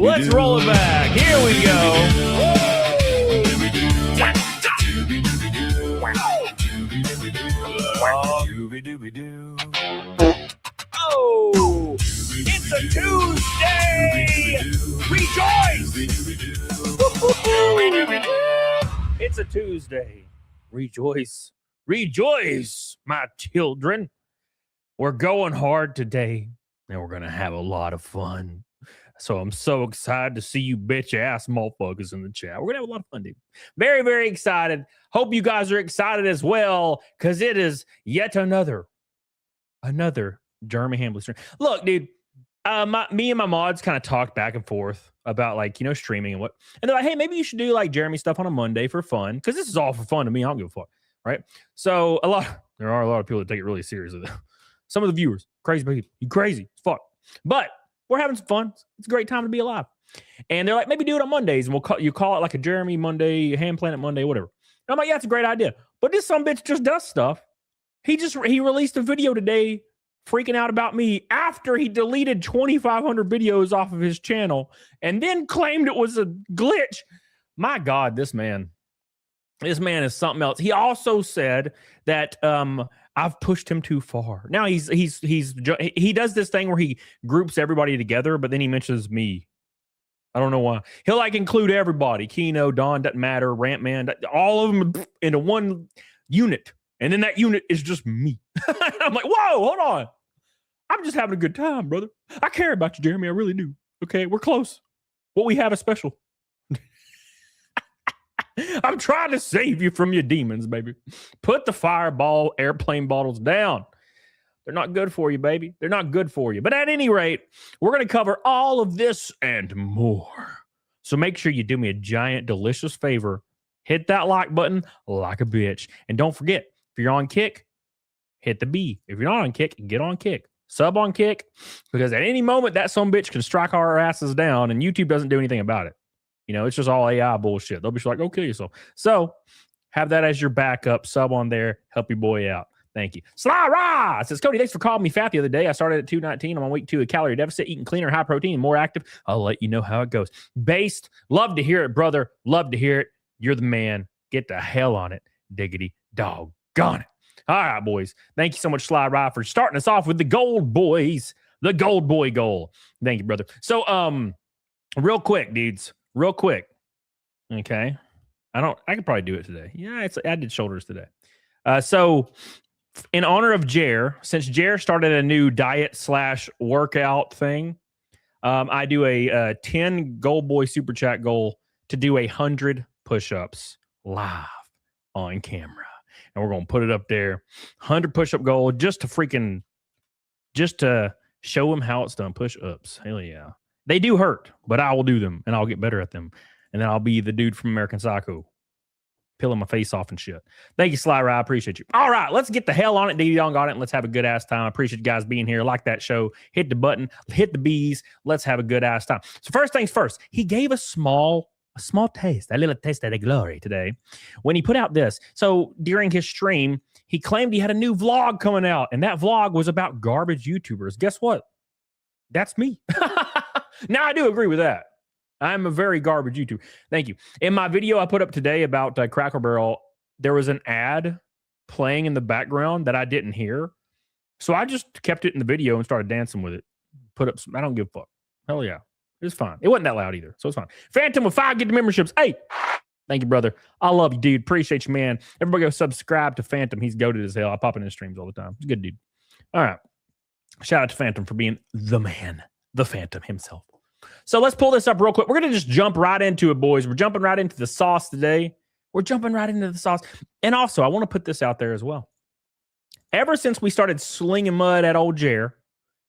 Let's roll it back. Here we go. Oh, it's a Tuesday. Rejoice. It's a Tuesday. Rejoice. Rejoice, my children. We're going hard today, and we're going to have a lot of fun. So I'm so excited to see you bitch-ass motherfuckers in the chat. We're going to have a lot of fun, dude. Very, very excited. Hope you guys are excited as well, because it is yet another Jeremy Hambly stream. Look, dude, me and my mods kind of talked back and forth about, like, you know, streaming and what. And they're like, hey, maybe you should do, like, Jeremy stuff on a Monday for fun, because this is all for fun to me. I don't give a fuck, right? So there are a lot of people that take it really seriously, though. Some of the viewers, crazy people. You crazy as fuck. But we're having some fun. It's a great time to be alive. And they're like, maybe do it on Mondays, and you call it like a Jeremy Monday, Ham Planet Monday, whatever. And I'm like, yeah, it's a great idea. But this some bitch just does stuff. He released a video today freaking out about me after he deleted 2,500 videos off of his channel and then claimed it was a glitch. My God, this man is something else. He also said that I've pushed him too far. Now he does this thing where he groups everybody together, but then he mentions me. I don't know why. He'll like include everybody. Keno, Don, doesn't matter, Rant Man, all of them into one unit. And then that unit is just me. I'm like, whoa, hold on. I'm just having a good time, brother. I care about you, Jeremy. I really do. Okay, we're close. What we have is special. I'm trying to save you from your demons, baby. Put the fireball airplane bottles down. They're not good for you, baby. They're not good for you. But at any rate, we're going to cover all of this and more. So make sure you do me a giant, delicious favor. Hit that like button like a bitch. And don't forget, if you're on Kick, hit the B. If you're not on Kick, get on Kick. Sub on Kick. Because at any moment, that sumbitch can strike our asses down, and YouTube doesn't do anything about it. You know, it's just all AI bullshit. They'll be like, go kill yourself. So have that as your backup. Sub on there. Help your boy out. Thank you. Sly Rah says, Cody, thanks for calling me fat the other day. I started at 219. I'm on week 2 of calorie deficit, eating cleaner, high protein, more active. I'll let you know how it goes. Based. Love to hear it, brother. Love to hear it. You're the man. Get the hell on it. Diggity doggone it. All right, boys. Thank you so much, Sly Rah, for starting us off with the gold boys. The gold boy goal. Thank you, brother. So, real quick, dudes. Real quick. Okay. I could probably do it today. Yeah, I did shoulders today. So in honor of Jer, since Jer started a new diet/workout thing, I do a 10 gold boy super chat goal to do 100 push-ups live on camera. And we're going to put it up there. 100 push-up goal just to show them how it's done. Push-ups. Hell yeah. They do hurt, but I will do them, and I'll get better at them. And then I'll be the dude from American Psycho, peeling my face off and shit. Thank you, Sly Rye. I appreciate you. All right, let's get the hell on it. Dee Dong got it, and let's have a good-ass time. I appreciate you guys being here. Like that show. Hit the button. Hit the bees. Let's have a good-ass time. So first things first, he gave a small taste, a little taste of the glory today when he put out this. So during his stream, he claimed he had a new vlog coming out, and that vlog was about garbage YouTubers. Guess what? That's me. Now, I do agree with that. I'm a very garbage YouTuber. Thank you. In my video I put up today about Cracker Barrel, there was an ad playing in the background that I didn't hear. So I just kept it in the video and started dancing with it. Put up I don't give a fuck. Hell yeah. It's fine. It wasn't that loud either, so it's fine. Phantom with 5 get the memberships. Hey, thank you, brother. I love you, dude. Appreciate you, man. Everybody go subscribe to Phantom. He's goated as hell. I pop in his streams all the time. He's a good dude. All right. Shout out to Phantom for being the man, the Phantom himself. So let's pull this up real quick. We're going to just jump right into it, boys. We're jumping right into the sauce today. We're jumping right into the sauce. And also, I want to put this out there as well. Ever since we started slinging mud at old Jer,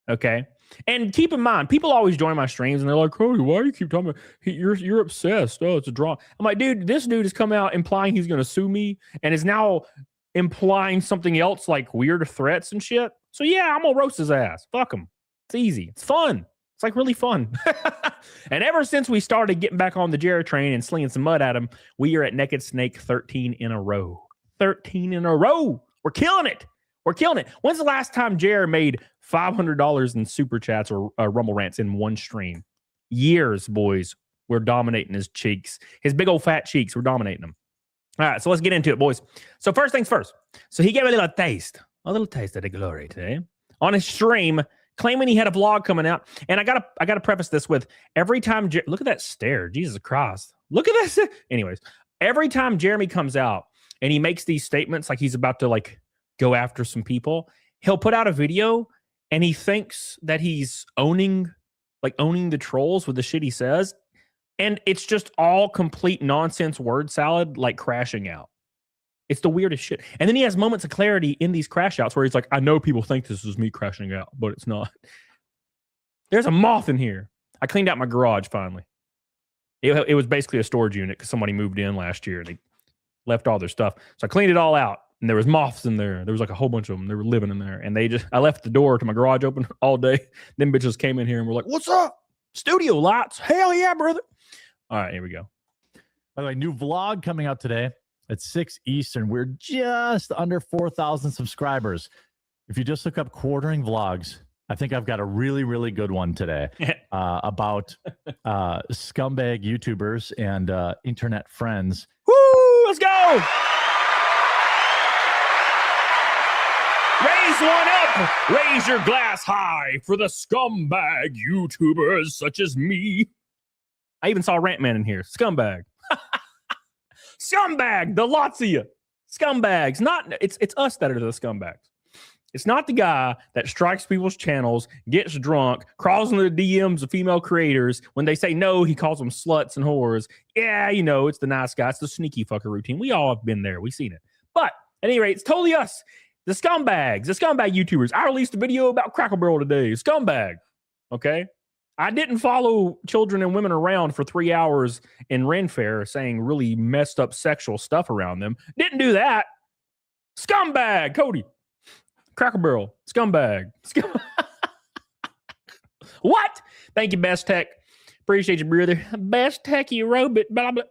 okay? And keep in mind, people always join my streams and they're like, Cody, why do you keep talking about you're obsessed? Oh, it's a draw. I'm like, dude, this dude has come out implying he's going to sue me and is now implying something else like weird threats and shit. So yeah, I'm going to roast his ass. Fuck him. It's easy. It's fun. It's like really fun. And ever since we started getting back on the Jared train and slinging some mud at him, we are at Naked Snake 13 in a row. 13 in a row. We're killing it. We're killing it. When's the last time Jared made $500 in super chats or Rumble rants in one stream? Years, boys. We're dominating his cheeks. His big old fat cheeks. We're dominating them. All right, so let's get into it, boys. So first things first. So he gave a little taste of the glory today on his stream, claiming he had a vlog coming out. And I gotta preface this with every time. Look at that stare, Jesus Christ! Look at this. Anyways, every time Jeremy comes out and he makes these statements like he's about to like go after some people, he'll put out a video and he thinks that he's owning the trolls with the shit he says. And it's just all complete nonsense word salad, like crashing out. It's the weirdest shit. And then he has moments of clarity in these crash outs where he's like, I know people think this is me crashing out, but it's not. There's a moth in here. I cleaned out my garage finally. It was basically a storage unit because somebody moved in last year and they left all their stuff. So I cleaned it all out and there was moths in there. There was like a whole bunch of them. They were living in there. And I left the door to my garage open all day. Them bitches came in here and were like, what's up? Studio lights? Hell yeah, brother. All right, here we go. By the way, new vlog coming out today at 6 Eastern. We're just under 4,000 subscribers. If you just look up Quartering Vlogs, I think I've got a really, really good one today about scumbag YouTubers and internet friends. Woo! Let's go! Raise one up! Raise your glass high for the scumbag YouTubers such as me. I even saw Rantman in here. Scumbag. Scumbag. The lots of you. Scumbags. It's us that are the scumbags. It's not the guy that strikes people's channels, gets drunk, crawls into the DMs of female creators. When they say no, he calls them sluts and whores. Yeah, you know, it's the nice guy. It's the sneaky fucker routine. We all have been there. We've seen it. But at any rate, it's totally us. The scumbags. The scumbag YouTubers. I released a video about Crackle Barrel today. Scumbag. Okay? I didn't follow children and women around for 3 hours in Ren Fair saying really messed up sexual stuff around them. Didn't do that. Scumbag, Cody. Cracker Barrel. Scumbag. What? Thank you, Best Tech. Appreciate you, brother. Best Tech, you robot. Blah, blah.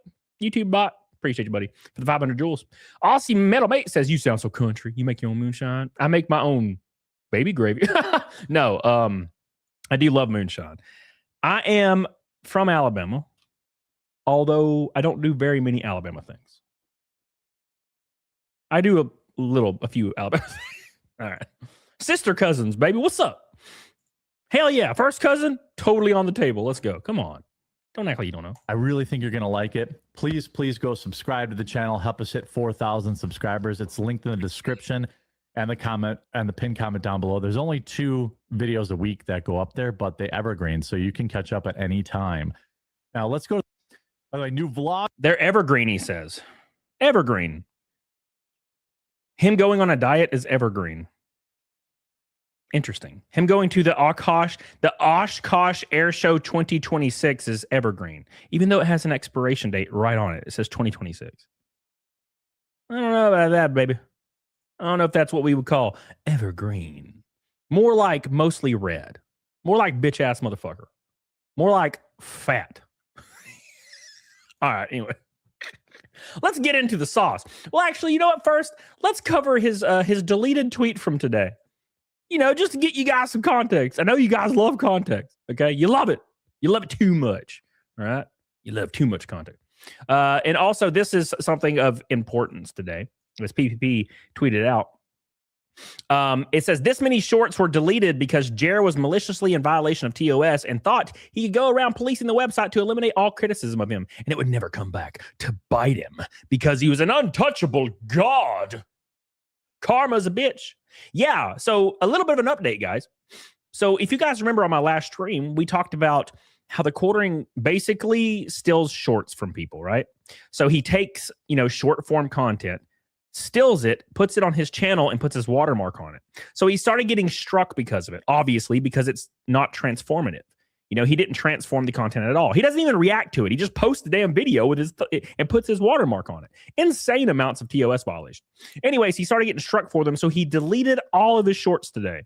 YouTube bot. Appreciate you, buddy, for the 500 jewels. Aussie Metal Mate says, you sound so country. You make your own moonshine. I make my own baby gravy. No, I do love moonshine. I am from Alabama, although I don't do very many Alabama things. I do a few Alabama things. All right. Sister cousins, baby. What's up? Hell yeah. First cousin, totally on the table. Let's go. Come on. Don't act like you don't know. I really think you're going to like it. Please go subscribe to the channel. Help us hit 4,000 subscribers. It's linked in the description and the comment and the pinned comment down below. There's only 2 videos a week that go up there, but they evergreen, so you can catch up at any time. Now let's go. By the way, new vlog. They're evergreen, he says. Evergreen. Him going on a diet is evergreen. Interesting. Him going to the Oshkosh Air Show 2026 is evergreen, even though it has an expiration date right on it. It says 2026. I don't know about that, baby. I don't know if that's what we would call evergreen. More like mostly red. More like bitch ass motherfucker. More like fat. All right, anyway. Let's get into the sauce. Well, actually, you know what? First, let's cover his deleted tweet from today. You know, just to get you guys some context. I know you guys love context, okay? You love it. You love it too much, all right? You love too much context. And also, this is something of importance today. As PPP tweeted out. It says, this many shorts were deleted because Jer was maliciously in violation of TOS and thought he could go around policing the website to eliminate all criticism of him, and it would never come back to bite him because he was an untouchable god. Karma's a bitch. Yeah, so a little bit of an update, guys. So if you guys remember on my last stream, we talked about how TheQuartering basically steals shorts from people, right? So he takes, short form content, stills it, puts it on his channel, and puts his watermark on it. So he started getting struck because of it, obviously, because it's not transformative. He didn't transform the content at all. He doesn't even react to it. He just posts the damn video with his and puts his watermark on it. Insane amounts of TOS violation. Anyways, he started getting struck for them, so he deleted all of his shorts today.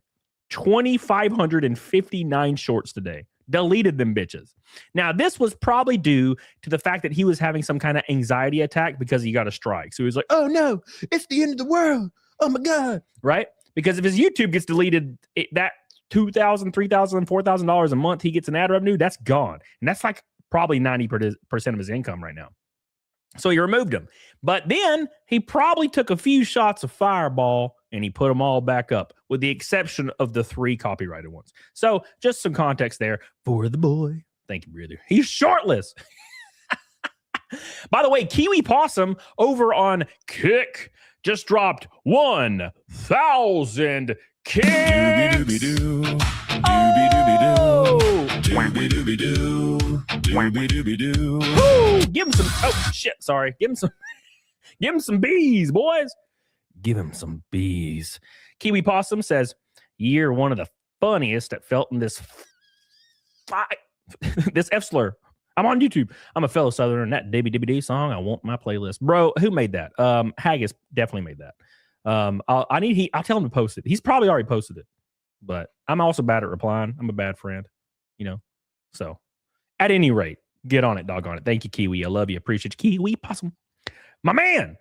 2,559 shorts today. Deleted them bitches. Now, this was probably due to the fact that he was having some kind of anxiety attack because he got a strike. So he was like, oh no, it's the end of the world. Oh my God. Right? Because if his YouTube gets deleted, that $2,000, $3,000, $4,000 a month he gets in ad revenue, that's gone. And that's like probably 90% of his income right now. So he removed them. But then he probably took a few shots of Fireball and he put them all back up, with the exception of the 3 copyrighted ones. So just some context there for the boy. Thank you, brother. He's shortless. By the way, Kiwi Possum over on Kick just dropped 1,000 kicks. Give him some. Oh shit! Sorry. Give him some. Give him some bees, boys. Give him some bees. Kiwi Possum says, "You're one of the funniest that felt in this this F slur. I'm on YouTube. I'm a fellow Southerner. And that DBDBD song, I want my playlist, bro. Who made that? Haggis definitely made that. I'll tell him to post it. He's probably already posted it, but I'm also bad at replying. I'm a bad friend, you know. So, at any rate, get on it, doggone it. Thank you, Kiwi. I love you. Appreciate you, Kiwi Possum, my man.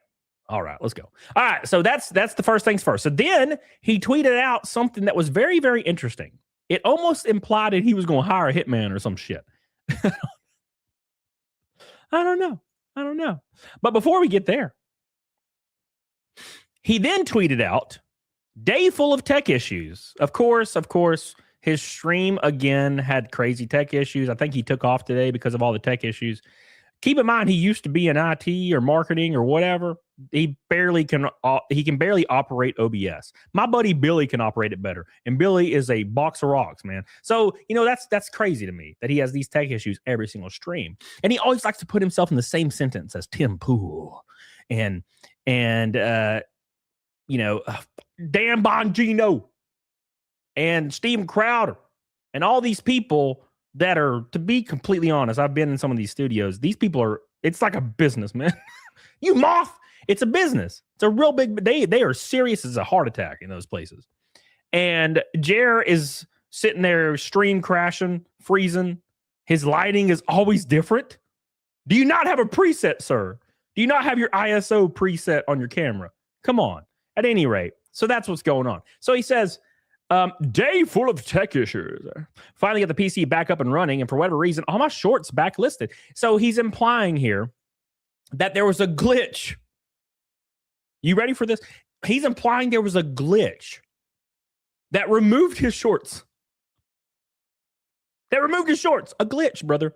All right, let's go. All right, so that's the first things first. So then he tweeted out something that was very, very interesting. It almost implied that he was going to hire a hitman or some shit. I don't know. But before we get there, he then tweeted out, "Day full of tech issues." Of course, his stream again had crazy tech issues. I think he took off today because of all the tech issues. Keep in mind, he used to be in IT or marketing or whatever. He can barely operate OBS. My buddy Billy can operate it better, and Billy is a box of rocks, man. So that's crazy to me that he has these tech issues every single stream, and he always likes to put himself in the same sentence as Tim Pool and Dan Bongino and Steven Crowder and all these people that are, to be completely honest, I've been in some of these studios. These people are, it's like a business, man. You moth. It's a business. It's a real big, they are serious as a heart attack in those places. And Jer is sitting there, stream crashing, freezing. His lighting is always different. Do you not have a preset, sir? Do you not have your ISO preset on your camera? Come on. At any rate, so that's what's going on. So he says, day full of tech issues. Finally got the PC back up and running, and for whatever reason, all my shorts backlisted. So he's implying here that there was a glitch. You ready for this? He's implying there was a glitch that removed his shorts. A glitch, brother.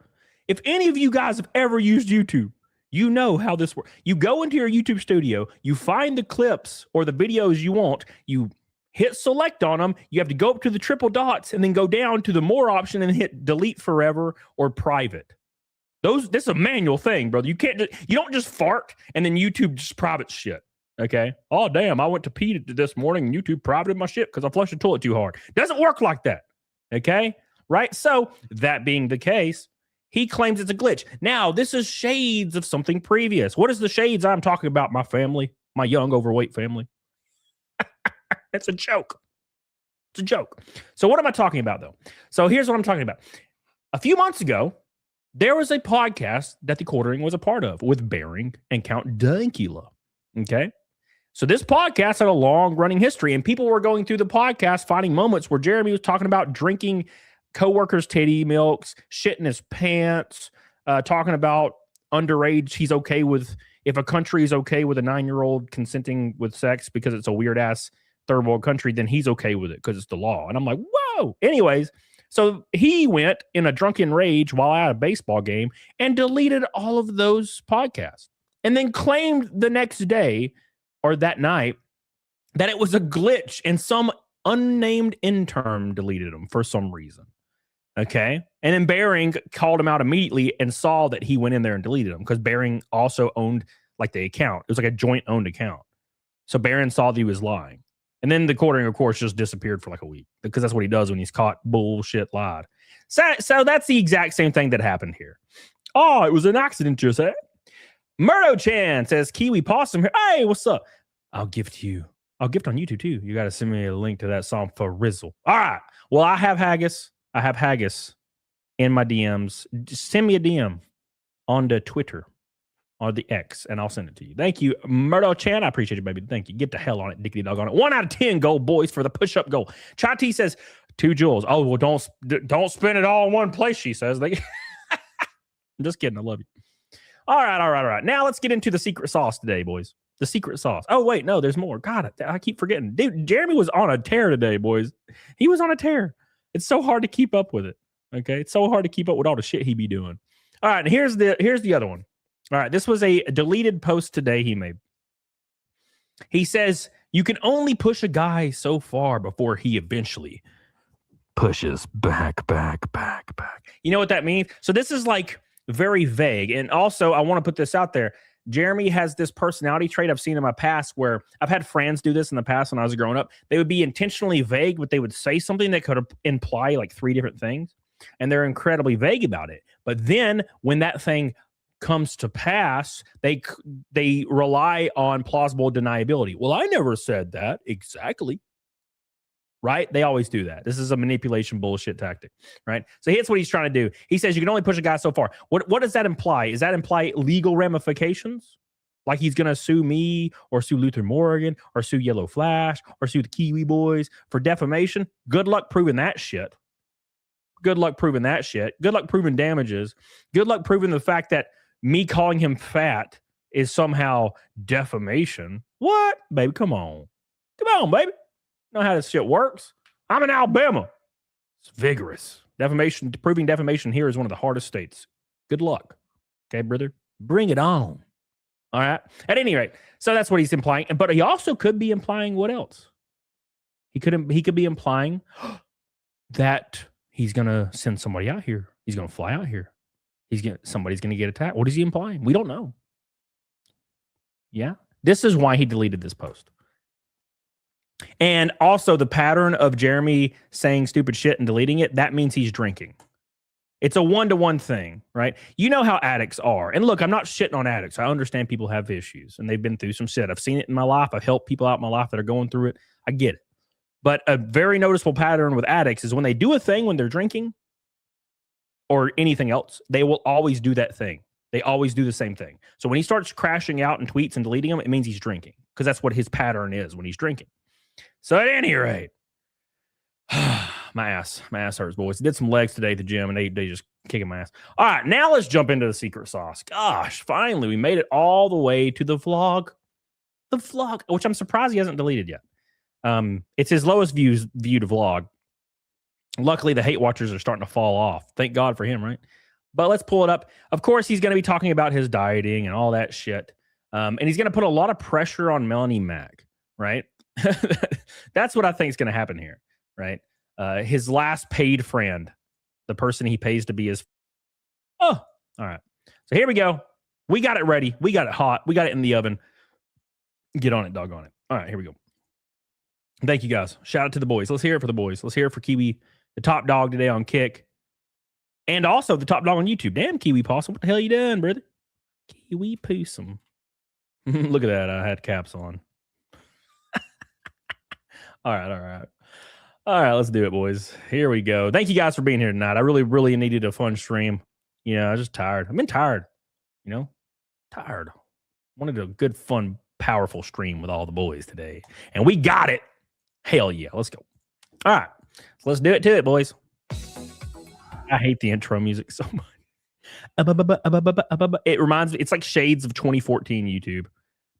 If any of you guys have ever used YouTube, you know how this works. You go into your YouTube studio, you find the clips or the videos you want, you hit select on them, you have to go up to the triple dots and then go down to the more option and hit delete forever or private. This is a manual thing, brother. You don't just fart and then YouTube just private shit. Okay. Oh, damn. I went to pee this morning and YouTube privated my shit because I flushed the toilet too hard. Doesn't work like that. Okay. Right. So that being the case, he claims it's a glitch. Now, this is shades of something previous. What is the shades I'm talking about? My family, my young overweight family. It's a joke. It's a joke. So what am I talking about, though? So here's what I'm talking about. A few months ago, there was a podcast that TheQuartering was a part of with Bering and Count Dankula. Okay. So this podcast had a long running history, and people were going through the podcast, finding moments where Jeremy was talking about drinking coworkers' titty milks, shitting his pants, talking about underage. He's okay with, if a country is okay with a 9-year-old consenting with sex because it's a weird ass third world country, then he's okay with it because it's the law. And I'm like, whoa. Anyways, so he went in a drunken rage while at a baseball game and deleted all of those podcasts, and then claimed the next day or that night that it was a glitch and some unnamed intern deleted them for some reason. Okay. And then Bering called him out immediately and saw that he went in there and deleted them because Bering also owned like the account. It was like a joint owned account. So Bering saw that he was lying. And then TheQuartering, of course, just disappeared for like a week because that's what he does when he's caught bullshit lied. So that's the exact same thing that happened here. Oh, it was an accident, you say? Murdo Chan says, Kiwi Possum here. Hey, what's up? I'll gift on YouTube too. You got to send me a link to that song for Rizzle. All right. Well, I have haggis in my DMs. Just send me a DM on the Twitter or the X, and I'll send it to you. Thank you, Murdo Chan. I appreciate you, baby. Thank you. Get the hell on it, dickety dog on it. 1 out of 10 goal, boys, for the push-up goal. Chai T says, 2 joules. Oh, well, don't spend it all in one place, she says. I'm just kidding. I love you. All right. Now let's get into the secret sauce today, boys. The secret sauce. Oh, wait, no, there's more. God, I keep forgetting. Dude, Jeremy was on a tear today, boys. He was on a tear. It's so hard to keep up with it. Okay, it's so hard to keep up with all the shit he be doing. All right, and here's the other one. All right, this was a deleted post today he made. He says, you can only push a guy so far before he eventually pushes back. You know what that means? So this is like very vague. And also, I want to put this out there. Jeremy has this personality trait I've seen in my past where I've had friends do this in the past when I was growing up. They would be intentionally vague, but they would say something that could imply like 3 different things. And they're incredibly vague about it. But then when that thing comes to pass, they rely on plausible deniability. Well, I never said that. Exactly. Right? They always do that. This is a manipulation bullshit tactic, right? So here's what he's trying to do. He says you can only push a guy so far. What does that imply? Does that imply legal ramifications? Like he's going to sue me or sue Luther Morgan or sue Yellow Flash or sue the Kiwi Boys for defamation? Good luck proving that shit. Good luck proving that shit. Good luck proving damages. Good luck proving the fact that me calling him fat is somehow defamation. What? Baby, come on. Come on, baby. Know how this shit works. I'm in Alabama. It's vigorous. Defamation, proving defamation here is one of the hardest states. Good luck. Okay, brother? Bring it on. All right? At any rate, so that's what he's implying. But he also could be implying what else? He could be implying that he's going to send somebody out here. He's going to fly out here. Somebody's going to get attacked. What is he implying? We don't know. Yeah? This is why he deleted this post. And also the pattern of Jeremy saying stupid shit and deleting it, that means he's drinking. It's a 1-to-1 thing, right? You know how addicts are. And look, I'm not shitting on addicts. I understand people have issues and they've been through some shit. I've seen it in my life. I've helped people out in my life that are going through it. I get it. But a very noticeable pattern with addicts is when they do a thing when they're drinking or anything else, they will always do that thing. They always do the same thing. So when he starts crashing out in tweets and deleting them, it means he's drinking because that's what his pattern is when he's drinking. So at any rate, my ass hurts, boys. Did some legs today at the gym, and they just kicking my ass. All right, now let's jump into the secret sauce. Gosh, finally, we made it all the way to the vlog. The vlog, which I'm surprised he hasn't deleted yet. It's his lowest viewed vlog. Luckily, the hate watchers are starting to fall off. Thank God for him, right? But let's pull it up. Of course, he's going to be talking about his dieting and all that shit. And he's going to put a lot of pressure on Melanie Mack, right? That's what I think is going to happen here, right? His last paid friend, the person he pays to be his. Oh, all right. So here we go. We got it ready. We got it hot. We got it in the oven. Get on it, doggone it. All right, here we go. Thank you, guys. Shout out to the boys. Let's hear it for the boys. Let's hear it for Kiwi, the top dog today on Kick. And also the top dog on YouTube. Damn, Kiwi Possum. What the hell you done, brother? Kiwi Possum. Look at that. I had caps on. All right, let's do it, boys. Here we go. Thank you guys for being here tonight. I really needed a fun stream. Yeah, I was just tired. I've been tired, tired. Wanted a good, fun, powerful stream with all the boys today. And we got it. Hell yeah, let's go. All right, so let's do it to it, boys. I hate the intro music so much. It reminds me, it's like shades of 2014 YouTube.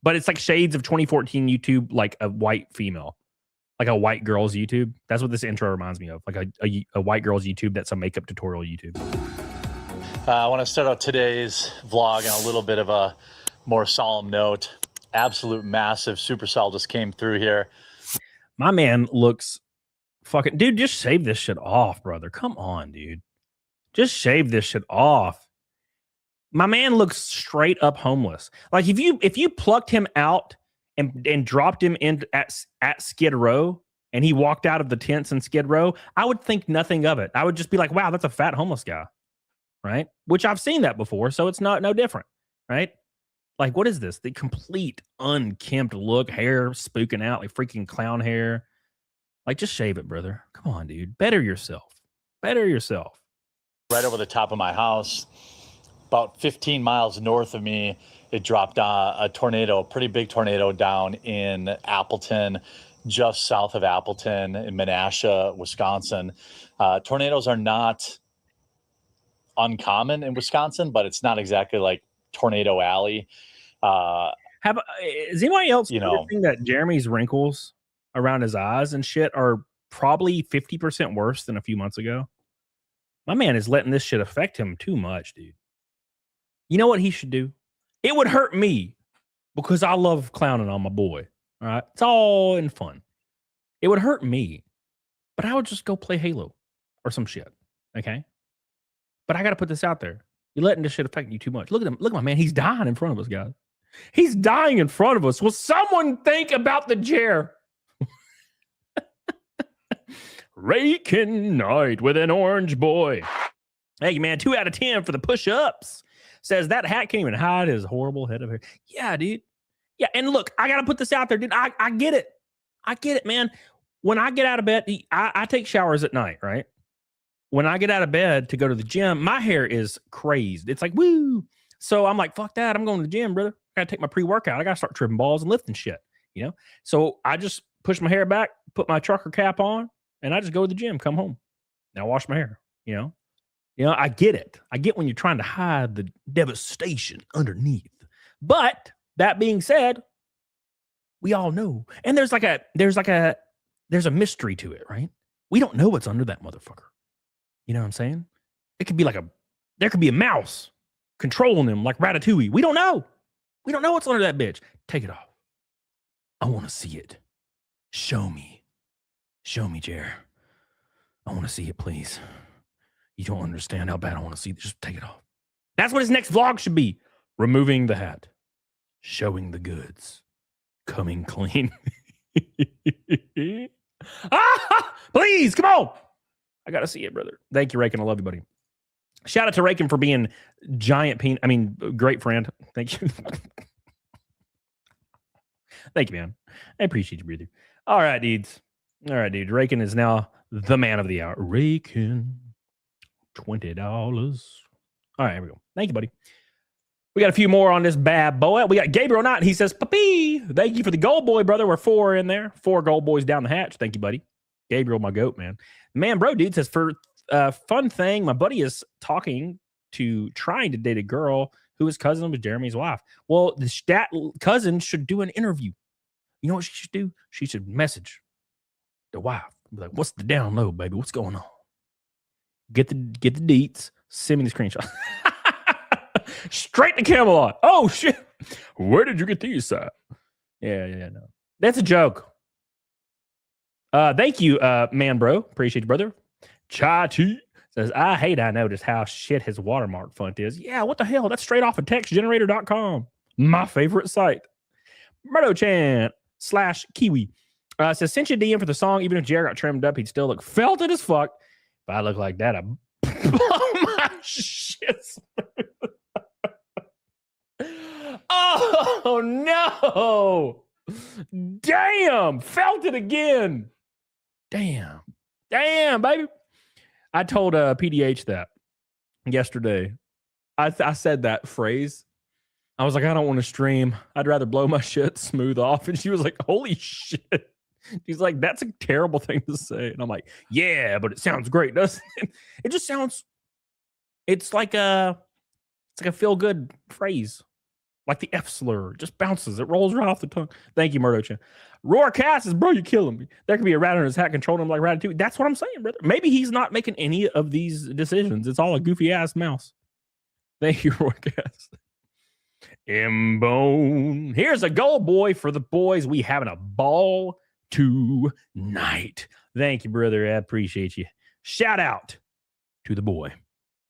But it's like shades of 2014 YouTube, like a white female. Like a white girl's YouTube. That's what this intro reminds me of. Like a white girl's YouTube that's a makeup tutorial YouTube. I want to start out today's vlog on a little bit of a more solemn note. Absolute massive supercell just came through here. My man looks fucking... Dude, just shave this shit off, brother. Come on, dude. Just shave this shit off. My man looks straight up homeless. Like if you plucked him out and dropped him in at Skid Row and he walked out of the tents in Skid Row, I would think nothing of it. I would just be like, wow, that's a fat homeless guy, right? Which I've seen that before, so it's no different, right? Like, what is this? The complete unkempt look, hair spooking out like freaking clown hair. Like, just shave it, brother. Come on, dude. Better yourself. Better yourself. Right over the top of my house, about 15 miles north of me, it dropped a tornado, a pretty big tornado down in Appleton, just south of Appleton in Menasha, Wisconsin. Tornadoes are not uncommon in Wisconsin, but it's not exactly like Tornado Alley. Is anybody else noticing that Jeremy's wrinkles around his eyes and shit are probably 50% worse than a few months ago? My man is letting this shit affect him too much, dude. You know what he should do? It would hurt me because I love clowning on my boy. All right. It's all in fun. It would hurt me, but I would just go play Halo or some shit. Okay. But I got to put this out there. You're letting this shit affect you too much. Look at him. Look at my man. He's dying in front of us, guys. He's dying in front of us. Will someone think about the chair? Raking night with an orange boy. Hey, man, 2 out of 10 for the push-ups. Says that hat can't even hide his horrible head of hair. Yeah, dude. Yeah, and look, I got to put this out there, dude. I get it. I get it, man. When I get out of bed, I take showers at night, right? When I get out of bed to go to the gym, my hair is crazed. It's like, woo. So I'm like, fuck that. I'm going to the gym, brother. I got to take my pre-workout. I got to start tripping balls and lifting shit, you know? So I just push my hair back, put my trucker cap on, and I just go to the gym, come home. Now wash my hair, you know? You know, I get it. I get when you're trying to hide the devastation underneath. But that being said, we all know. And there's a mystery to it, right? We don't know what's under that motherfucker. You know what I'm saying? It could be there could be a mouse controlling him like Ratatouille. We don't know. We don't know what's under that bitch. Take it off. I want to see it. Show me. Show me, Jer. I want to see it, please. You don't understand how bad I want to see it. Just take it off. That's what his next vlog should be. Removing the hat. Showing the goods. Coming clean. Please, come on. I got to see it, brother. Thank you, Raken. I love you, buddy. Shout out to Raken for being great friend. Thank you. Thank you, man. I appreciate you, brother. All right, dudes. All right, dude. Raken is now the man of the hour. Raken. $20. All right, here we go. Thank you, buddy. We got a few more on this bad boy. We got Gabriel Knott. He says, Papi, thank you for the gold boy, brother. We're 4 in there. 4 gold boys down the hatch. Thank you, buddy. Gabriel, my goat, man. Man, bro, dude says, for fun thing, my buddy is trying to date a girl who is cousin with Jeremy's wife. Well, that cousin should do an interview. You know what she should do? She should message the wife. Be like, what's the down low, baby? What's going on? Get the deets. Send me the screenshot. Straight to Camelot. Oh, shit. Where did you get these? Yeah, no. That's a joke. Thank you, man, bro. Appreciate you, brother. Chachi says, I noticed how shit his watermark font is. Yeah, what the hell? That's straight off of textgenerator.com. My favorite site. Murdo-chan /Kiwi says, since you DM for the song, even if Jared got trimmed up, he'd still look felted as fuck. If I look like that, I'd blow my shit. Oh, no. Damn. Felt it again. Damn, baby. I told PDH that yesterday. I said that phrase. I was like, I don't want to stream. I'd rather blow my shit smooth off. And she was like, holy shit. She's like, that's a terrible thing to say. And I'm like, yeah, but it sounds great, doesn't it? It just sounds, it's like a feel-good phrase. Like the F slur. It just bounces. It rolls right off the tongue. Thank you, Murdo-chan. Roar Cass says, bro, you're killing me. There could be a rat in his hat controlling him like Ratatouille. That's what I'm saying, brother. Maybe he's not making any of these decisions. It's all a goofy-ass mouse. Thank you, Roar Cass. M-Bone. Here's a goal, boy, for the boys. We having a ball tonight. Thank you, brother. I appreciate you. Shout out to the boy.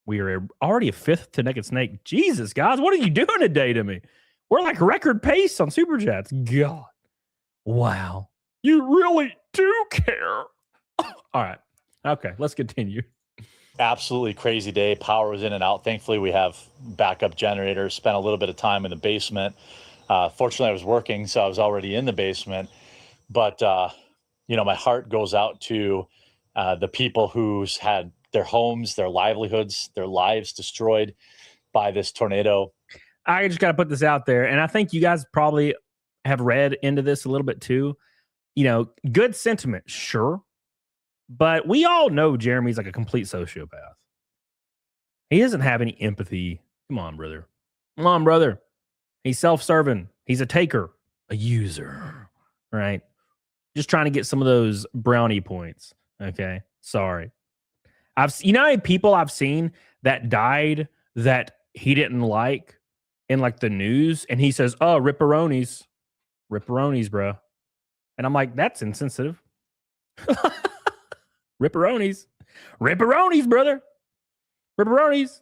We are already a 5th to Naked Snake. Jesus, guys, what are you doing today to me? We're like record pace on Super Chats. God. Wow. You really do care. All right. Okay, let's continue. Absolutely crazy day. Power was in and out. Thankfully, we have backup generators. Spent a little bit of time in the basement. Fortunately, I was working, so I was already in the basement. But, my heart goes out to the people who's had their homes, their livelihoods, their lives destroyed by this tornado. I just got to put this out there. And I think you guys probably have read into this a little bit too. good sentiment, sure. But we all know Jeremy's like a complete sociopath. He doesn't have any empathy. Come on, brother. Come on, brother. He's self-serving. He's a taker, a user, right? Just trying to get some of those brownie points. Okay, sorry. How many people I've seen that died that he didn't like in like the news, and he says, "Oh, ripperonis, bro," and I'm like, that's insensitive. Ripperonis, brother, ripperonis.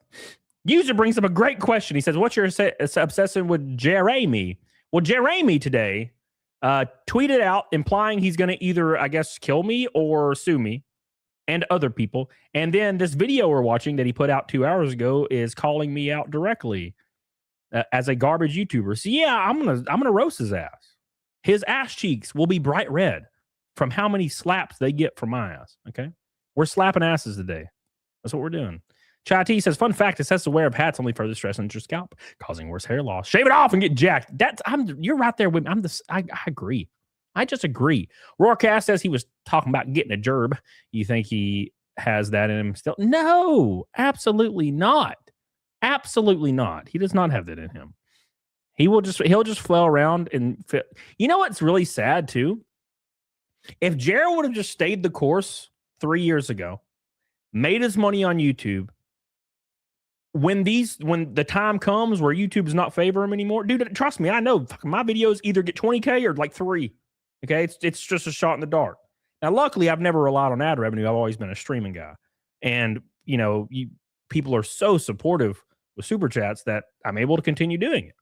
User brings up a great question. He says, "What's your obsession with Jeremy?" Well, Jeremy today tweeted out implying he's going to either, I guess, kill me or sue me and other people. And then this video we're watching that he put out 2 hours ago is calling me out directly as a garbage YouTuber. So yeah, I'm gonna roast his ass. His ass cheeks will be bright red from how many slaps they get from my ass. Okay, we're slapping asses today. That's what we're doing. Chai T says, fun fact, assess the wear of hats only further stress on your scalp, causing worse hair loss. Shave it off and get jacked. You're right there with me. I agree. I just agree. Roarcast says he was talking about getting a gerb. You think he has that in him still? No, absolutely not. Absolutely not. He does not have that in him. He'll just flail around and fit. You know what's really sad too? If Jared would have just stayed the course 3 years ago, made his money on YouTube, when the time comes where YouTube is not favoring him anymore, dude, trust me, I know my videos either get 20K or like 3. Okay, it's just a shot in the dark. Now, luckily, I've never relied on ad revenue. I've always been a streaming guy, and people are so supportive with super chats that I'm able to continue doing it.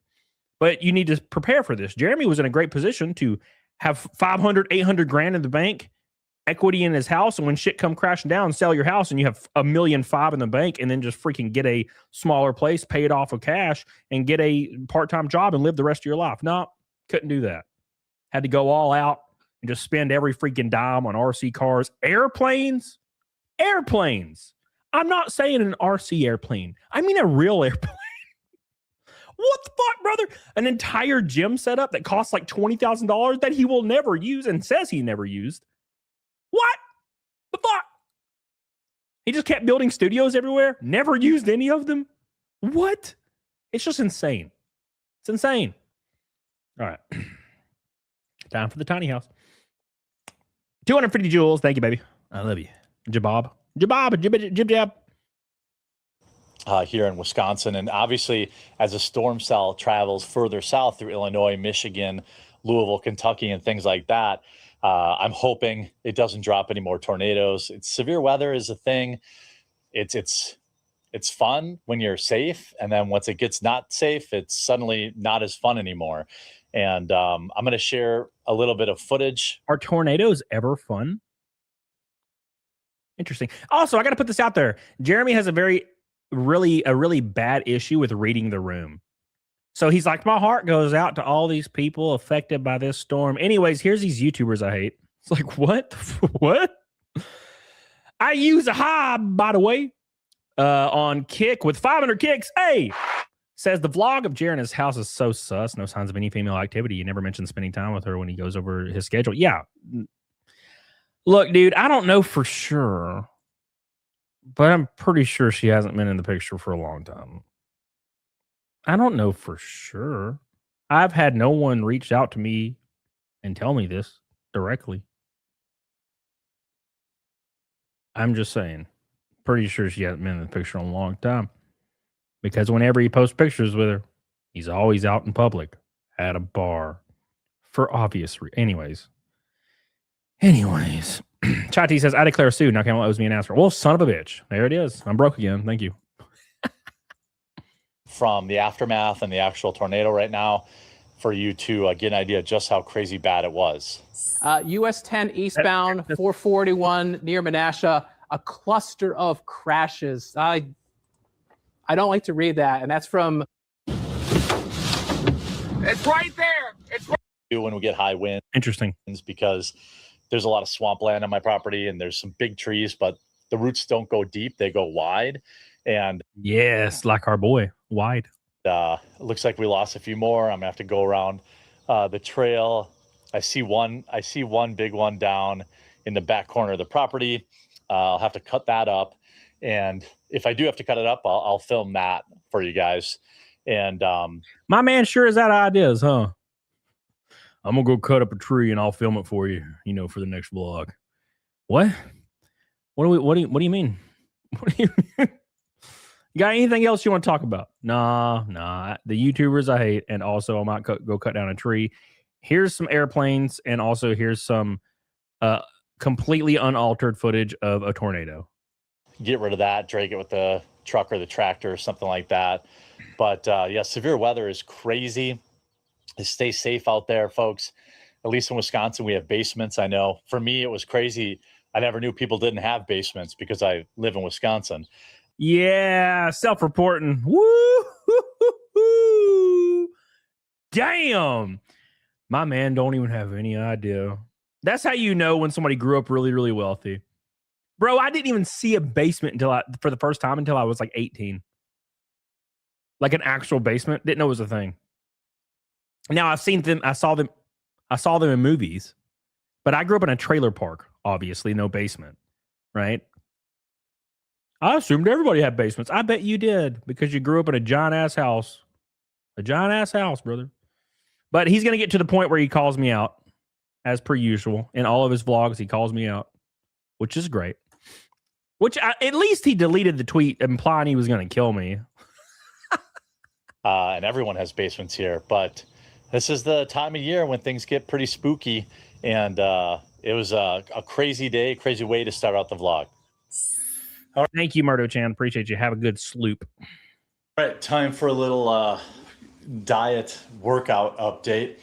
But you need to prepare for this. Jeremy was in a great position to have 500, 800 grand in the bank, equity in his house, and when shit come crashing down, sell your house and you have $1.5 million in the bank, and then just freaking get a smaller place, pay it off with cash, and get a part-time job and live the rest of your life. No, couldn't do that. Had to go all out and just spend every freaking dime on RC cars. Airplanes. I'm not saying an RC airplane. I mean a real airplane. What the fuck, brother? An entire gym setup that costs like $20,000 that he will never use and says he never used. What the fuck? He just kept building studios everywhere, never used any of them. What? It's just insane. It's insane. All right. Time for the tiny house. 250 jewels. Thank you, baby. I love you. Jabab. Jib. Here in Wisconsin. And obviously, as a storm cell travels further south through Illinois, Michigan, Louisville, Kentucky, and things like that, I'm hoping it doesn't drop any more tornadoes. Severe weather is a thing. It's fun when you're safe, and then once it gets not safe, it's suddenly not as fun anymore. And I'm going to share a little bit of footage. Are tornadoes ever fun? Interesting. Also, I got to put this out there. Jeremy has a really bad issue with reading the room. So he's like, my heart goes out to all these people affected by this storm. Anyways, here's these YouTubers I hate. It's like, what? What? I use a hive, by the way, on Kick with 500 kicks. Hey, says the vlog of Jared in his house is so sus. No signs of any female activity. You never mentioned spending time with her when he goes over his schedule. Yeah. Look, dude, I don't know for sure, but I'm pretty sure she hasn't been in the picture for a long time. I don't know for sure. I've had no one reach out to me and tell me this directly. I'm just saying. Pretty sure she hasn't been in the picture in a long time. Because whenever he posts pictures with her, he's always out in public at a bar for obvious reasons. Anyways. Chati says, I declare sued. Now Camel owes me an answer. Well, son of a bitch. There it is. I'm broke again. Thank you. From the aftermath and the actual tornado right now for you to get an idea of just how crazy bad it was. US 10 eastbound, 441 near Menasha, a cluster of crashes. I don't like to read that, and that's from... It's right there. It's right. When we get high winds. Interesting. Because there's a lot of swampland on my property, and there's some big trees, but the roots don't go deep. They go wide. And yes, like our boy, wide. It looks like we lost a few more. I'm going to have to go around the trail I see one big one down in the back corner of the property. I'll have to cut that up. And if I do have to cut it up, I'll film that for you guys. And my man sure is out of ideas, huh? I'm gonna go cut up a tree and I'll film it for you, for the next vlog. What? What do you mean? What do you mean? You got anything else you want to talk about? Nah. The YouTubers I hate, and also I might go cut down a tree. Here's some airplanes, and also here's some completely unaltered footage of a tornado. Get rid of that, drag it with the truck or the tractor or something like that. But yeah, severe weather is crazy. Stay safe out there, folks. At least in Wisconsin, we have basements. I know for me, it was crazy. I never knew people didn't have basements because I live in Wisconsin. Yeah, self-reporting. Woo! Damn. My man don't even have any idea. That's how you know when somebody grew up really, really wealthy. Bro, I didn't even see a basement for the first time until I was like 18. Like an actual basement. Didn't know it was a thing. Now I saw them in movies, but I grew up in a trailer park, obviously, no basement, right? I assumed everybody had basements. I bet you did because you grew up in a giant ass house. A giant ass house, brother. But he's going to get to the point where he calls me out, as per usual. In all of his vlogs, he calls me out, which is great. At least he deleted the tweet implying he was going to kill me. And everyone has basements here, but this is the time of year when things get pretty spooky. And it was a crazy day, crazy way to start out the vlog. All right. Thank you, Murdo-chan. Appreciate you. Have a good sloop. All right, time for a little diet workout update.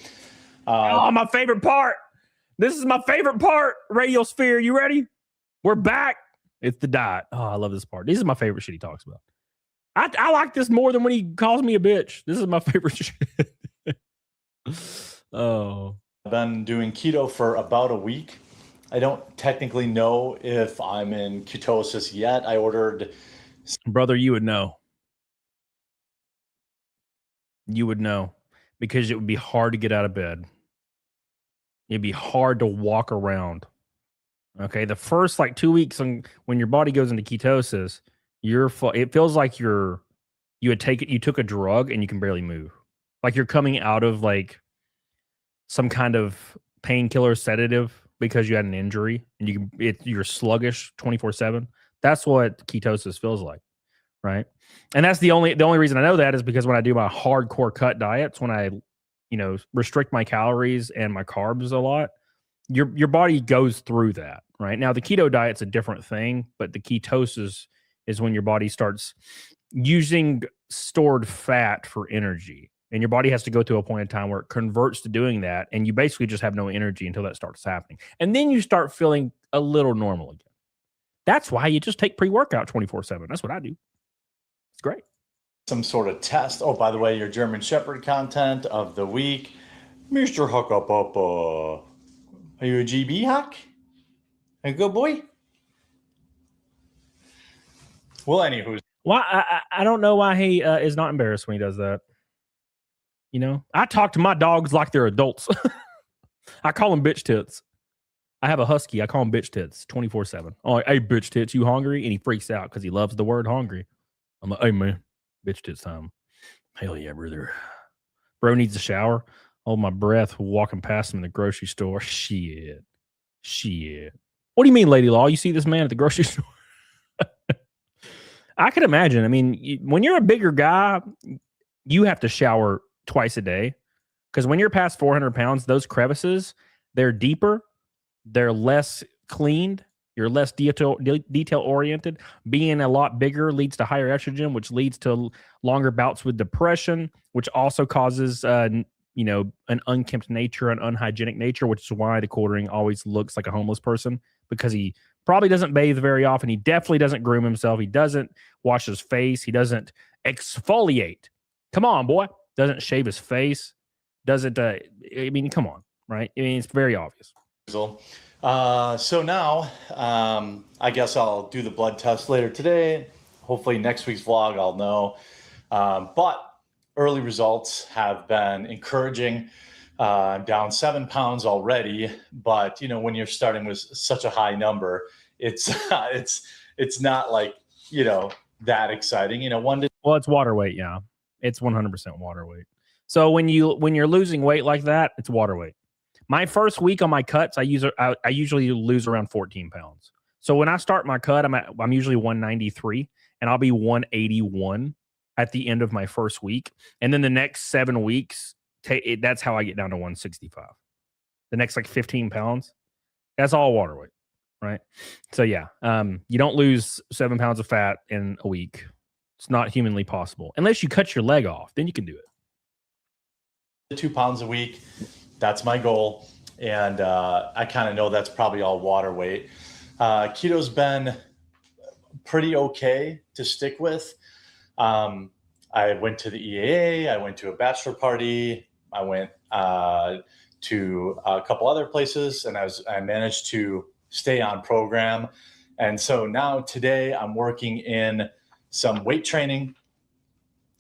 Oh, my favorite part. This is my favorite part. Radio Sphere, you ready? We're back. It's the diet. Oh, I love this part. This is my favorite shit he talks about. I like this more than when he calls me a bitch. This is my favorite shit. Oh. I've been doing keto for about a week. I don't technically know if I'm in ketosis yet. I ordered... Brother, you would know. You would know because it would be hard to get out of bed. It'd be hard to walk around. Okay, the first 2 weeks when your body goes into ketosis, it feels like you took a drug and you can barely move. Like you're coming out of some kind of painkiller sedative because you had an injury and you're sluggish 24/7. That's what ketosis feels like, right? And that's the only reason I know that is because when I do my hardcore cut diets, when I restrict my calories and my carbs a lot, your body goes through that, right? Now the keto diet's a different thing, but the ketosis is when your body starts using stored fat for energy. And your body has to go to a point in time where it converts to doing that. And you basically just have no energy until that starts happening. And then you start feeling a little normal again. That's why you just take pre-workout 24/7. That's what I do. It's great. Some sort of test. Oh, by the way, your German Shepherd content of the week. Mr. Huckapapa. Are you a GB Huck? A good boy? Well, anywho. Why I don't know why he is not embarrassed when he does that. I talk to my dogs like they're adults. I call them bitch tits. I have a husky. I call him bitch tits 24/7. I'm like, hey, bitch tits, you hungry? And he freaks out because he loves the word hungry. I'm like, hey, man, bitch tits time. Hell yeah, brother. Bro needs a shower. Hold my breath walking past him in the grocery store. Shit. What do you mean, Lady Law? You see this man at the grocery store? I could imagine. I mean, when you're a bigger guy, you have to shower twice a day because when you're past 400 pounds, those crevices, they're deeper, they're less cleaned, you're less detail oriented. Being a lot bigger leads to higher estrogen, which leads to longer bouts with depression, which also causes an unkempt nature, an unhygienic nature, which is why TheQuartering always looks like a homeless person because he probably doesn't bathe very often. He definitely doesn't groom himself. He doesn't wash his face. He doesn't exfoliate. Come on, boy. Doesn't shave his face. Doesn't, come on, right? I mean, it's very obvious. So now, I guess I'll do the blood test later today. Hopefully next week's vlog, I'll know. But early results have been encouraging. I'm down 7 pounds already, but you know, when you're starting with such a high number, it's it's not like, you know, that exciting. You know, Well, it's water weight. Yeah, it's 100% water weight. So when you're losing weight like that, it's water weight. My first week on my cuts, I usually lose around 14 pounds. So when I start my cut, I'm usually 193, and I'll be 181 at the end of my first week, and then the next 7 weeks, that's how I get down to 165. The next like 15 pounds, that's all water weight, right? So yeah, you don't lose 7 pounds of fat in a week. It's not humanly possible unless you cut your leg off. Then you can do it. 2 pounds a week, that's my goal, and I kind of know that's probably all water weight. Keto's been pretty okay to stick with. I went to the EAA, I went to a bachelor party, I went to a couple other places, and I managed to stay on program. And so now today I'm working in some weight training,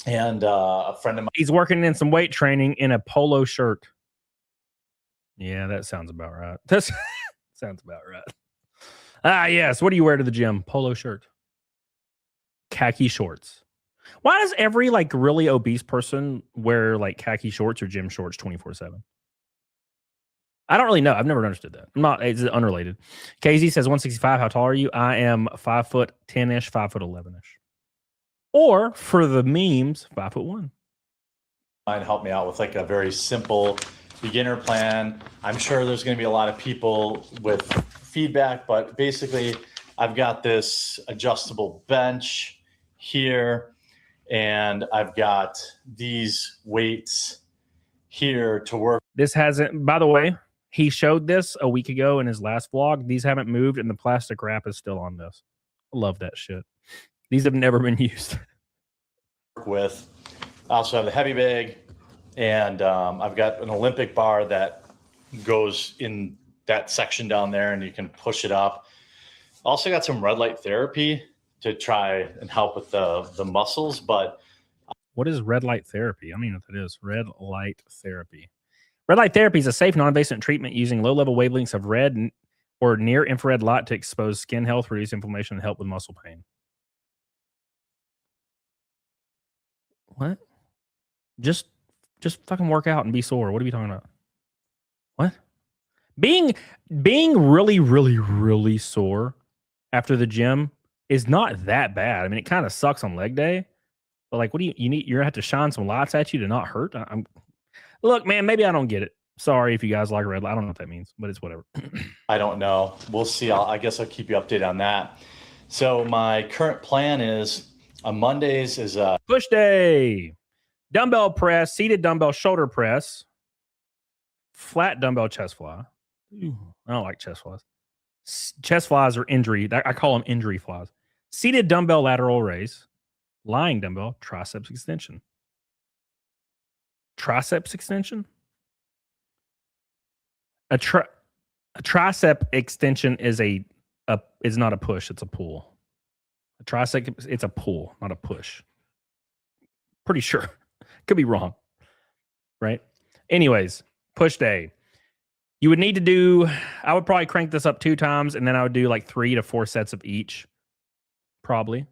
and a friend of mine. He's working in some weight training in a polo shirt. Yeah, that sounds about right. That sounds about right. Yes. What do you wear to the gym? Polo shirt, khaki shorts. Why does every like really obese person wear like khaki shorts or gym shorts 24/7? I don't really know. I've never understood that. It's unrelated. KZ says 165. How tall are you? I am 5'10" ish, 5'11" ish. Or for the memes, 5'1". Help me out with like a very simple beginner plan. I'm sure there's going to be a lot of people with feedback, but basically I've got this adjustable bench here, and I've got these weights here to work. This hasn't, by the way, he showed this a week ago in his last vlog. These haven't moved, and the plastic wrap is still on this. I love that shit. These have never been used. With, I also have the heavy bag, and I've got an Olympic bar that goes in that section down there, and you can push it up. Also got some red light therapy to try and help with the muscles. But what is red light therapy? I don't even know what that is. Red light therapy. Red light therapy is a safe, non-invasive treatment using low-level wavelengths of red or near-infrared light to expose skin health, reduce inflammation, and help with muscle pain. What? Just fucking work out and be sore. What are we talking about? What? Being really, really, really sore after the gym is not that bad. I mean, it kind of sucks on leg day, but like, what do you need? You're gonna have to shine some lights at you to not hurt. Look, man, maybe I don't get it. Sorry if you guys like red light. I don't know what that means, but it's whatever. I don't know. We'll see. I guess I'll keep you updated on that. So my current plan is on Mondays is push day. Dumbbell press, seated dumbbell shoulder press, flat dumbbell chest fly. Ooh, I don't like chest flies. Chest flies are injury. I call them injury flies. Seated dumbbell lateral raise, lying dumbbell triceps extension. Triceps extension? A tricep extension is is not a push, it's a pull. A tricep, it's a pull, not a push. Pretty sure. Could be wrong. Right? Anyways, push day. You would need to do, I would probably crank this up 2 times, and then I would do like 3 to 4 sets of each. Probably.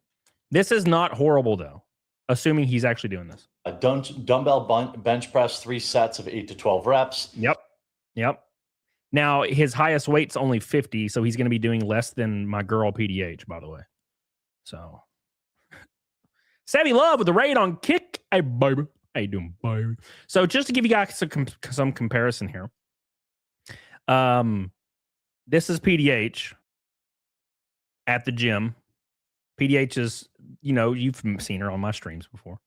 This is not horrible though, assuming he's actually doing this. a dumbbell bench press, 3 sets of 8 to 12 reps. Yep. Now, his highest weight's only 50, so he's going to be doing less than my girl PDH, by the way. So, Savvy Love with the raid on Kick. Hey, baby. How you doing, baby? So, just to give you guys some comparison here. This is PDH at the gym. PDH is, you've seen her on my streams before.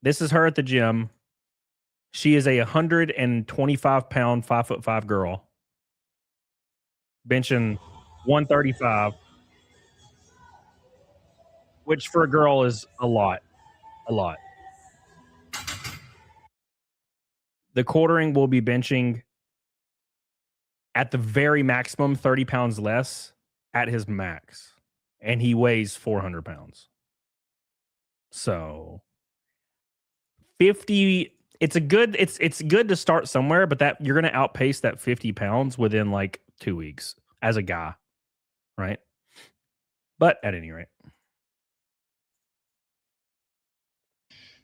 This is her at the gym. She is a 125-pound, 5'5" girl, benching 135, which for a girl is a lot. The quartering will be benching at the very maximum 30 pounds less at his max, and he weighs 400 pounds. So 50 it's good to start somewhere, but that you're going to outpace that 50 pounds within like 2 weeks as a guy, right? But at any rate.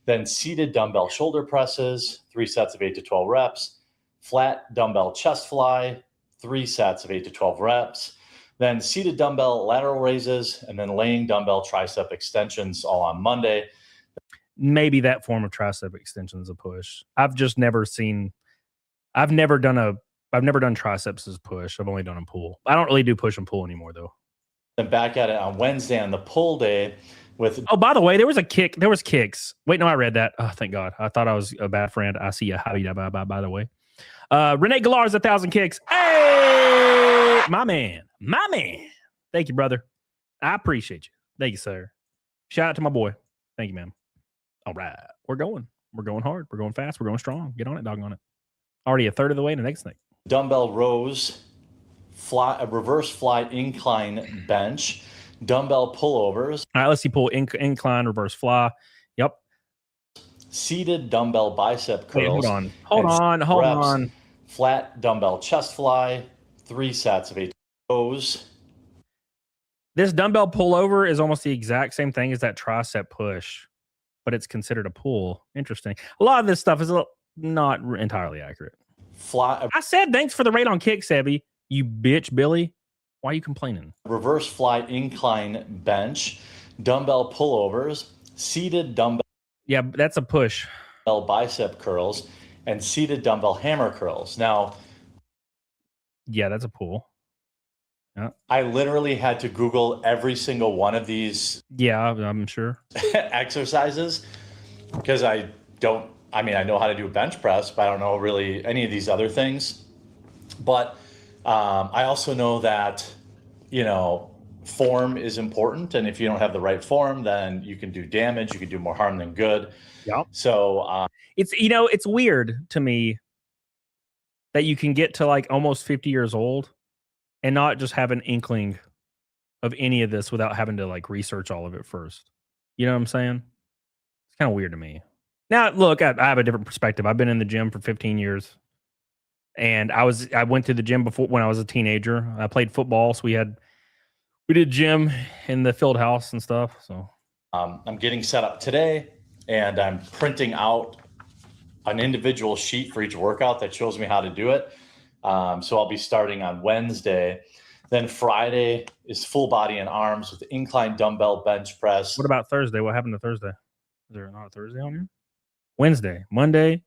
Then seated dumbbell shoulder presses, 3 sets of 8 to 12 reps. Flat dumbbell chest fly, 3 sets of 8 to 12 reps. Then seated dumbbell lateral raises, and then laying dumbbell tricep extensions all on Monday. Maybe that form of tricep extension is a push. I've never done triceps as push. I've only done a pull. I don't really do push and pull anymore though. Then back at it on Wednesday on the pull day with. Oh, by the way, there was kicks. Wait, no, I read that. Oh, thank God. I thought I was a bad friend. I see you. By the way. Renee Galar's 1,000 kicks. Hey, my man. Thank you, brother. I appreciate you. Thank you, sir. Shout out to my boy. Thank you, man. All right. We're going hard. We're going fast. We're going strong. Get on it, dog on it. Already a third of the way to the next thing. Dumbbell rows, reverse fly incline bench, dumbbell pullovers. All right, let's see. Pull, incline, reverse fly. Yep. Seated dumbbell bicep Wait, curls. hold on. Flat dumbbell chest fly, 3 sets of 8 rows. This dumbbell pullover is almost the exact same thing as that tricep push, but it's considered a pull. Interesting. A lot of this stuff is not entirely accurate. I said thanks for the rate on kick, Sebby. You bitch, Billy. Why are you complaining? Reverse fly incline bench, dumbbell pullovers, seated dumbbell. Yeah, that's a push. Bicep curls, and seated dumbbell hammer curls. Now, yeah, that's a pull. Yeah. I literally had to Google every single one of these. Yeah, I'm sure. exercises because I know how to do a bench press, but I don't know really any of these other things. But I also know that, form is important. And if you don't have the right form, then you can do damage. You can do more harm than good. Yeah. So it's weird to me that you can get to like almost 50 years old and not just have an inkling of any of this without having to like research all of it first. You know what I'm saying? It's kind of weird to me. Now, look, I have a different perspective. I've been in the gym for 15 years. And I went to the gym before when I was a teenager. I played football, so we did gym in the field house and stuff. So I'm getting set up today, and I'm printing out an individual sheet for each workout that shows me how to do it. So I'll be starting on Wednesday. Then Friday is full body and arms with incline dumbbell bench press. What about Thursday? What happened to Thursday? Is there not a Thursday on here? Wednesday, Monday,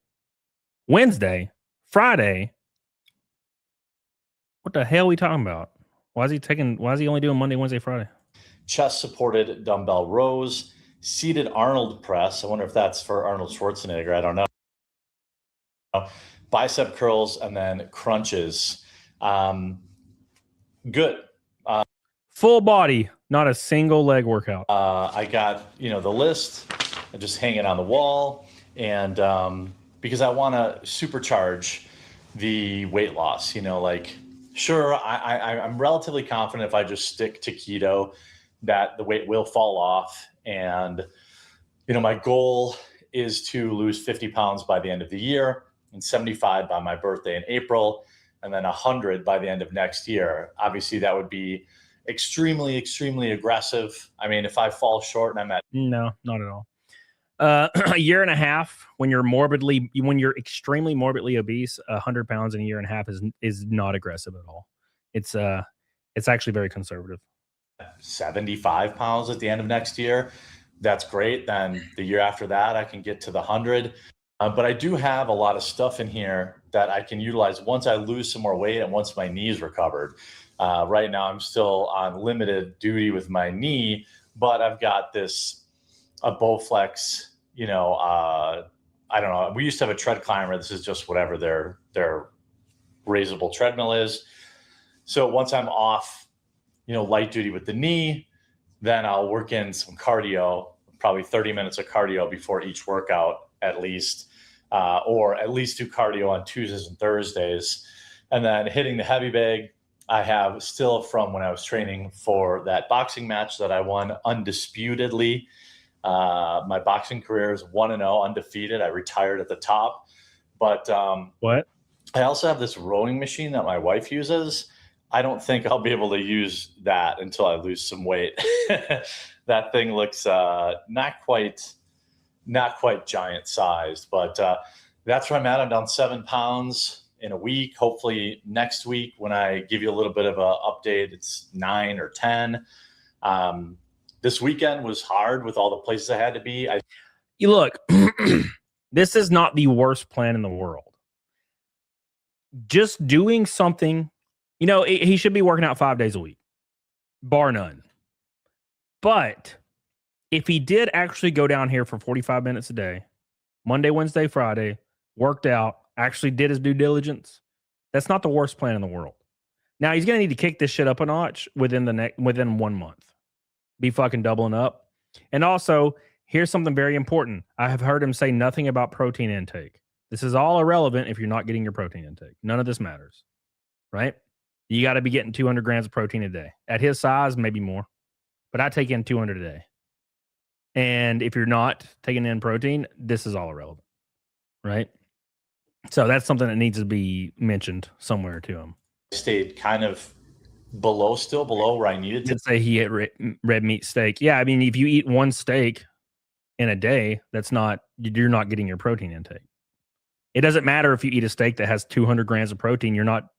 Wednesday, Friday. What the hell are we talking about? Why is he only doing Monday, Wednesday, Friday? Chest supported dumbbell rows, seated Arnold press. I wonder if that's for Arnold Schwarzenegger. I don't know. Bicep curls and then crunches. Good. Full body, not a single leg workout. I got, the list. I just hang it on the wall. And because I want to supercharge the weight loss, sure, I'm relatively confident if I just stick to keto that the weight will fall off. And, my goal is to lose 50 pounds by the end of the year and 75 by my birthday in April, and then 100 by the end of next year. Obviously, that would be extremely, extremely aggressive. I mean, if I fall short and I'm at... No, not at all. A year and a half when you're extremely morbidly obese, 100 pounds in a year and a half is not aggressive at all. It's actually very conservative. 75 pounds at the end of next year. That's great. Then the year after that, I can get to the 100. But I do have a lot of stuff in here that I can utilize once I lose some more weight and once my knee's recovered. Right now, I'm still on limited duty with my knee, but I've got a Bowflex, I don't know. We used to have a tread climber. This is just whatever their raisable treadmill is. So once I'm off, light duty with the knee, then I'll work in some cardio, probably 30 minutes of cardio before each workout at least, or at least do cardio on Tuesdays and Thursdays. And then hitting the heavy bag, I have still from when I was training for that boxing match that I won undisputedly. My boxing career is 1-0, undefeated. I retired at the top. But What? I also have this rowing machine that my wife uses. I don't think I'll be able to use that until I lose some weight. That thing looks not quite giant sized, but that's where I'm at. I'm down 7 pounds in a week. Hopefully next week, when I give you a little bit of an update, it's 9 or 10. This weekend was hard with all the places I had to be. You look, this is not the worst plan in the world. Just doing something, you know, he should be working out 5 days a week, bar none. But if he did actually go down here for 45 minutes a day, Monday, Wednesday, Friday, worked out, actually did his due diligence, that's not the worst plan in the world. Now he's gonna need to kick this shit up a notch within 1 month. Be fucking doubling up. And also, here's something very important. I have heard him say nothing about protein intake. This is all irrelevant if you're not getting your protein intake. None of this matters, right? You got to be getting 200 grams of protein a day. At his size, maybe more, but I take in 200 a day. And if you're not taking in protein, this is all irrelevant, right? So that's something that needs to be mentioned somewhere to him. Stayed kind of still below where I needed to. Did say he ate red meat steak. Yeah, I mean, if you eat one steak in a day, you're not getting your protein intake. It doesn't matter if you eat a steak that has 200 grams of protein. You're not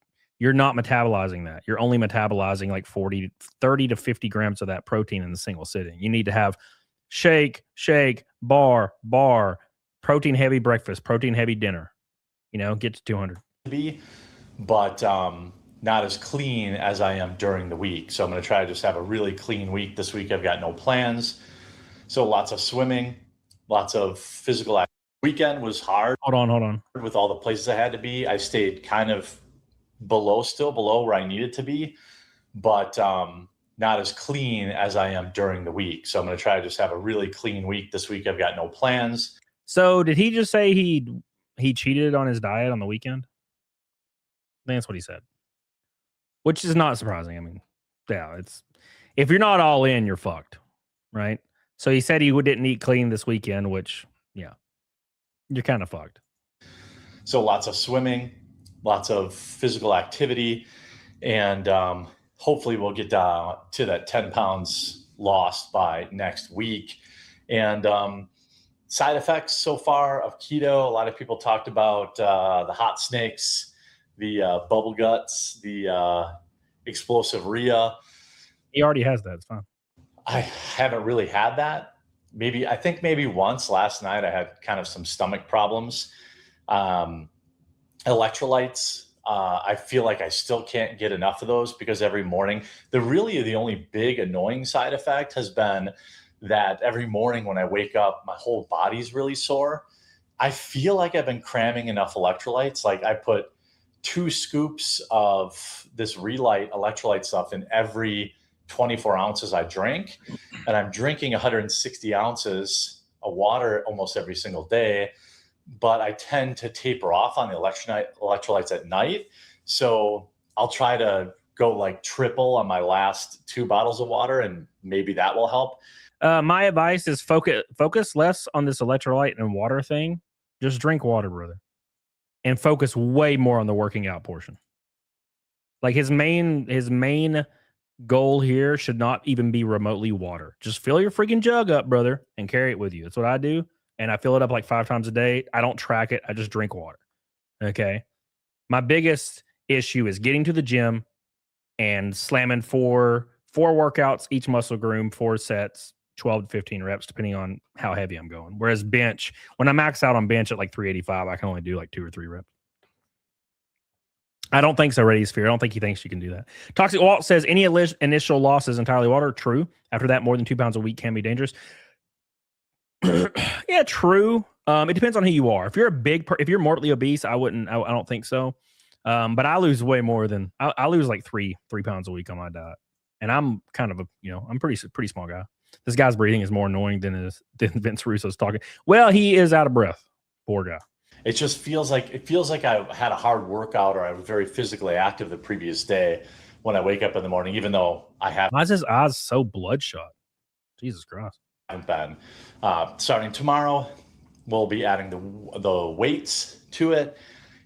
metabolizing that. You're only metabolizing like 30 to 50 grams of that protein in a single sitting. You need to have shake, bar, protein heavy breakfast, protein heavy dinner. You know, get to 200. But not as clean as I am during the week. So I'm going to try to just have a really clean week. This week I've got no plans. So lots of swimming, lots of physical activity. Weekend was hard. Hold on. With all the places I had to be, I stayed kind of still below where I needed to be, but not as clean as I am during the week. So I'm going to try to just have a really clean week. This week I've got no plans. So did he just say he cheated on his diet on the weekend? I think that's what he said, which is not surprising. I mean, yeah, it's if you're not all in, you're fucked, right? So he said he didn't eat clean this weekend, which, yeah, you're kind of fucked. So lots of swimming, lots of physical activity, and hopefully we'll get down to that 10 pounds lost by next week. And side effects so far of keto, a lot of people talked about the hot snakes, the bubble guts, the explosive rhea. He already has that. It's fine. I haven't really had that. I think maybe once last night I had kind of some stomach problems. Electrolytes, I feel like I still can't get enough of those because every morning, the only big annoying side effect has been that every morning when I wake up, my whole body's really sore. I feel like I've been cramming enough electrolytes. Like I put 2 scoops of this Relight electrolyte stuff in every 24 ounces I drink, and I'm drinking 160 ounces of water almost every single day, but I tend to taper off on the electrolytes at night. So I'll try to go like triple on my last 2 bottles of water, and maybe that will help. My advice is focus less on this electrolyte and water thing. Just drink water, brother, and focus way more on the working out portion. Like his main goal here should not even be remotely water. Just fill your freaking jug up, brother, and carry it with you. That's what I do. And I fill it up like 5 times a day. I don't track it. I just drink water. Okay. My biggest issue is getting to the gym and slamming four workouts, each muscle group, 4 sets, 12 to 15 reps, depending on how heavy I'm going. Whereas bench, when I max out on bench at like 385, I can only do like 2 or 3 reps. I don't think so, Ready Sphere. I don't think he thinks you can do that. Toxic Walt says any initial loss is entirely water. True. After that, more than 2 pounds a week can be dangerous. Yeah, true. It depends on who you are. If you're if you're morbidly obese, I don't think so. But I lose way more than I lose like 3 pounds a week on my diet, and I'm kind of I'm pretty small guy. This guy's breathing is more annoying than Vince Russo's talking. Well, he is out of breath. Poor guy. It just feels like I had a hard workout or I was very physically active the previous day when I wake up in the morning, even though I have. Why is his eyes so bloodshot? Jesus Christ. haven't been. Starting tomorrow, we'll be adding the weights to it,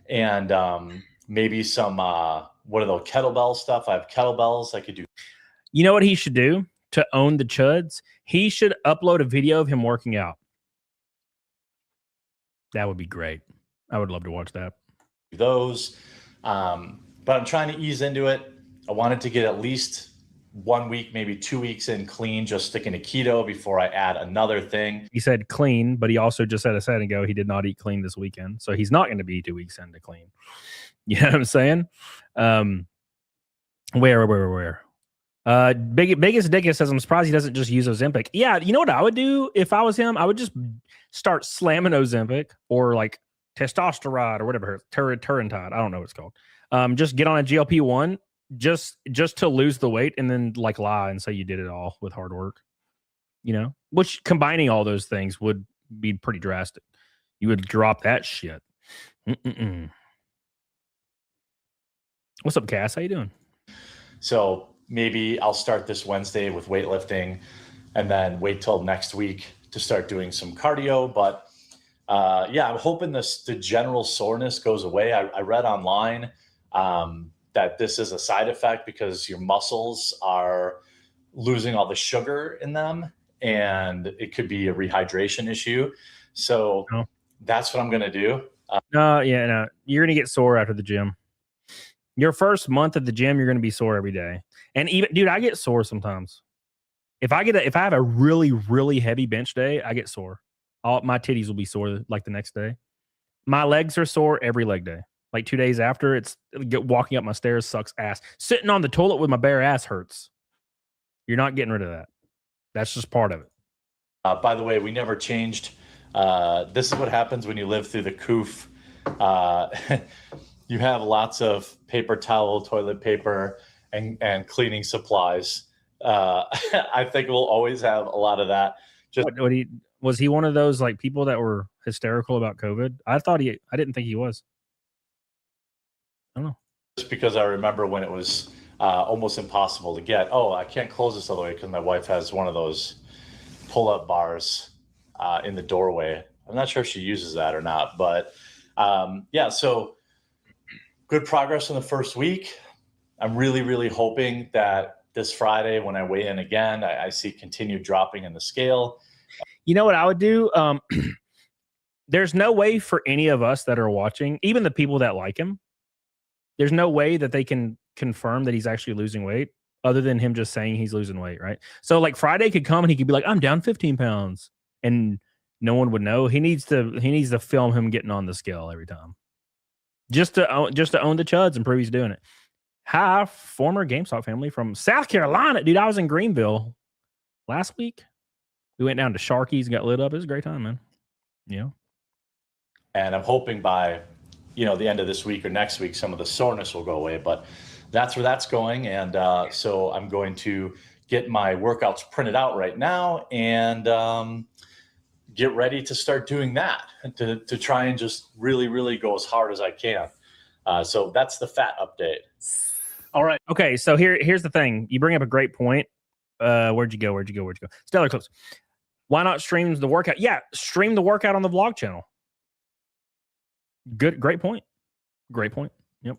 and maybe some what are those kettlebell stuff? I have kettlebells I could do. You know what he should do to own the chuds? He should upload a video of him working out. That would be great. I would love to watch that. Those, but I'm trying to ease into it. I wanted to get at least 1 week, maybe 2 weeks in clean, just sticking to keto before I add another thing. He said clean, but he also just said a second ago he did not eat clean this weekend. So he's not going to be 2 weeks into clean. You know what I'm saying? Where? Biggest Dickus says, I'm surprised he doesn't just use Ozempic. Yeah, you know what I would do if I was him? I would just start slamming Ozempic or like testosterone or whatever, Turrentide. I don't know what it's called. Just get on a GLP-1 just to lose the weight and then like lie and say you did it all with hard work. You know, which combining all those things would be pretty drastic. You would drop that shit. What's up, Cass? How you doing? So maybe I'll start this Wednesday with weightlifting and then wait till next week to start doing some cardio. But yeah, I'm hoping the general soreness goes away. I read online that this is a side effect because your muscles are losing all the sugar in them and it could be a rehydration issue. So that's what I'm going to do. No, you're going to get sore after the gym. Your first month at the gym, you're going to be sore every day. And even, dude, I get sore sometimes. If I have a really, really heavy bench day, I get sore. My titties will be sore like the next day. My legs are sore every leg day. Like 2 days after, walking up my stairs sucks ass. Sitting on the toilet with my bare ass hurts. You're not getting rid of that. That's just part of it. By the way, we never changed. This is what happens when you live through the coof. You have lots of paper towel, toilet paper, and cleaning supplies. I think we'll always have a lot of that. Was he one of those like people that were hysterical about COVID? I didn't think he was. I don't know. Just because I remember when it was almost impossible to get. Oh, I can't close this all the way because my wife has one of those pull-up bars in the doorway. I'm not sure if she uses that or not, but yeah, so good progress in the first week. I'm really, really hoping that this Friday when I weigh in again, I see continued dropping in the scale. You know what I would do? There's no way for any of us that are watching, even the people that like him, there's no way that they can confirm that he's actually losing weight other than him just saying he's losing weight, right? So like Friday could come and he could be like, I'm down 15 pounds. And no one would know. He needs to film him getting on the scale every time. Just to own the chuds and prove he's doing it. Hi, former GameStop family from South Carolina. Dude, I was in Greenville last week. We went down to Sharky's and got lit up. It was a great time, man. Yeah. And I'm hoping by, the end of this week or next week, some of the soreness will go away. But that's where that's going. And so I'm going to get my workouts printed out right now and get ready to start doing that to try and just really, really go as hard as I can. So that's the fat update. All right. Okay. So here's the thing. You bring up a great point. Where'd you go? Stellar Clips. Why not stream the workout? Yeah. Stream the workout on the vlog channel. Great point. Yep.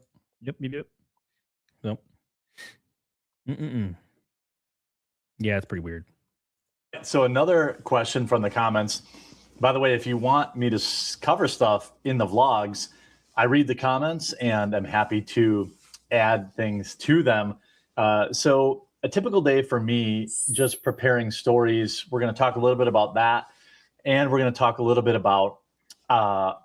Yeah. It's pretty weird. So another question from the comments, by the way, if you want me to cover stuff in the vlogs, I read the comments and I'm happy to add things to them. So a typical day for me, just preparing stories, we're going to talk a little bit about that. And we're going to talk a little bit about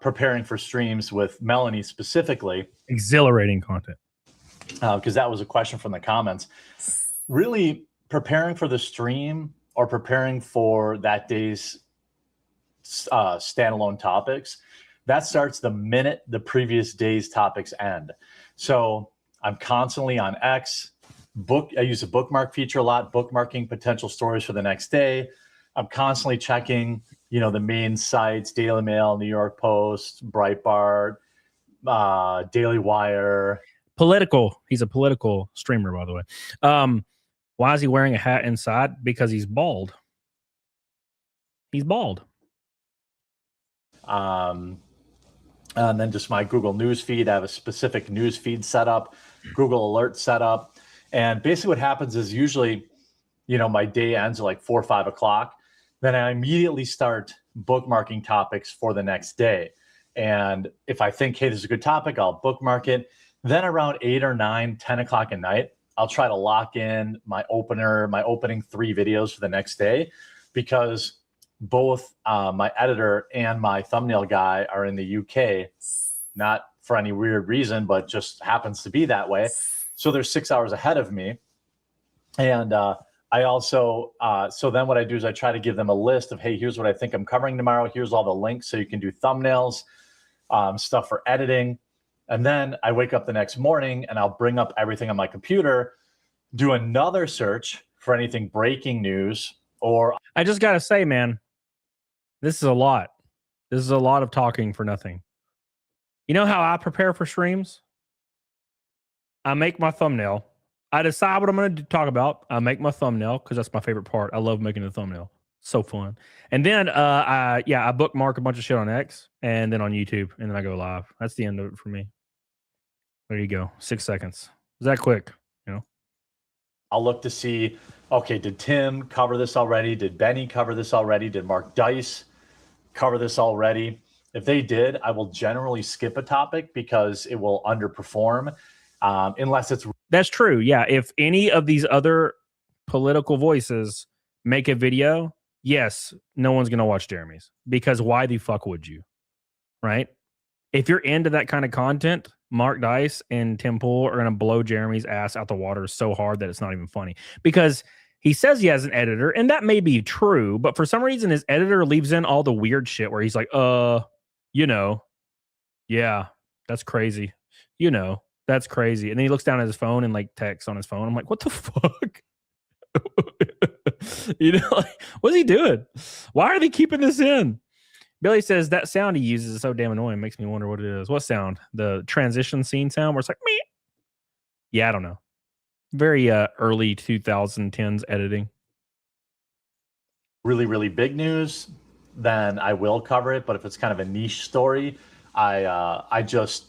preparing for streams with Melanie specifically. Exhilarating content. Because that was a question from the comments. Really preparing for the stream or preparing for that day's standalone topics, that starts the minute the previous day's topics end. So I'm constantly on X. I use a bookmark feature a lot, bookmarking potential stories for the next day. I'm constantly checking, the main sites, Daily Mail, New York Post, Breitbart, Daily Wire. Political. He's a political streamer, by the way. Why is he wearing a hat inside? Because he's bald. He's bald. And then just my Google News feed. I have a specific news feed set up, Google Alert set up. And basically what happens is usually, my day ends at like 4 or 5 o'clock. Then I immediately start bookmarking topics for the next day. And if I think, hey, this is a good topic, I'll bookmark it. Then around 8 or 9, 10 o'clock at night, I'll try to lock in my opening 3 videos for the next day, because both my editor and my thumbnail guy are in the UK, not for any weird reason, but just happens to be that way. So they're 6 hours ahead of me. And I also, so then what I do is I try to give them a list of, hey, here's what I think I'm covering tomorrow. Here's all the links so you can do thumbnails, stuff for editing. And then I wake up the next morning and I'll bring up everything on my computer, do another search for anything breaking news, or I just got to say, man, this is a lot. This is a lot of talking for nothing. You know how I prepare for streams? I make my thumbnail. I decide what I'm going to talk about. I make my thumbnail because that's my favorite part. I love making the thumbnail. So fun. And then I bookmark a bunch of shit on X and then on YouTube, and then I go live. That's the end of it for me. There you go. 6 seconds. Is that quick? I'll look to see, okay, did Tim cover this already? Did Benny cover this already? Did Mark Dice cover this already? If they did, I will generally skip a topic because it will underperform, unless it's... That's true. Yeah. If any of these other political voices make a video, yes, no one's going to watch Jeremy's, because why the fuck would you? Right? If you're into that kind of content, Mark Dice and Tim Pool are going to blow Jeremy's ass out the water so hard that it's not even funny, because he says he has an editor, and that may be true, but for some reason his editor leaves in all the weird shit where he's like, yeah, that's crazy. That's crazy. And then he looks down at his phone and like texts on his phone. I'm like, what the fuck? What's he doing? Why are they keeping this in? Billy says that sound he uses is so damn annoying. It makes me wonder what it is. What sound? The transition scene sound where it's like, me. Yeah, I don't know. Very early 2010s editing. Really, really big news, then I will cover it. But if it's kind of a niche story, I just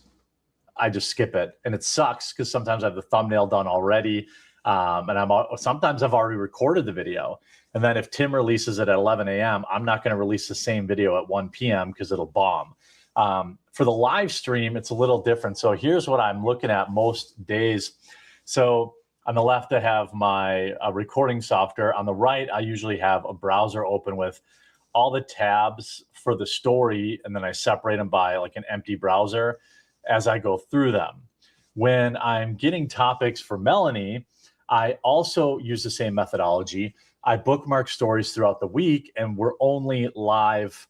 skip it. And it sucks because sometimes I have the thumbnail done already. And sometimes I've already recorded the video. And then if Tim releases it at 11 a.m., I'm not going to release the same video at 1 p.m. because it'll bomb. For the live stream, it's a little different. So here's what I'm looking at most days. So on the left, I have my recording software. On the right, I usually have a browser open with all the tabs for the story, and then I separate them by like an empty browser as I go through them. When I'm getting topics for Melanie, I also use the same methodology. I bookmark stories throughout the week, and we're only live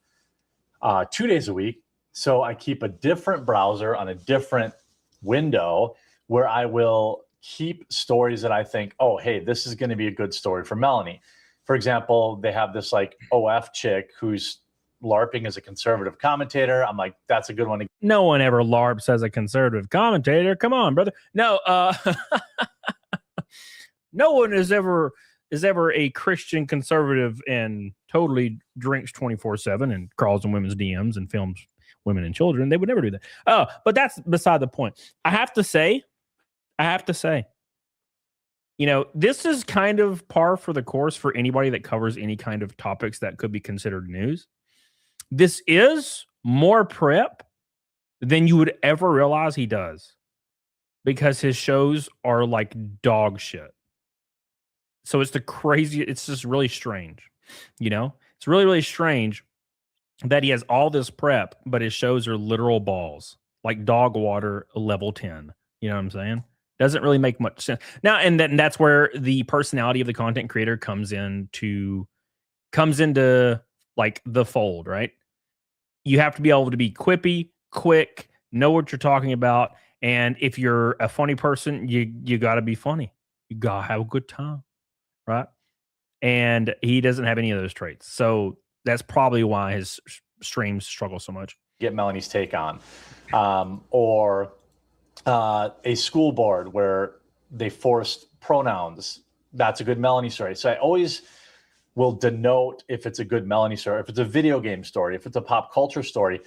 2 days a week. So I keep a different browser on a different window where I will keep stories that I think, oh, hey, this is going to be a good story for Melanie. For example, they have this like OF chick who's LARPing as a conservative commentator. I'm like, that's a good one. No one ever LARPs as a conservative commentator. Come on, brother. No, no one is ever a Christian conservative and totally drinks 24/7 and crawls in women's DMs and films women and children. They would never do that. Oh, but that's beside the point. I have to say, this is kind of par for the course for anybody that covers any kind of topics that could be considered news. This is more prep than you would ever realize he does, because his shows are like dog shit. So it's just really strange. It's really, really strange that he has all this prep, but his shows are literal balls, like dog water level 10. You know what I'm saying? Doesn't really make much sense. Now, and that's where the personality of the content creator comes into like the fold, right? You have to be able to be quippy, quick, know what you're talking about. And if you're a funny person, you got to be funny. You got to have a good time, right? And he doesn't have any of those traits. So that's probably why his streams struggle so much. Get Melanie's take on. Or a school board where they forced pronouns. That's a good Melanie story. So I always will denote if it's a good Melanie story, if it's a video game story, if it's a pop culture story.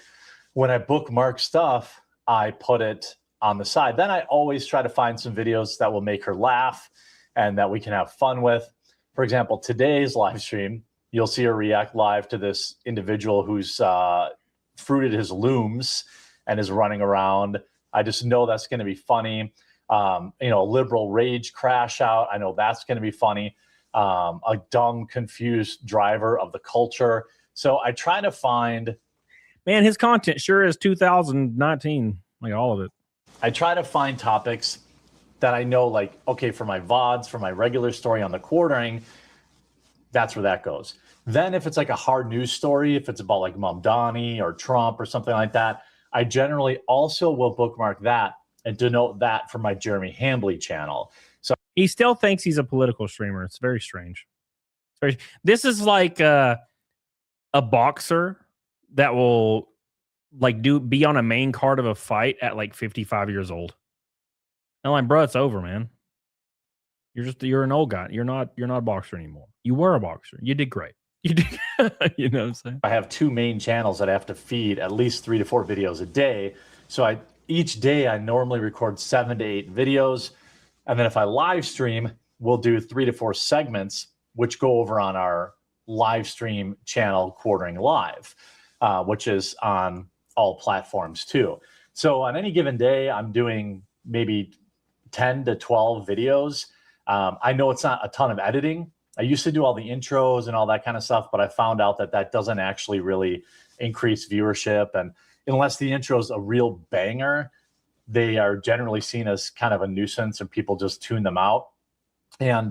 When I bookmark stuff, I put it on the side. Then I always try to find some videos that will make her laugh and that we can have fun with. For example, today's live stream, you'll see her react live to this individual who's fruited his looms and is running around. I just know that's going to be funny. A liberal rage crash out. I know that's going to be funny. A dumb, confused driver of the culture. So I try to find... Man, his content sure is 2019, like all of it. I try to find topics that I know, like, okay, for my VODs, for my regular story on TheQuartering, that's where that goes. Then if it's like a hard news story, if it's about like Mamdani or Trump or something like that, I generally also will bookmark that and denote that for my Jeremy Hambly channel. So he still thinks he's a political streamer. It's very strange. This is like a boxer that will like be on a main card of a fight at like 55 years old. And I'm like, bro, it's over, man. You're an old guy. You're not a boxer anymore. You were a boxer. You did great. You did, you know what I'm saying? I have two main channels that I have to feed at least 3 to 4 videos a day. So each day I normally record 7 to 8 videos. And then if I live stream, we'll do 3 to 4 segments, which go over on our live stream channel, Quartering Live, which is on all platforms too. So on any given day, I'm doing maybe 10 to 12 videos. I know it's not a ton of editing. I used to do all the intros and all that kind of stuff, but I found out that doesn't actually really increase viewership. And unless the intro is a real banger, they are generally seen as kind of a nuisance and people just tune them out. And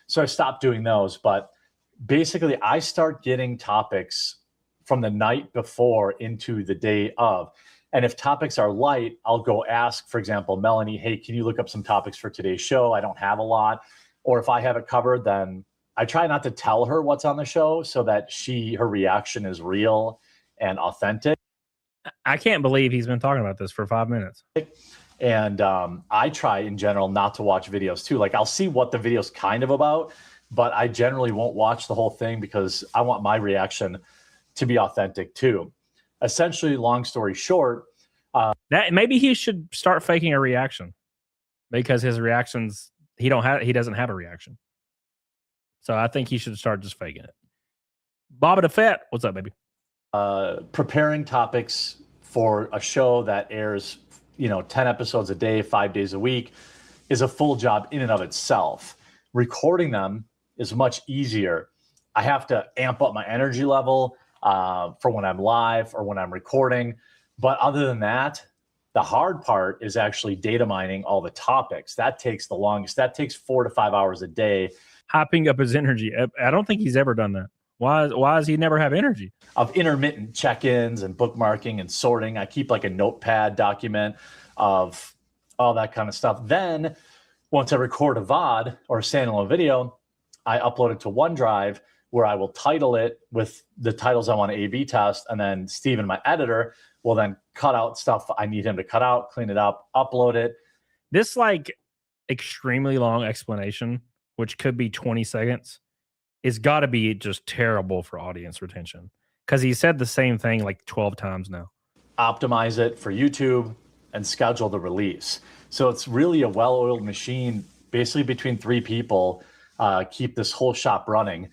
so I stopped doing those. But basically, I start getting topics from the night before into the day of. And if topics are light, I'll go ask, for example, Melanie, hey, can you look up some topics for today's show? I don't have a lot. Or if I have it covered, then I try not to tell her what's on the show so that her reaction is real and authentic. I can't believe he's been talking about this for 5 minutes. And I try in general not to watch videos too. Like I'll see what the video's kind of about, but I generally won't watch the whole thing because I want my reaction to be authentic too. Essentially, long story short, that maybe he should start faking a reaction because his reactions, he doesn't have a reaction. So I think he should start just faking it. Baba the Fett, what's up, baby? Preparing topics for a show that airs, 10 episodes a day, 5 days a week is a full job in and of itself. Recording them is much easier. I have to amp up my energy level for when I'm live or when I'm recording. But other than that, the hard part is actually data mining all the topics. That takes the longest. That takes 4 to 5 hours a day. Hopping up his energy. I don't think he's ever done that. Why does he never have energy? Of intermittent check-ins and bookmarking and sorting. I keep like a notepad document of all that kind of stuff. Then once I record a VOD or a standalone video, I upload it to OneDrive where I will title it with the titles I want to A/B test. And then Steven, my editor, will then cut out stuff I need him to cut out, clean it up, upload it. This like extremely long explanation, which could be 20 seconds, is got to be just terrible for audience retention because he said the same thing like 12 times now. Optimize it for YouTube and schedule the release. So it's really a well-oiled machine, basically between 3 people, keep this whole shop running.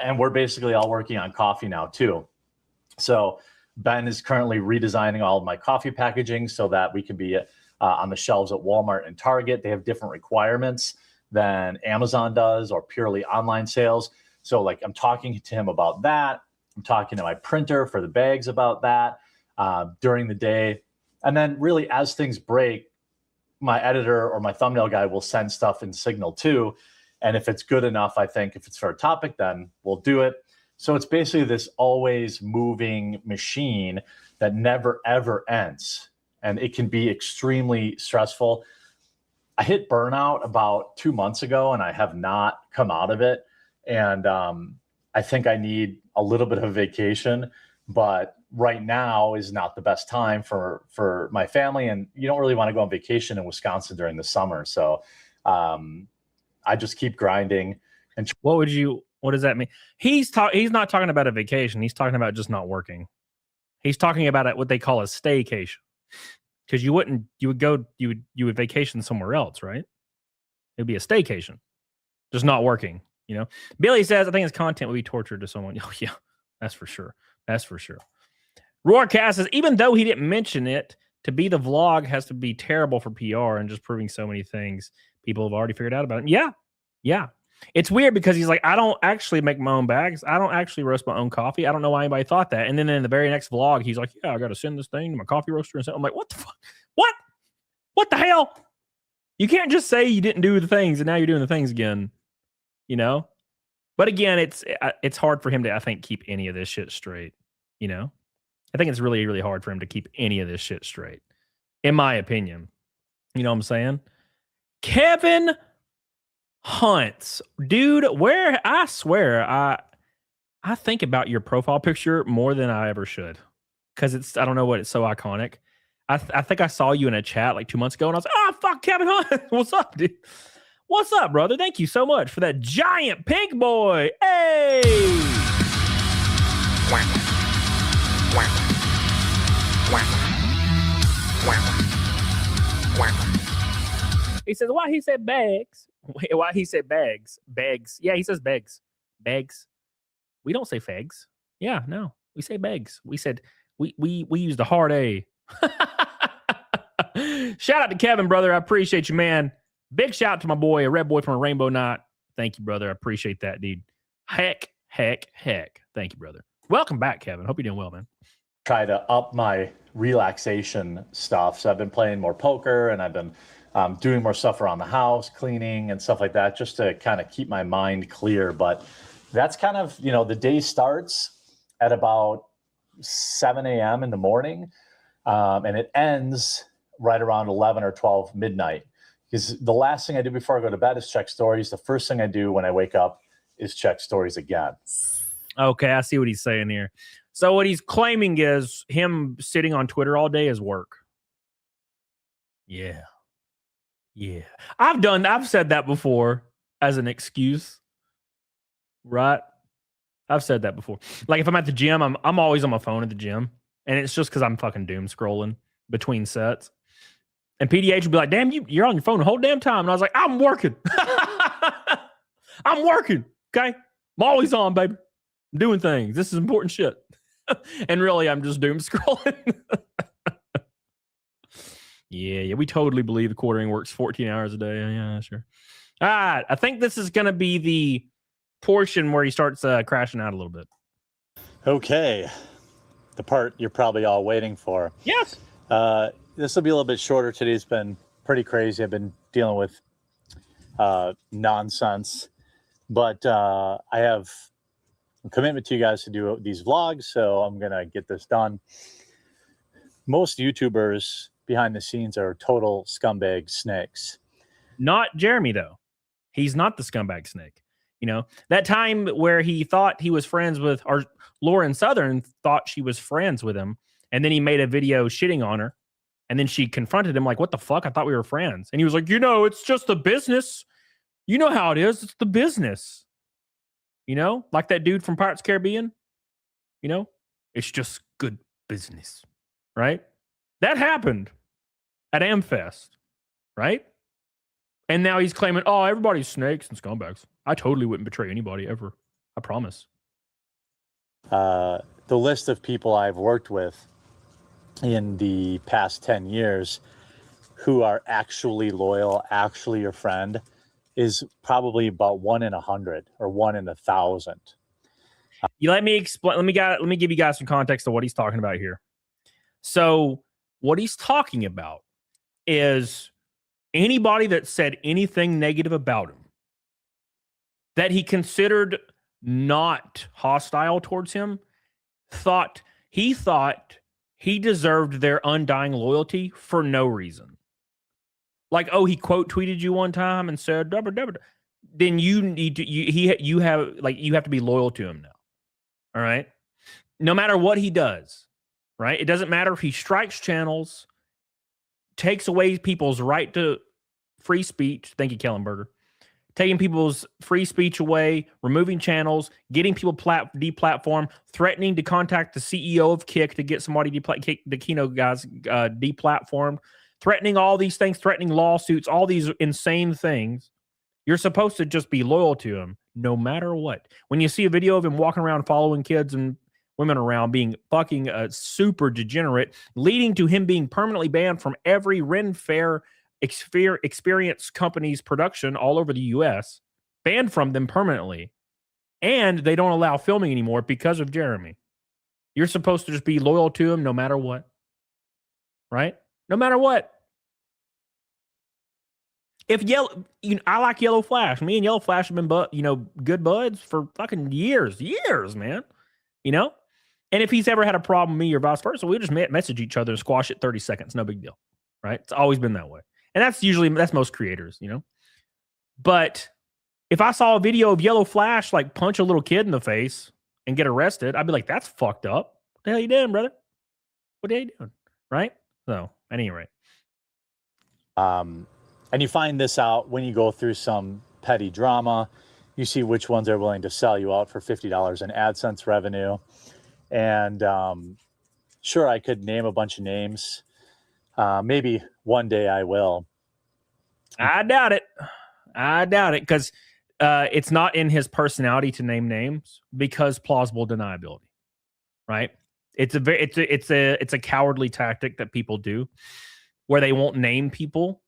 And we're basically all working on coffee now too. So Ben is currently redesigning all of my coffee packaging so that we can be on the shelves at Walmart and Target. They have different requirements than Amazon does or purely online sales. So like I'm talking to him about that. I'm talking to my printer for the bags about that during the day. And then really as things break, my editor or my thumbnail guy will send stuff in Signal too. And if it's good enough, I think if it's for a topic, then we'll do it. So it's basically this always moving machine that never, ever ends. And it can be extremely stressful. I hit burnout about 2 months ago and I have not come out of it. And I think I need a little bit of a vacation, but right now is not the best time for my family. And you don't really want to go on vacation in Wisconsin during the summer. So I just keep grinding. And what would you What does that mean? He's not talking about a vacation. He's talking about just not working. He's talking about what they call a staycation. Because you would vacation somewhere else, right? It'd be a staycation, just not working. You know, Billy says, I think his content would be torture to someone. Oh yeah, that's for sure. That's for sure. Roarcast says, even though he didn't mention it, to be the vlog has to be terrible for PR and just proving so many things people have already figured out about him. Yeah, yeah. It's weird because he's like, I don't actually make my own bags. I don't actually roast my own coffee. I don't know why anybody thought that. And then in the very next vlog, he's like, yeah, I got to send this thing to my coffee roaster. And so I'm like, what the fuck? What? What the hell? You can't just say you didn't do the things and now you're doing the things again, you know? But again, it's hard for him to, I think, keep any of this shit straight, you know? I think it's really, really hard for him to keep any of this shit straight, in my opinion. You know what I'm saying? Kevin Hunts, dude, where I swear I think about your profile picture more than I ever should, because I don't know what, it's so iconic. I think I saw you in a chat like 2 months ago and I was like, oh fuck, Kevin Hunt. What's up, dude? What's up, brother? Thank you so much for that giant pink boy. Hey, he says, why he said bags? Why he said bags? Bags. Yeah, he says bags. Bags. We don't say fags. Yeah, no. We say bags. We said we used a hard A. Shout out to Kevin, brother. I appreciate you, man. Big shout out to my boy, a red boy from a Rainbow Knot. Thank you, brother. I appreciate that, dude. Heck. Thank you, brother. Welcome back, Kevin. Hope you're doing well, man. Try to up my relaxation stuff. So I've been playing more poker and I've been doing more stuff around the house, cleaning and stuff like that, just to kind of keep my mind clear. But that's kind of, you know, the day starts at about 7 a.m. in the morning, and it ends right around 11 or 12 midnight. Because the last thing I do before I go to bed is check stories. The first thing I do when I wake up is check stories again. Okay, I see what he's saying here. So what he's claiming is him sitting on Twitter all day is work. Yeah. I've said that before as an excuse. Right? I've said that before. Like if I'm at the gym, I'm always on my phone at the gym. And it's just because I'm fucking doom scrolling between sets. And PDH would be like, damn, you're on your phone the whole damn time. And I was like, I'm working. I'm working. Okay? I'm always on, baby. I'm doing things. This is important shit. And really, I'm just doom scrolling. Yeah, we totally believe the quartering works 14 hours a day. Yeah, sure. All right, I think this is going to be the portion where he starts crashing out a little bit. Okay, the part you're probably all waiting for. Yes. This will be a little bit shorter. Today's been pretty crazy. I've been dealing with nonsense, but I have a commitment to you guys to do these vlogs, so I'm going to get this done. Most YouTubers behind the scenes are total scumbag snakes. Not Jeremy, though. He's not the scumbag snake. You know, that time where he thought he was friends with, or Lauren Southern thought she was friends with him, and then he made a video shitting on her, and then she confronted him like, what the fuck? I thought we were friends. And he was like, you know, it's just the business. You know how it is. It's the business. You know, like that dude from Pirates of the Caribbean. You know, it's just good business. Right? That happened at AmFest, right? And now he's claiming, oh, everybody's snakes and scumbags. I totally wouldn't betray anybody ever. I promise. The list of people I've worked with in the past 10 years who are actually loyal, actually your friend, is probably about 1 in 100 or 1 in 1,000. You let me explain. Let me give you guys some context of what he's talking about here. So what he's talking about is anybody that said anything negative about him that he considered not hostile towards him, he thought he deserved their undying loyalty for no reason. Like, oh, he quote tweeted you one time and said, "Dubber, dubber." Then you need to you have to be loyal to him now. All right? No matter what he does, right? It doesn't matter if he strikes channels, takes away people's right to free speech. Thank you, Kellenberger. taking people's free speech away, removing channels, getting people deplatformed, threatening to contact the CEO of Kick to get somebody the Kino guys deplatformed, threatening all these things, threatening lawsuits, all these insane things. You're supposed to just be loyal to him no matter what. When you see a video of him walking around following kids and women around being fucking super degenerate, leading to him being permanently banned from every Ren Fair experience company's production all over the U.S., banned from them permanently, and they don't allow filming anymore because of Jeremy. You're supposed to just be loyal to him no matter what, right? No matter what. If I like Yellow Flash. Me and Yellow Flash have been, good buds for fucking years, man. And if he's ever had a problem with me or vice versa, we just message each other and squash it 30 seconds. No big deal, right? It's always been that way. And that's most creators, But if I saw a video of Yellow Flash like punch a little kid in the face and get arrested, I'd be like, that's fucked up. What the hell you doing, brother? What are you doing? Right? So, at any rate. And you find this out when you go through some petty drama. You see which ones are willing to sell you out for $50 in AdSense revenue. And sure, I could name a bunch of names. Maybe one day I will. I doubt it because it's not in his personality to name names because plausible deniability, right? It's a cowardly tactic that people do where they won't name people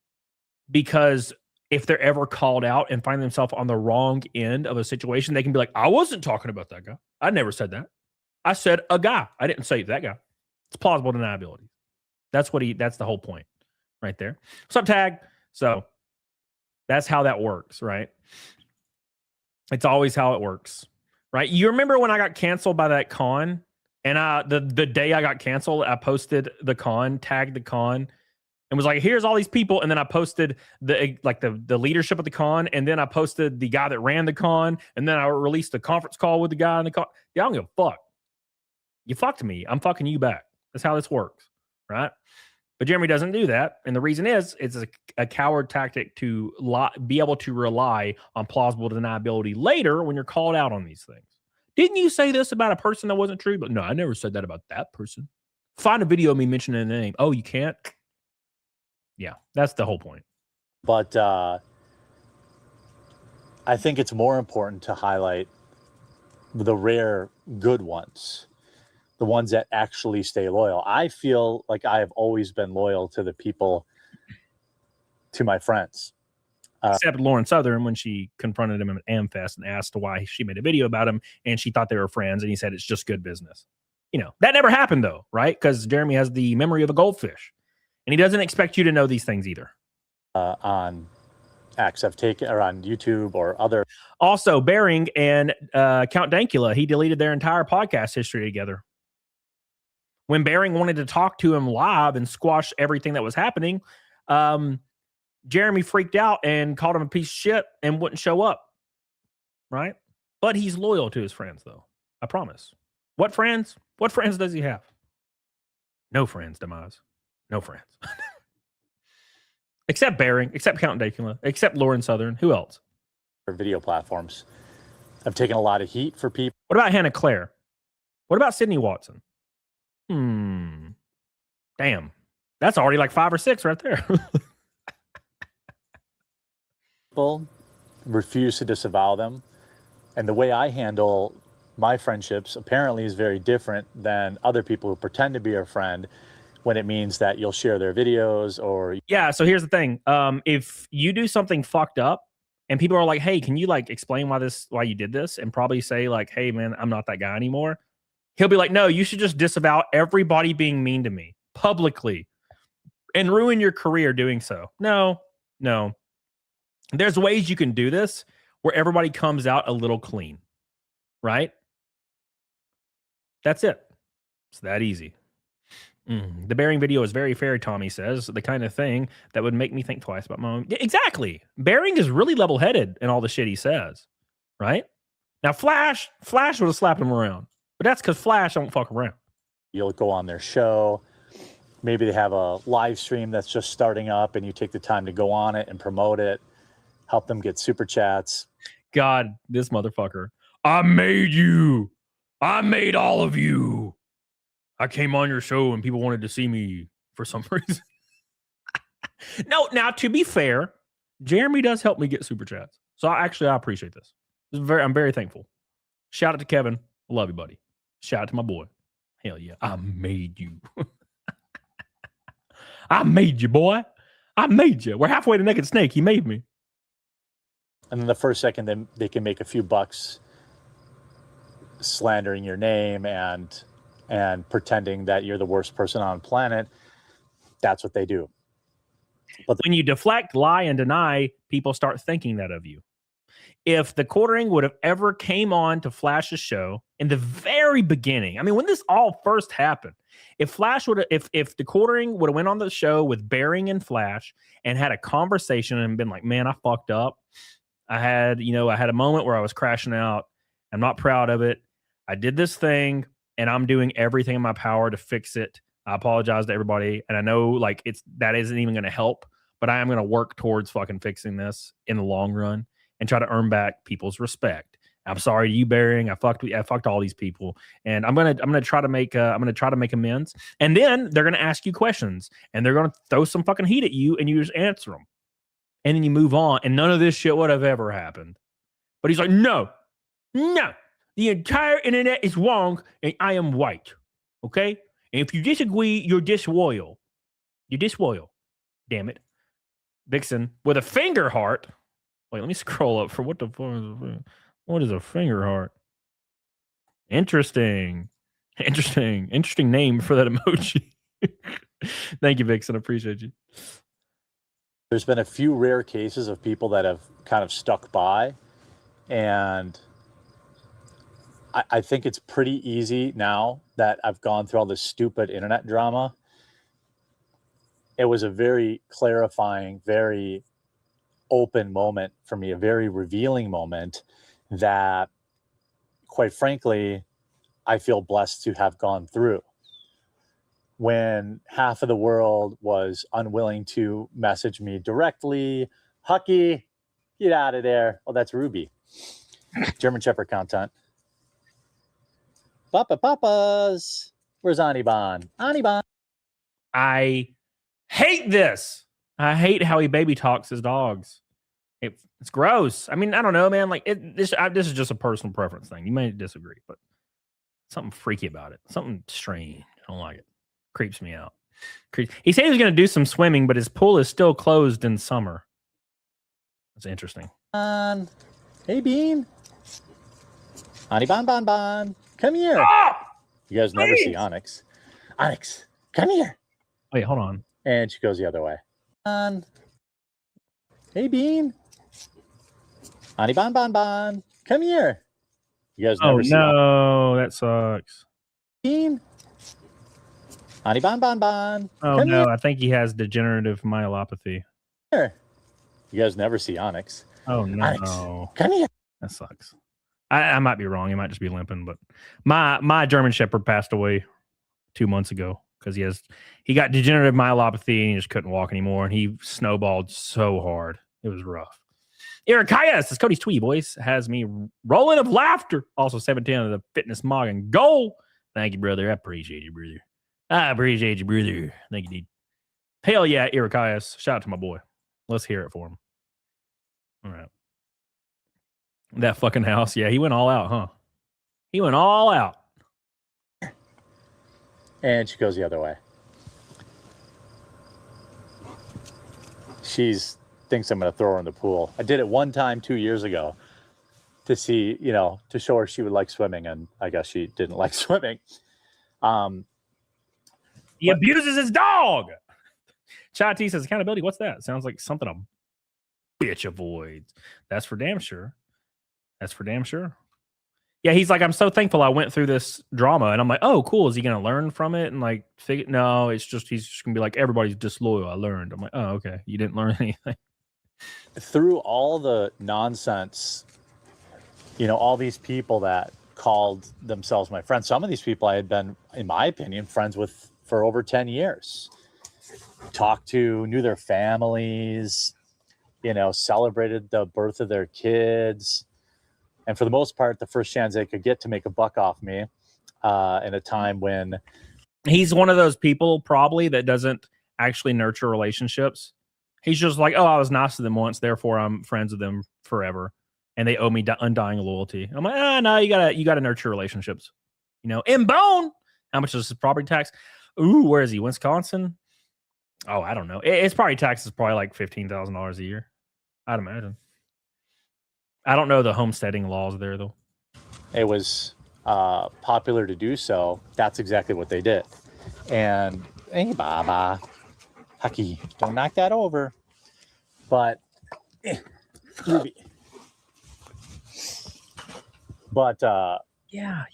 because if they're ever called out and find themselves on the wrong end of a situation, they can be like, I wasn't talking about that guy. I never said that. I said a guy. I didn't say that guy. It's plausible deniability. That's the whole point right there. What's up, Tag? So that's how that works, right? It's always how it works, right? You remember when I got canceled by that con and the day I got canceled, I posted the con, tagged the con, and was like, here's all these people. And then I posted the leadership of the con. And then I posted the guy that ran the con. And then I released a conference call with the guy in the con. Yeah, I don't give a fuck. You fucked me. I'm fucking you back. That's how this works, right? But Jeremy doesn't do that. And the reason is it's a coward tactic to be able to rely on plausible deniability later when you're called out on these things. Didn't you say this about a person that wasn't true? But no, I never said that about that person. Find a video of me mentioning a name. Oh, you can't? Yeah, that's the whole point. But I think it's more important to highlight the rare good ones, the ones that actually stay loyal. I feel like I have always been loyal to the people, to my friends. Except Lauren Southern when she confronted him at AmFest and asked why she made a video about him, and she thought they were friends, and he said it's just good business. That never happened, though, right? Because Jeremy has the memory of a goldfish. And he doesn't expect you to know these things either. On acts I've taken or on YouTube or other. Also, Bering and Count Dankula, he deleted their entire podcast history together. When Bering wanted to talk to him live and squash everything that was happening, Jeremy freaked out and called him a piece of shit and wouldn't show up. Right? But he's loyal to his friends, though. I promise. What friends? What friends does he have? No friends, Demise. No friends. Except Bering, except Count Dankula, except Lauren Southern. Who else? Video platforms. I've taken a lot of heat for people. What about Hannah Claire? What about Sydney Watson? Damn. That's already like 5 or 6 right there. People refuse to disavow them. And the way I handle my friendships apparently is very different than other people who pretend to be your friend when it means that you'll share their videos or... Yeah, so here's the thing. If you do something fucked up and people are like, hey, can you explain why you did this? And probably say hey, man, I'm not that guy anymore. He'll be like, no, you should just disavow everybody being mean to me publicly and ruin your career doing so. No. There's ways you can do this where everybody comes out a little clean, right? That's it. It's that easy. The Bering video is very fair, Tommy says. The kind of thing that would make me think twice about my own. Yeah, exactly. Bering is really level-headed in all the shit he says, right? Now, Flash would have slapped him around. But that's because Flash don't fuck around. You'll go on their show. Maybe they have a live stream that's just starting up and you take the time to go on it and promote it. help them get super chats. God, this motherfucker. I made you. I made all of you. I came on your show and people wanted to see me for some reason. No, now to be fair, Jeremy does help me get super chats. So I appreciate this. I'm very thankful. Shout out to Kevin. Love you, buddy. Shout out to my boy. Hell yeah. I made you. I made you, boy. I made you. We're halfway to Naked Snake. He made me. And then the first second they can make a few bucks slandering your name and pretending that you're the worst person on the planet. That's what they do. But when you deflect, lie, and deny, people start thinking that of you. If TheQuartering would have ever came on to Flash's show in the very beginning, I mean, when this all first happened, if TheQuartering would have went on the show with Bearing and Flash and had a conversation and been like, man, I fucked up. I had a moment where I was crashing out. I'm not proud of it. I did this thing and I'm doing everything in my power to fix it. I apologize to everybody. And I know that isn't even going to help, but I am going to work towards fucking fixing this in the long run and try to earn back people's respect. I'm sorry to you, Bearing. I fucked all these people, and I'm gonna try to make amends. And then they're gonna ask you questions, and they're gonna throw some fucking heat at you, and you just answer them, and then you move on, and none of this shit would have ever happened. But he's like, no, the entire internet is wrong, and I am white. Okay, and if you disagree, you're disloyal. You're disloyal. Damn it, Vixen with a finger heart. Wait, let me scroll up for what the fuck is what is a finger heart? Interesting name for that emoji. Thank you, Vixen. I appreciate you. There's been a few rare cases of people that have kind of stuck by, and I think it's pretty easy now that I've gone through all this stupid internet drama. It was a very clarifying, very open moment for me, a very revealing moment that, quite frankly, I feel blessed to have gone through. When half of the world was unwilling to message me directly, Hucky, get out of there. Oh, that's Ruby. German Shepherd content. Papas. Where's Aniban? Aniban. I hate this. I hate how he baby talks his dogs. It's gross. I mean, I don't know, man. This is just a personal preference thing. You may disagree, but something freaky about it. Something strange. I don't like it. Creeps me out. He said he was going to do some swimming, but his pool is still closed in summer. That's interesting. Hey, Bean. Ani Bon. Come here. Ah! You guys never see Onyx. Onyx, come here. Wait, hold on. And she goes the other way. Hey, Bean. Ani Bon. Come here. You guys never see that sucks. Bean. Ani Bon. Oh, come no. here. I think he has degenerative myelopathy. Here. You guys never see Onyx. Oh, no. Onyx, come here. That sucks. I might be wrong. He might just be limping, but my German Shepherd passed away 2 months ago because he got degenerative myelopathy and he just couldn't walk anymore, and he snowballed so hard. It was rough. Eric Kayas, it's Cody's Tweety Voice, has me rolling of laughter. Also 710 of the Fitness Mog and Goal. Thank you, brother. I appreciate you, brother. Thank you, dude. Hell yeah, Eric Kayas. Shout out to my boy. Let's hear it for him. All right. That fucking house. Yeah, he went all out, huh? He went all out. And she goes the other way. She's thinks I'm going to throw her in the pool. I did it one time 2 years ago to see, to show her she would like swimming, and I guess she didn't like swimming. He abuses his dog. Chai T says, accountability, what's that? Sounds like something a bitch avoids. That's for damn sure. Yeah, he's like, I'm so thankful I went through this drama. And I'm like, oh, cool. Is he going to learn from it? And no, he's just going to be like, everybody's disloyal. I learned. I'm like, oh, okay. You didn't learn anything. Through all the nonsense, all these people that called themselves my friends, some of these people I had been, in my opinion, friends with for over 10 years. Talked to, knew their families, celebrated the birth of their kids. And for the most part, the first chance they could get to make a buck off me in a time when... He's one of those people probably that doesn't actually nurture relationships. He's just like, oh, I was nice to them once, therefore I'm friends with them forever, and they owe me undying loyalty. And I'm like, no, you gotta nurture relationships. In bone. How much is his property tax? Ooh, where is he? Wisconsin? Oh, I don't know. It's property tax is probably like $15,000 a year, I'd imagine. I don't know the homesteading laws there though. It was popular to do so. That's exactly what they did. And hey, Baba, Hucky, don't knock that over. But Ruby. But Yeah.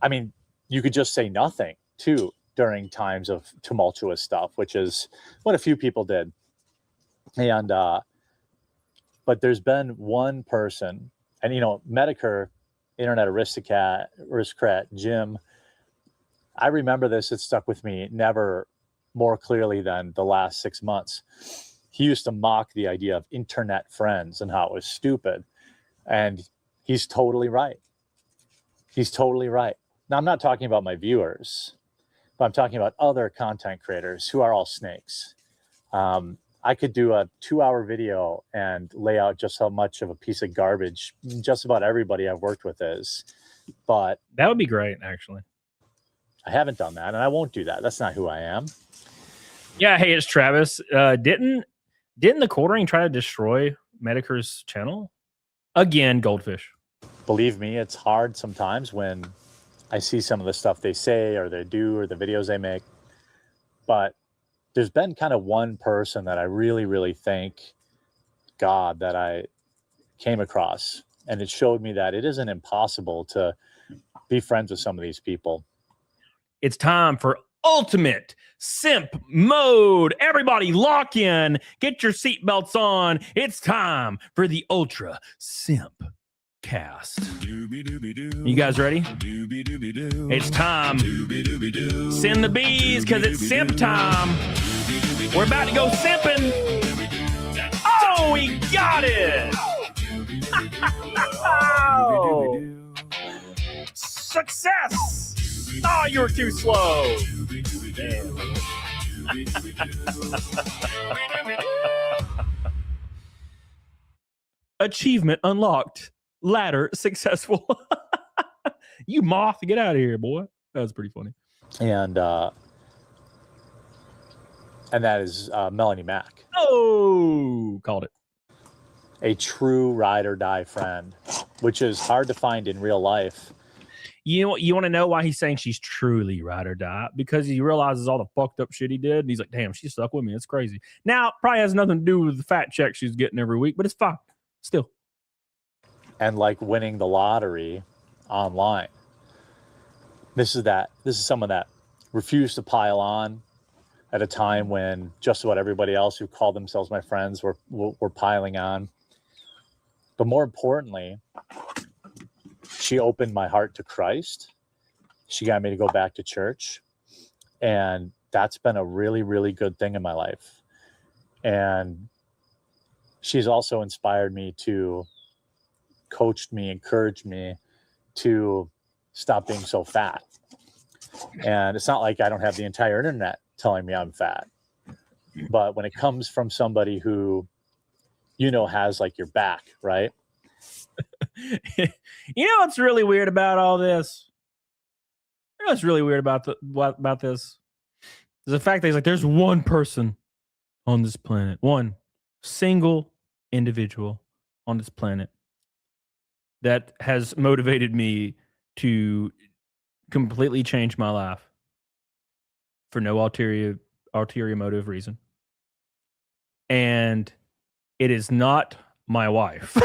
I mean, you could just say nothing too during times of tumultuous stuff, which is what a few people did. And but there's been one person, and Medicare, internet aristocrat Jim, I remember this. It stuck with me never more clearly than the last 6 months. He used to mock the idea of internet friends and how it was stupid. And he's totally right. He's totally right. Now, I'm not talking about my viewers, but I'm talking about other content creators who are all snakes. I could do a 2-hour video and lay out just how much of a piece of garbage just about everybody I've worked with is. But that would be great, actually. I haven't done that, and I won't do that. That's not who I am. Yeah, hey, it's Travis. Didn't TheQuartering try to destroy Medicare's channel? Again, goldfish. Believe me, it's hard sometimes when I see some of the stuff they say or they do or the videos they make. But there's been kind of one person that I really, really thank God that I came across. And it showed me that it isn't impossible to be friends with some of these people. It's time for ultimate simp mode. Everybody lock in. Get your seatbelts on. It's time for the ultra simp cast. You guys ready? It's time. Send the bees because it's simp time. We're about to go simping. Oh, we got it. Oh. Success. Oh, you were too slow. Achievement unlocked. Ladder successful. You moth, get out of here, boy. That was pretty funny. And that is Melanie Mack. Oh, called it. A true ride or die friend, which is hard to find in real life. You want to know why he's saying she's truly ride or die? Because he realizes all the fucked up shit he did. And he's like, damn, she stuck with me. It's crazy. Now, it probably has nothing to do with the fat check she's getting every week, but it's fine. Still. And like winning the lottery online. This is someone that refused to pile on at a time when just about everybody else who called themselves my friends were piling on. But more importantly, she opened my heart to Christ. She got me to go back to church. And that's been a really, really good thing in my life. And she's also inspired me to, coached me, encouraged me to stop being so fat. And it's not like I don't have the entire internet telling me I'm fat. But when it comes from somebody who, has like your back, right? You know what's really weird about all this? You know what's really weird about this? Is the fact that he's like, there's one person on this planet, one single individual on this planet that has motivated me to completely change my life for no ulterior motive reason. And it is not my wife.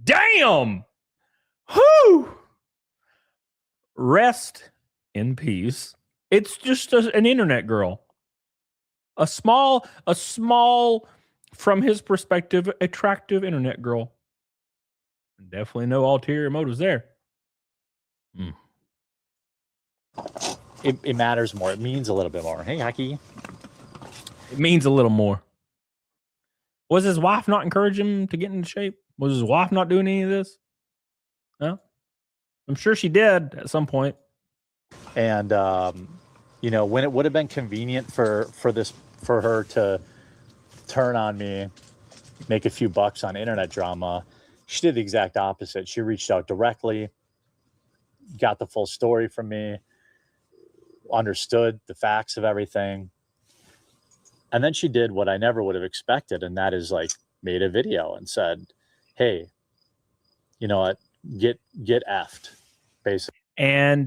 Damn! Whew! Rest in peace. It's just an internet girl. A small, from his perspective, attractive internet girl. Definitely no ulterior motives there. it matters more. It means a little bit more. Hey, Hockey. It means a little more. Was his wife not encouraging him to get into shape? Was his wife not doing any of this? No? I'm sure she did at some point. And, you know, when it would have been convenient for her to turn on me, make a few bucks on internet drama, she did the exact opposite. She reached out directly, got the full story from me, understood the facts of everything. And then she did what I never would have expected. And that is like made a video and said, hey, you know what, get effed, basically. And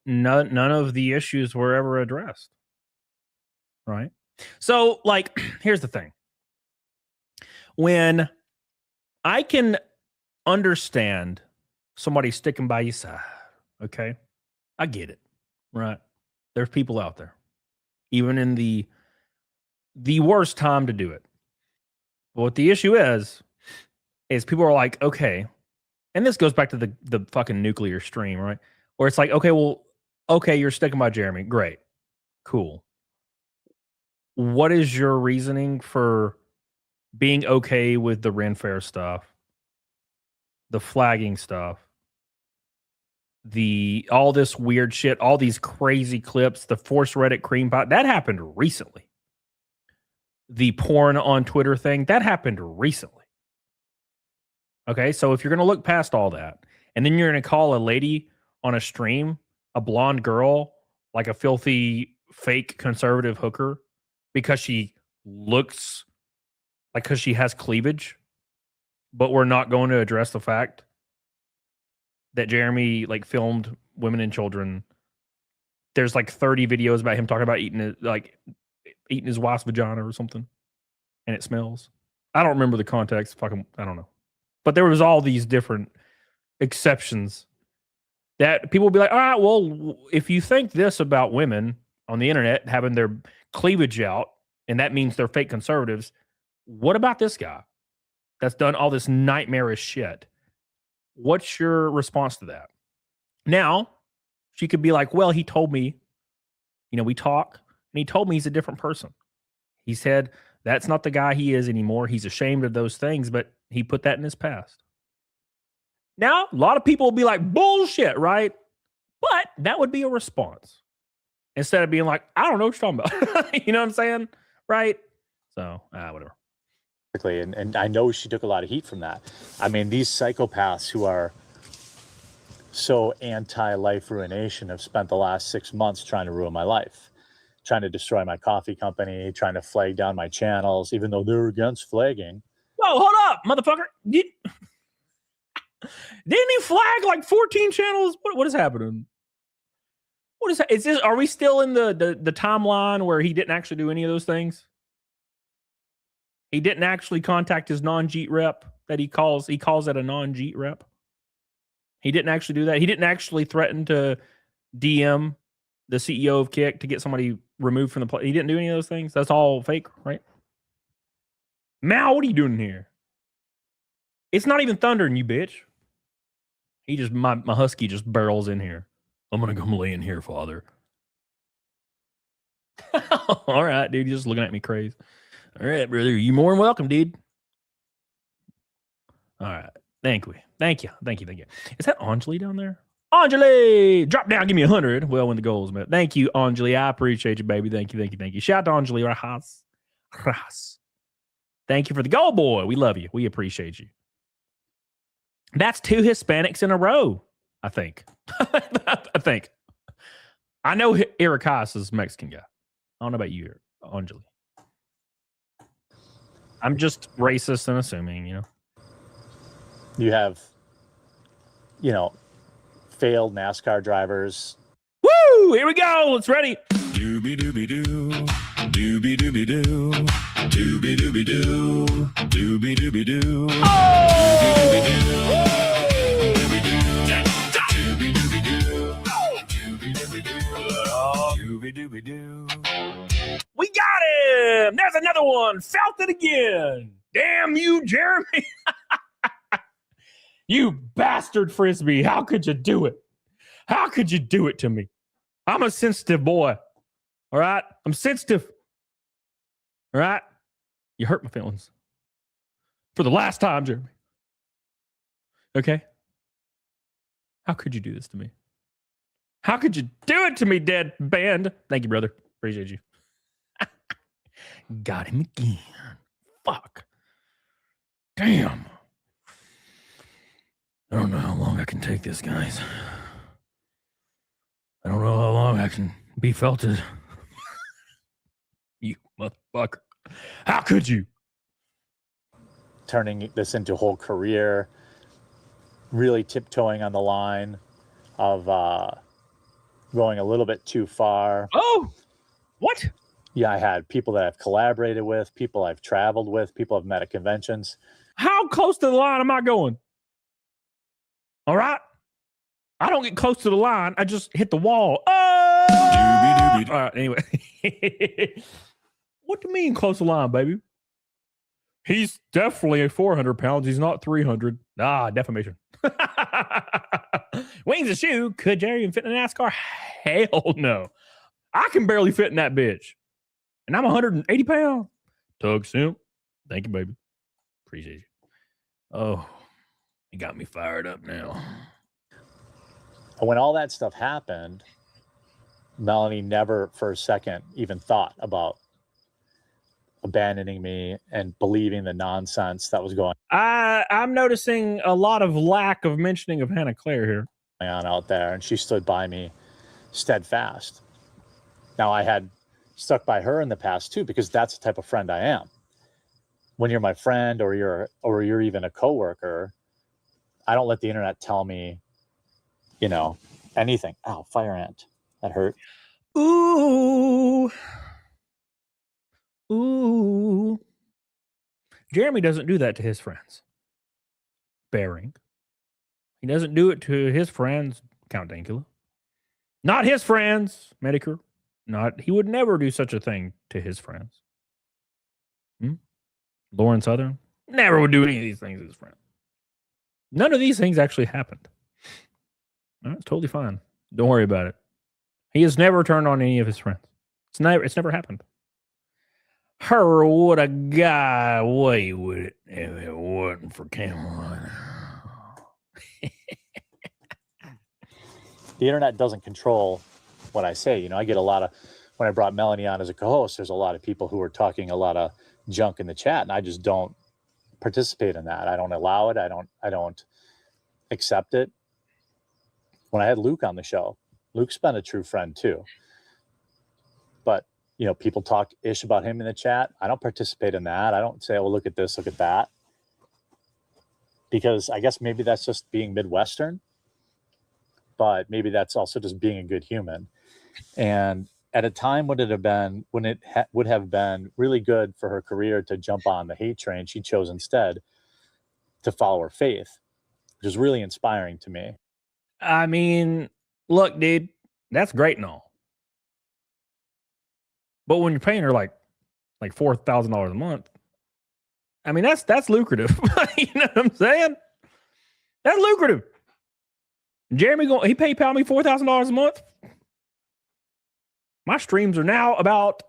none of the issues were ever addressed. Right. So, like, here's the thing. When I can understand somebody sticking by your side, okay? I get it. Right. There's people out there, even in the worst time to do it. But what the issue is people are like, okay, and this goes back to the fucking nuclear stream, right? Where it's like, okay, well, okay, you're sticking by Jeremy. Great. Cool. What is your reasoning for being okay with the Ren Fair stuff, the flagging stuff, all this weird shit, all these crazy clips, the forced Reddit cream pot, that happened recently. The porn on Twitter thing, that happened recently. Okay, so if you're going to look past all that, and then you're going to call a lady on a stream, a blonde girl, like a filthy, fake conservative hooker, because she looks like, because she has cleavage, but we're not going to address the fact that Jeremy like filmed women and children. There's like 30 videos about him talking about eating his wife's vagina or something, and it smells. I don't remember the context. I don't know. But there was all these different exceptions that people would be like, all right, well, if you think this about women on the internet having their cleavage out, and that means they're fake conservatives, what about this guy that's done all this nightmarish shit? What's your response to that? Now, she could be like, well, he told me, we talk, and he told me he's a different person. He said that's not the guy he is anymore. He's ashamed of those things, but he put that in his past. Now, a lot of people will be like, bullshit, right? But that would be a response. Instead of being like, I don't know what you're talking about. You know what I'm saying? Right? So, whatever. And I know she took a lot of heat from that. I mean, these psychopaths who are so anti-life ruination have spent the last 6 months trying to ruin my life, trying to destroy my coffee company, trying to flag down my channels, even though they're against flagging. Whoa, hold up, motherfucker. Didn't he flag like 14 channels? What is happening? What is that? Is this? Are we still in the timeline where he didn't actually do any of those things? He didn't actually contact his non-Jeet rep that he calls it a non-Jeet rep. He didn't actually do that. He didn't actually threaten to DM the CEO of Kick to get somebody removed from the play. He didn't do any of those things. That's all fake, right? Mal, what are you doing here? It's not even thundering, you bitch. My husky just barrels in here. I'm gonna come lay in here, father. All right, dude. You're just looking at me crazy. All right, brother. You more than welcome, dude. All right. Thank you. Is that Anjali down there? Anjali! Drop down, give me 100. Well, when the goal is met. Thank you, Anjali. I appreciate you, baby. Thank you. Shout out to Anjali Rahas. Thank you for the goal, boy. We love you. We appreciate you. That's 2 Hispanics in a row, I think. I know Irakas is a Mexican guy. I don't know about you, Anjali. I'm just racist and assuming, You have, failed NASCAR drivers. Woo! Here we go. It's ready. Doobie doobie doo. Doobie doobie doo. Doobie doobie doo. Doobie doobie doo. We got him. There's another one. Felt it again. Damn you, Jeremy. You bastard Frisbee. How could you do it? How could you do it to me? I'm a sensitive boy. All right? I'm sensitive. All right? You hurt my feelings. For the last time, Jeremy. Okay? How could you do this to me? How could you do it to me, dead band? Thank you, brother. Appreciate you. Got him again. Fuck. Damn. I don't know how long I can take this, guys. I don't know how long I can be felted. You motherfucker. How could you? Turning this into a whole career, really tiptoeing on the line of going a little bit too far. Oh, what? Yeah, I had people that I've collaborated with, people I've traveled with, people I've met at conventions. How close to the line am I going? All right. I don't get close to the line. I just hit the wall. Oh! Doobie-doobie. All right, anyway. What do you mean close to the line, baby? He's definitely 400 pounds. He's not 300. Ah, defamation. Wings and shoe. Could Jerry even fit in a NASCAR? Hell no. I can barely fit in that bitch. And I'm 180 pounds. Tug simp. Thank you, baby. Appreciate you. Oh, you got me fired up now. And when all that stuff happened, Melanie never for a second even thought about abandoning me and believing the nonsense that was going I'm noticing a lot of lack of mentioning of Hannah Claire here. on out there, and she stood by me steadfast. Now, I had stuck by her in the past too, because that's the type of friend I am. When you're my friend or you're even a coworker, I don't let the internet tell me, anything. Ow, fire ant. That hurt. Ooh. Ooh. Jeremy doesn't do that to his friends. Bearing. He doesn't do it to his friends, Count Dankula. Not his friends, Medicare. He would never do such a thing to his friends. Lauren Southern never would do any of these things to his friends. None of these things actually happened. It's totally fine. Don't worry about it. He has never turned on any of his friends. It's never happened. Her would a guy away with it if it wasn't for Camelot. The internet doesn't control what I say. I get a lot of, when I brought Melanie on as a co-host, there's a lot of people who are talking a lot of junk in the chat, and I just don't participate in that. I don't allow it. I don't accept it. When I had Luke on the show, Luke's been a true friend too. But, people talk ish about him in the chat. I don't participate in that. I don't say, well, look at this, look at that. Because I guess maybe that's just being Midwestern. But maybe that's also just being a good human. And at a time when it would have been really good for her career to jump on the hate train, she chose instead to follow her faith, which is really inspiring to me. I mean, look, dude, that's great and all. But when you're paying her like $4,000 a month, I mean, that's lucrative. You know what I'm saying? That's lucrative. Jeremy, he PayPal me $4,000 a month. My streams are now about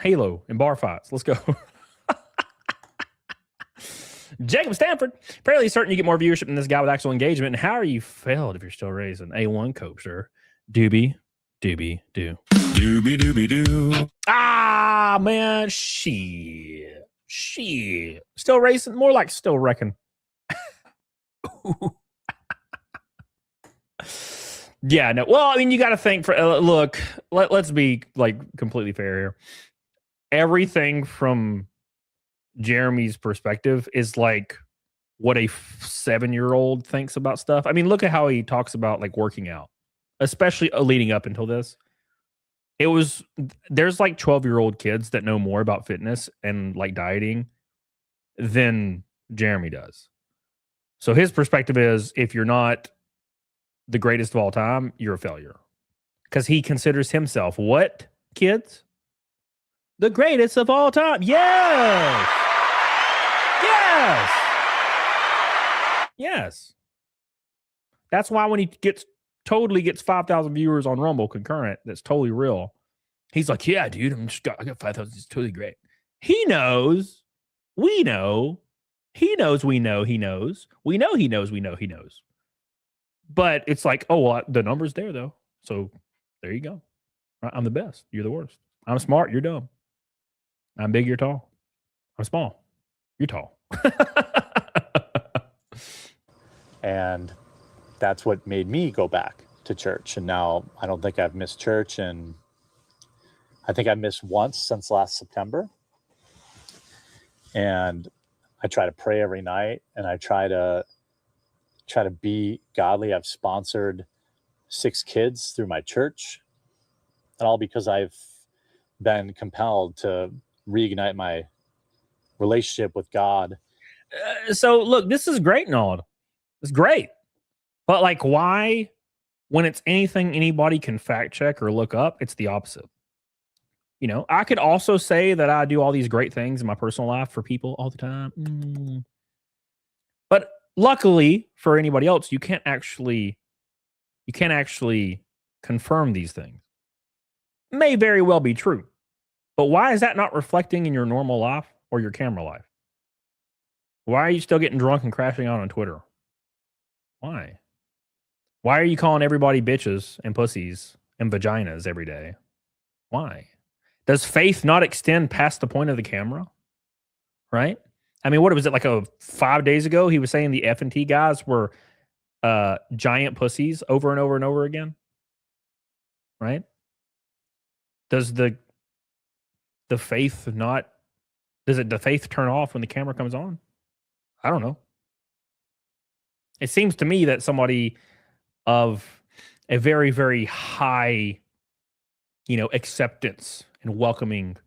Halo and bar fights. Let's go. Jacob Stanford. Apparently certain you get more viewership than this guy with actual engagement. And how are you failed if you're still raising A1 cope, sir? Doobie, do. Doobie doobie doo. Ah, man. Shit. Still racing? More like still wrecking. Yeah, no. Well, I mean, you got to think for look. Let's be completely fair here. Everything from Jeremy's perspective is like what a 7-year-old thinks about stuff. I mean, look at how he talks about working out, especially leading up until this. There's 12-year-old kids that know more about fitness and dieting than Jeremy does. So his perspective is, if you're not the greatest of all time, you're a failure. Because he considers himself what, kids? The greatest of all time. Yes. Yes. That's why when he gets totally gets 5,000 viewers on Rumble concurrent. That's totally real. He's like, yeah, dude, I got 5,000. It's totally great. He knows. We know. He knows. We know. He knows. We know. He knows. We know. He knows. But it's like, oh, well, the number's there though. So there you go. I'm the best. You're the worst. I'm smart. You're dumb. I'm big. You're tall. I'm small. You're tall. And that's what made me go back to church. And now I don't think I've missed church, and I think I missed once since last September. And I try to pray every night, and I try to be godly. I've sponsored 6 kids through my church, and all because I've been compelled to reignite my relationship with God. So look, this is great and all. It's great. But like, why, when it's anything anybody can fact check or look up, it's the opposite? You know, I could also say that I do all these great things in my personal life for people all the time. But luckily for anybody else, you can't actually confirm these things. May very well be true. But why is that not reflecting in your normal life or your camera life? Why are you still getting drunk and crashing out on Twitter? Why? Why are you calling everybody bitches and pussies and vaginas every day? Why? Does faith not extend past the point of the camera? Right? I mean, what was it, like 5 days ago? He was saying the F&T guys were giant pussies over and over and over again. Right? Does the faith not, the faith turn off when the camera comes on? I don't know. It seems to me that somebody of a very, very high, acceptance and welcoming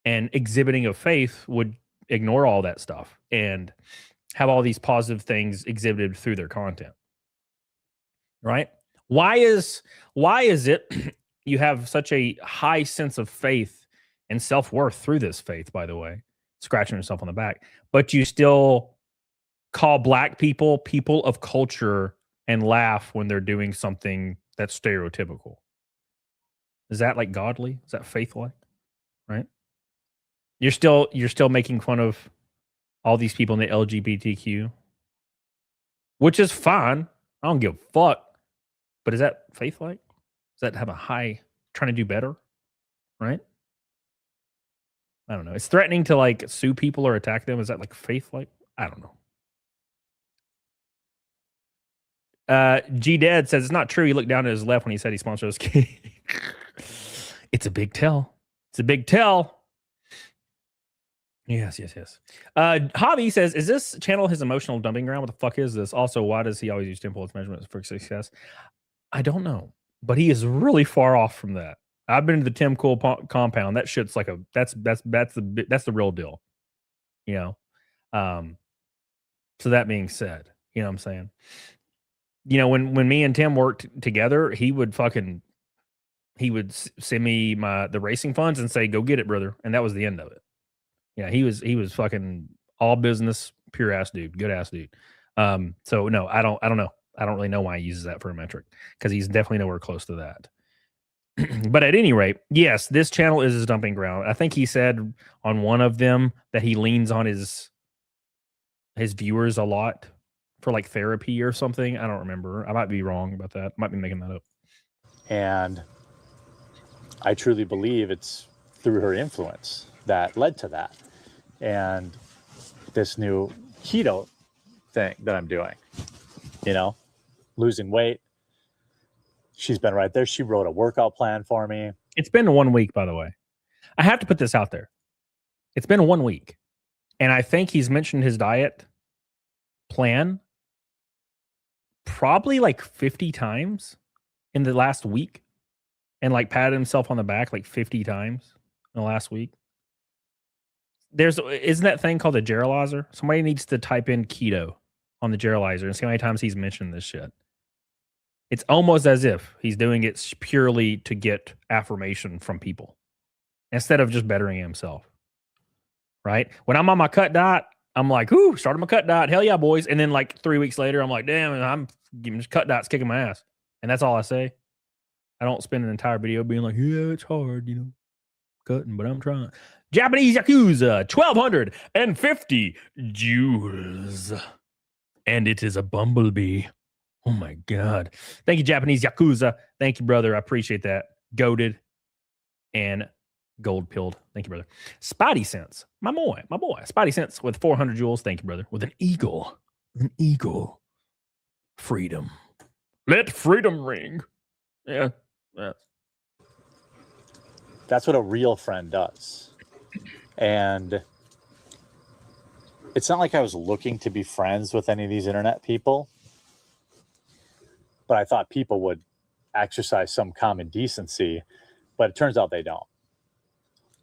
and exhibiting of faith would ignore all that stuff and have all these positive things exhibited through their content. Right? Why is it you have such a high sense of faith and self-worth through this faith, by the way, scratching yourself on the back, but you still call black people people of culture and laugh when they're doing something that's stereotypical? Is that like godly? Is that faith-like? Right? You're still making fun of all these people in the LGBTQ, which is fine. I don't give a fuck. But is that faith-like? Does that have a high trying to do better? Right? I don't know. It's threatening to like sue people or attack them. Is that like faith-like? I don't know. G Dad says it's not true. He looked down to his left when he said he sponsored us. It's a big tell. It's a big tell. Yes. Javi says, is this channel his emotional dumping ground? What the fuck is this? Also, why does he always use temple as measurements for success? I don't know, but he is really far off from that. I've been to the Tim Cool compound. That shit's like that's the real deal, So that being said, you know what I'm saying? When me and Tim worked together, he would send me the racing funds and say, go get it, brother. And that was the end of it. Yeah, he was fucking all business, pure ass dude, good ass dude. So no, I don't know. I don't really know why he uses that for a metric, because he's definitely nowhere close to that. But at any rate, yes, this channel is his dumping ground. I think he said on one of them that he leans on his viewers a lot for like therapy or something. I don't remember. I might be wrong about that. Might be making that up. And I truly believe it's through her influence that led to that. And this new keto thing that I'm doing, losing weight. She's been right there. She wrote a workout plan for me. It's been 1 week, by the way. I have to put this out there. It's been 1 week. And I think he's mentioned his diet plan probably like 50 times in the last week, and like patted himself on the back like 50 times in the last week. Isn't that thing called a Geralizer? Somebody needs to type in keto on the Geralizer and see how many times he's mentioned this shit. It's almost as if he's doing it purely to get affirmation from people instead of just bettering himself. Right? When I'm on my cut diet, I'm like, ooh, started my cut diet. Hell yeah, boys. And then like 3 weeks later, I'm like, damn, I'm cut diet's kicking my ass. And that's all I say. I don't spend an entire video being like, yeah, it's hard, cutting, but I'm trying. Japanese Yakuza, 1,250 joules. And it is a bumblebee. Oh my God. Thank you, Japanese Yakuza. Thank you, brother. I appreciate that. Goated and gold pilled. Thank you, brother. Spidey Sense. My boy. Spidey Sense with 400 joules. Thank you, brother. With an eagle. Freedom. Let freedom ring. Yeah. That's what a real friend does. And it's not like I was looking to be friends with any of these internet people, but I thought people would exercise some common decency, but it turns out they don't.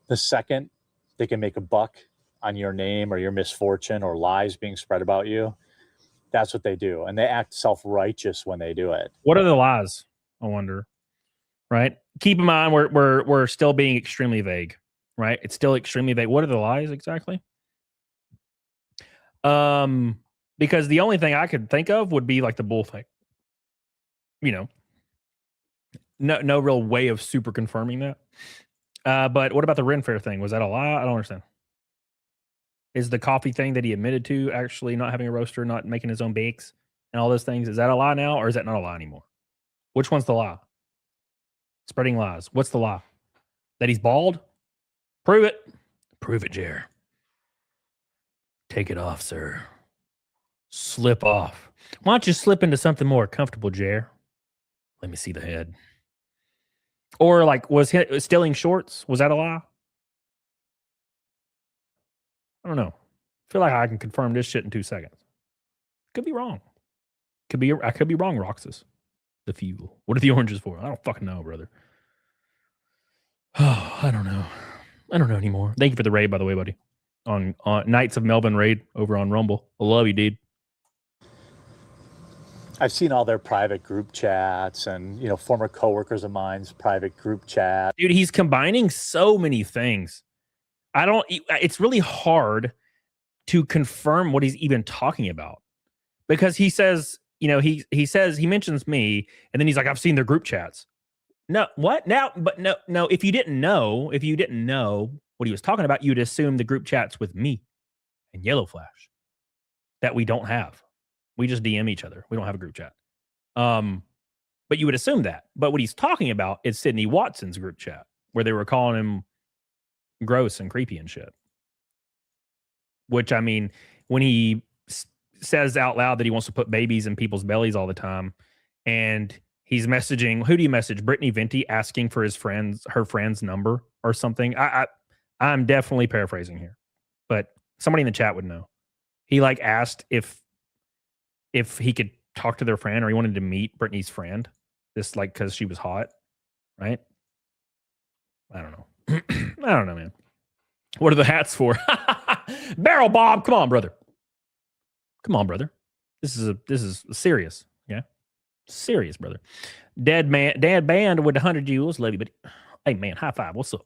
The second they can make a buck on your name or your misfortune or lies being spread about you, that's what they do. And they act self-righteous when they do it. What are the lies? I wonder. Right? Keep in mind we're still being extremely vague. Right? It's still extremely vague. What are the lies exactly? Because the only thing I could think of would be like the bull thing. No real way of super confirming that. But what about the Ren Fair thing? Was that a lie? I don't understand. Is the coffee thing that he admitted to actually not having a roaster, not making his own bakes, and all those things, is that a lie now, or is that not a lie anymore? Which one's the lie? Spreading lies. What's the lie? That he's bald? Prove it. Prove it, Jer. Take it off, sir. Slip off. Why don't you slip into something more comfortable, Jer? Let me see the head. Or like, was he stealing shorts? Was that a lie? I don't know. I feel like I can confirm this shit in 2 seconds. Could be wrong. I could be wrong, Roxas. The fuel. What are the oranges for? I don't fucking know, brother. Oh, I don't know. I don't know anymore. Thank you for the raid, by the way, buddy. On Knights of Melbourne raid over on Rumble. I love you, dude. I've seen all their private group chats and, former coworkers of mine's private group chat. Dude, he's combining so many things. It's really hard to confirm what he's even talking about, because he says, he mentions me, and then he's like, I've seen their group chats. No, what now? But no, if you didn't know what he was talking about, you'd assume the group chats with me and Yellow Flash that we don't have. We just DM each other. We don't have a group chat. But you would assume that. But what he's talking about is Sydney Watson's group chat, where they were calling him gross and creepy and shit. Which, I mean, when he says out loud that he wants to put babies in people's bellies all the time, and he's messaging, who do you message? Brittany Venti, asking for her friend's number or something. I'm definitely paraphrasing here, but somebody in the chat would know. He asked if he could talk to their friend, or he wanted to meet Brittany's friend, just because she was hot, right? I don't know. I don't know, man. What are the hats for? Barrel Bob, come on, brother. This is serious, yeah. Serious, brother. Dad band with 100 joules, love you, buddy. Hey, man, high five. What's up?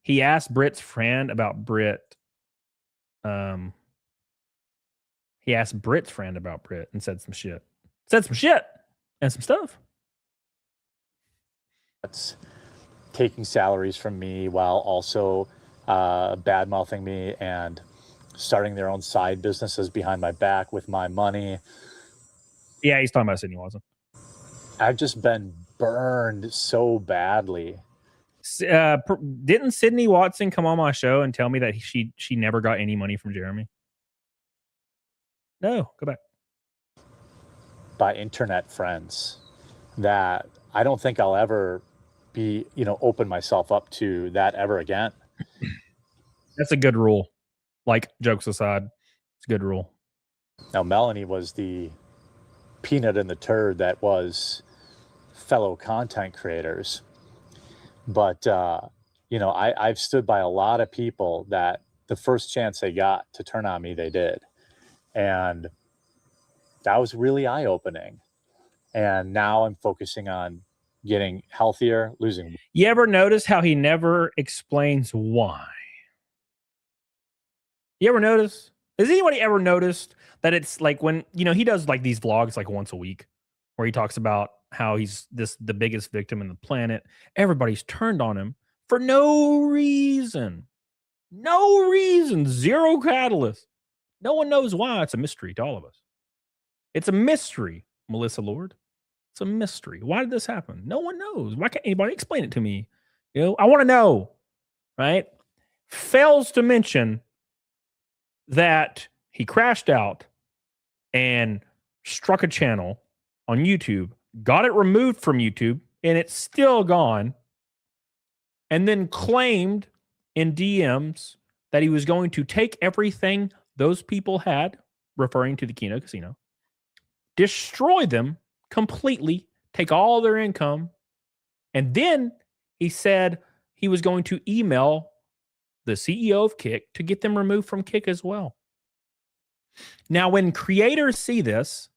He asked Britt's friend about Britt. He asked Britt's friend about Britt and said some shit. And some stuff. That's taking salaries from me while also bad-mouthing me and starting their own side businesses behind my back with my money. Yeah, he's talking about Sydney Watson. I've just been burned so badly. Didn't Sydney Watson come on my show and tell me that she never got any money from Jeremy? No, go back. By internet friends that I don't think I'll ever be, open myself up to that ever again. That's a good rule. Jokes aside, it's a good rule. Now, Melanie was the peanut in the turd that was fellow content creators. But, I've stood by a lot of people that the first chance they got to turn on me, they did. And that was really eye-opening. And now I'm focusing on getting healthier, losing. You ever notice how he never explains why? You ever notice? Has anybody ever noticed that it's when, he does these vlogs once a week where he talks about how he's the biggest victim in the planet. Everybody's turned on him for no reason. No reason. Zero catalyst. No one knows why. It's a mystery to all of us. It's a mystery, Melissa Lord. It's a mystery. Why did this happen? No one knows. Why can't anybody explain it to me? You know, I want to know, right? Fails to mention that he crashed out and struck a channel on YouTube, got it removed from YouTube, and it's still gone, and then claimed in DMs that he was going to take everything those people had, referring to the Keno Casino, destroy them completely, take all their income, and then he said he was going to email the CEO of Kick to get them removed from Kick as well. Now, when creators see this,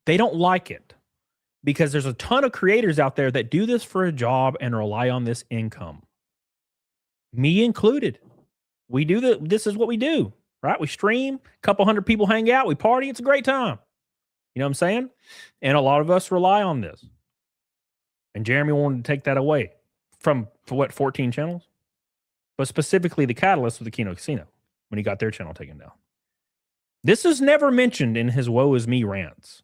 they don't like it because there's a ton of creators out there that do this for a job and rely on this income. Me included. We do this is what we do, right? We stream, a couple hundred people hang out, we party, it's a great time. You know what I'm saying? And a lot of us rely on this. And Jeremy wanted to take that away from, for what, 14 channels? But specifically the catalyst of the Keno Casino when he got their channel taken down. This is never mentioned in his woe is me rants.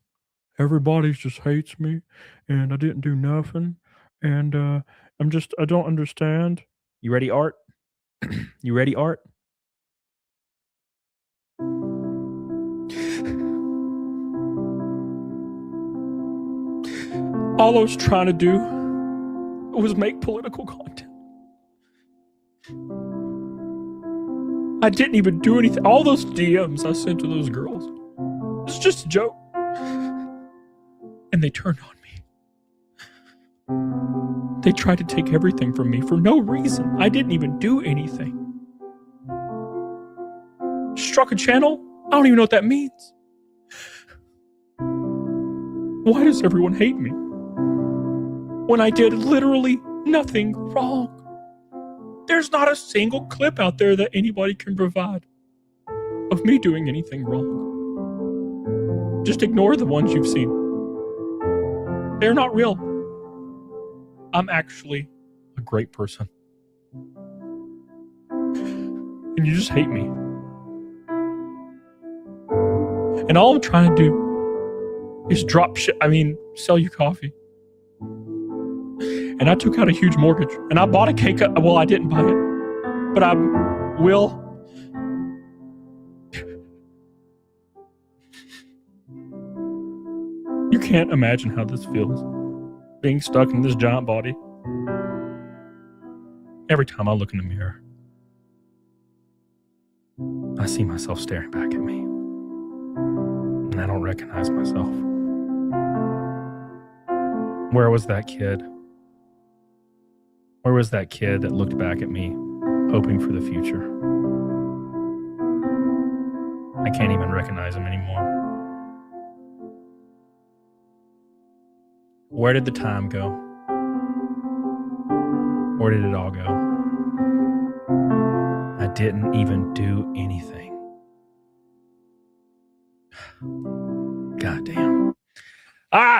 Everybody just hates me and I didn't do nothing. And I don't understand. You ready, Art? You ready, Art? All I was trying to do was make political content. I didn't even do anything. All those DMs I sent to those girls, it's just a joke. And they turned on me. They tried to take everything from me for no reason. I didn't even do anything. Struck a channel? I don't even know what that means. Why does everyone hate me? When I did literally nothing wrong. There's not a single clip out there that anybody can provide of me doing anything wrong. Just ignore the ones you've seen. They're not real. I'm actually a great person. And you just hate me. And all I'm trying to do is sell you coffee. And I took out a huge mortgage. And I bought a cake. Well, I didn't buy it. But I will. You can't imagine how this feels. Being stuck in this giant body. Every time I look in the mirror, I see myself staring back at me. And I don't recognize myself. Where was that kid? Where was that kid that looked back at me, hoping for the future? I can't even recognize him anymore. Where did the time go? Where did it all go? I didn't even do anything. God damn.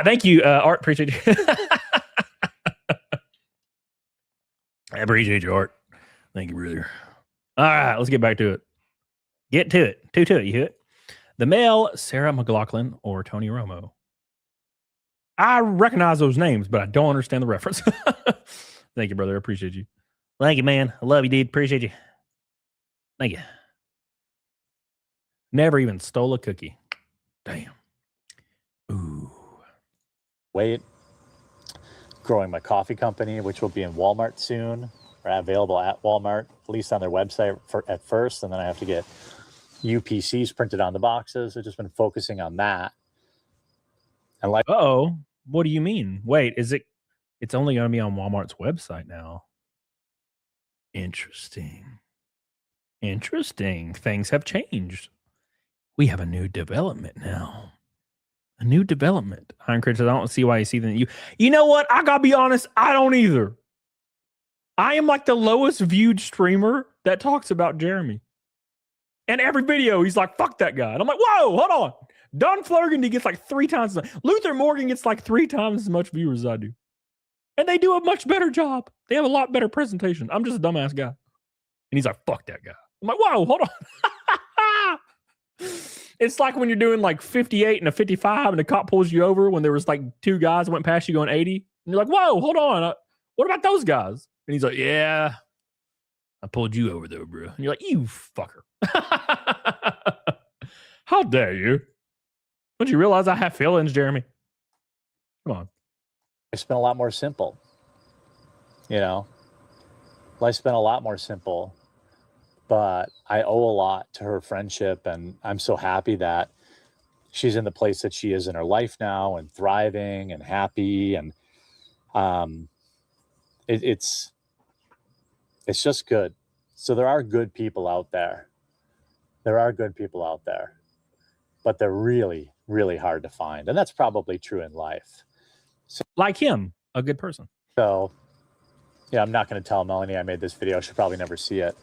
Thank you, Art. Appreciate you. I appreciate you, Art. Thank you, brother. All right, let's get back to it. Get to it. To it, you hear it? The male, Sarah McLaughlin or Tony Romo. I recognize those names, but I don't understand the reference. Thank you, brother. I appreciate you. Thank you, man. I love you, dude. Appreciate you. Thank you. Never even stole a cookie. Damn. Ooh. Wait. Growing my coffee company, which will be in Walmart soon, or available at Walmart, at least on their website at first. And then I have to get UPCs printed on the boxes. I've just been focusing on that. And like, Uh-oh. What do you mean? Wait, it's only going to be on Walmart's website now. Interesting. Things have changed. We have a new development now. A new development. Iron Critics, I don't see why you see that. You know what? I gotta be honest, I don't either. I am like the lowest viewed streamer that talks about Jeremy. And every video, he's like, fuck that guy. And I'm like, whoa, hold on. Don Flurgandy gets like 3 times. Luther Morgan gets like 3 times as much viewers as I do. And they do a much better job. They have a lot better presentation. I'm just a dumbass guy. And he's like, fuck that guy. I'm like, whoa, hold on. It's like when you're doing like 58 and a 55 and the cop pulls you over when there was like 2 guys that went past you going 80. And you're like, whoa, hold on. What about those guys? And he's like, yeah, I pulled you over though, bro. And you're like, you fucker. How dare you? Don't you realize I have feelings, Jeremy? Come on. Life's been a lot more simple. You know, life's been a lot more simple, but I owe a lot to her friendship. And I'm so happy that she's in the place that she is in her life now and thriving and happy. And it's just good. So there are good people out there. There are good people out there, but they're really, really hard to find. And that's probably true in life. So, like him, a good person. So, yeah, I'm not going to tell Melanie I made this video. She'll probably never see it.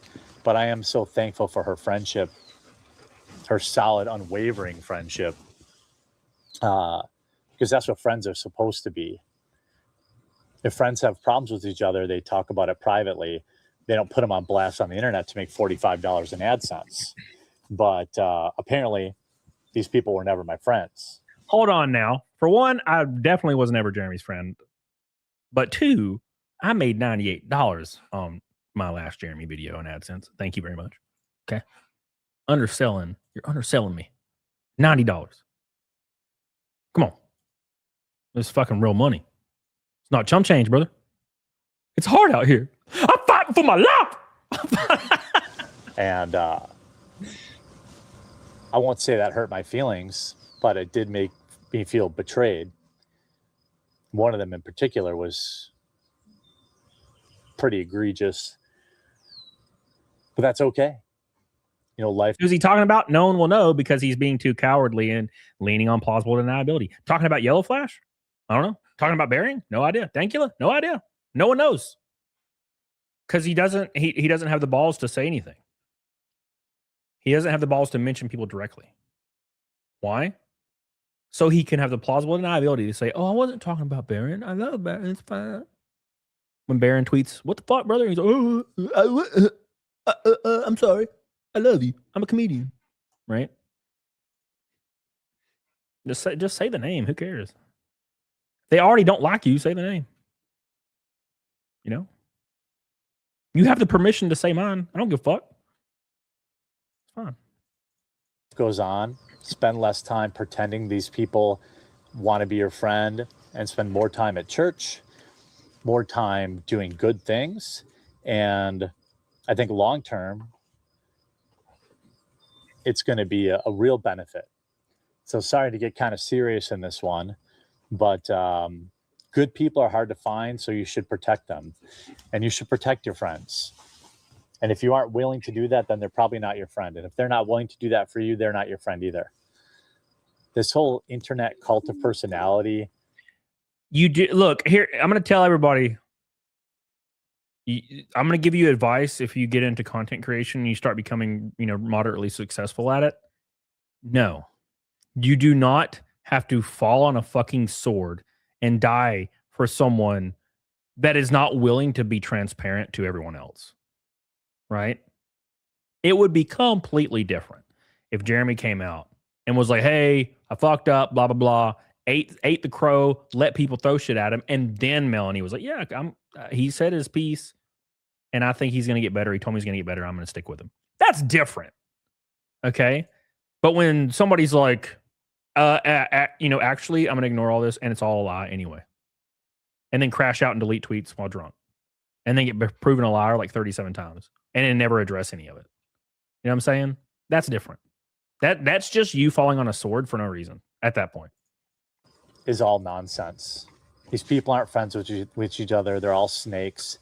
But I am so thankful for her friendship, her solid, unwavering friendship, because that's what friends are supposed to be. If friends have problems with each other, they talk about it privately. They don't put them on blast on the internet to make $45 in AdSense. But apparently, these people were never my friends. Hold on now. For one, I definitely was never Jeremy's friend. But 2, I made $98 on my last Jeremy video in AdSense. Thank you very much. Okay. Underselling. You're underselling me. $90. Come on. This is fucking real money. It's not chump change, brother. It's hard out here. I'm fighting for my life. And I won't say that hurt my feelings, but it did make me feel betrayed. One of them in particular was pretty egregious, but that's okay. You know, life. Who's he talking about? No one will know because he's being too cowardly and leaning on plausible deniability. Talking about Yellow Flash? I don't know. Talking about Bearing? No idea. Dankula? No idea. No one knows. Because he doesn't have the balls to say anything. He doesn't have the balls to mention people directly. Why? So he can have the plausible deniability to say, oh, I wasn't talking about Barron. I love Barron. It's fine. When Barron tweets, what the fuck, brother? He's like, I'm sorry. I love you. I'm a comedian. Right? Just say the name. Who cares? They already don't like you. Say the name. You know? You have the permission to say mine. I don't give a fuck. It's fine. Goes on. Spend less time pretending these people want to be your friend and spend more time at church, more time doing good things. And I think long term, it's going to be a real benefit. So sorry to get kind of serious in this one, but good people are hard to find, so you should protect them. And you should protect your friends. And if you aren't willing to do that, then they're probably not your friend. And if they're not willing to do that for you, they're not your friend either. This whole internet cult of personality. You do look here. I'm going to tell everybody. I'm going to give you advice if you get into content creation and you start becoming, moderately successful at it. No, you do not have to fall on a fucking sword and die for someone that is not willing to be transparent to everyone else. Right? It would be completely different if Jeremy came out and was like, hey, I fucked up, blah, blah, blah, ate the crow, let people throw shit at him. And then Melanie was like, yeah, he said his piece and I think he's going to get better. He told me he's going to get better. I'm going to stick with him. That's different. Okay. But when somebody's like, actually, I'm going to ignore all this and it's all a lie anyway. And then crash out and delete tweets while drunk. And then get proven a liar like 37 times. And then never address any of it. You know what I'm saying? That's different. That's just you falling on a sword for no reason at that point. Is all nonsense. These people aren't friends with each other. They're all snakes.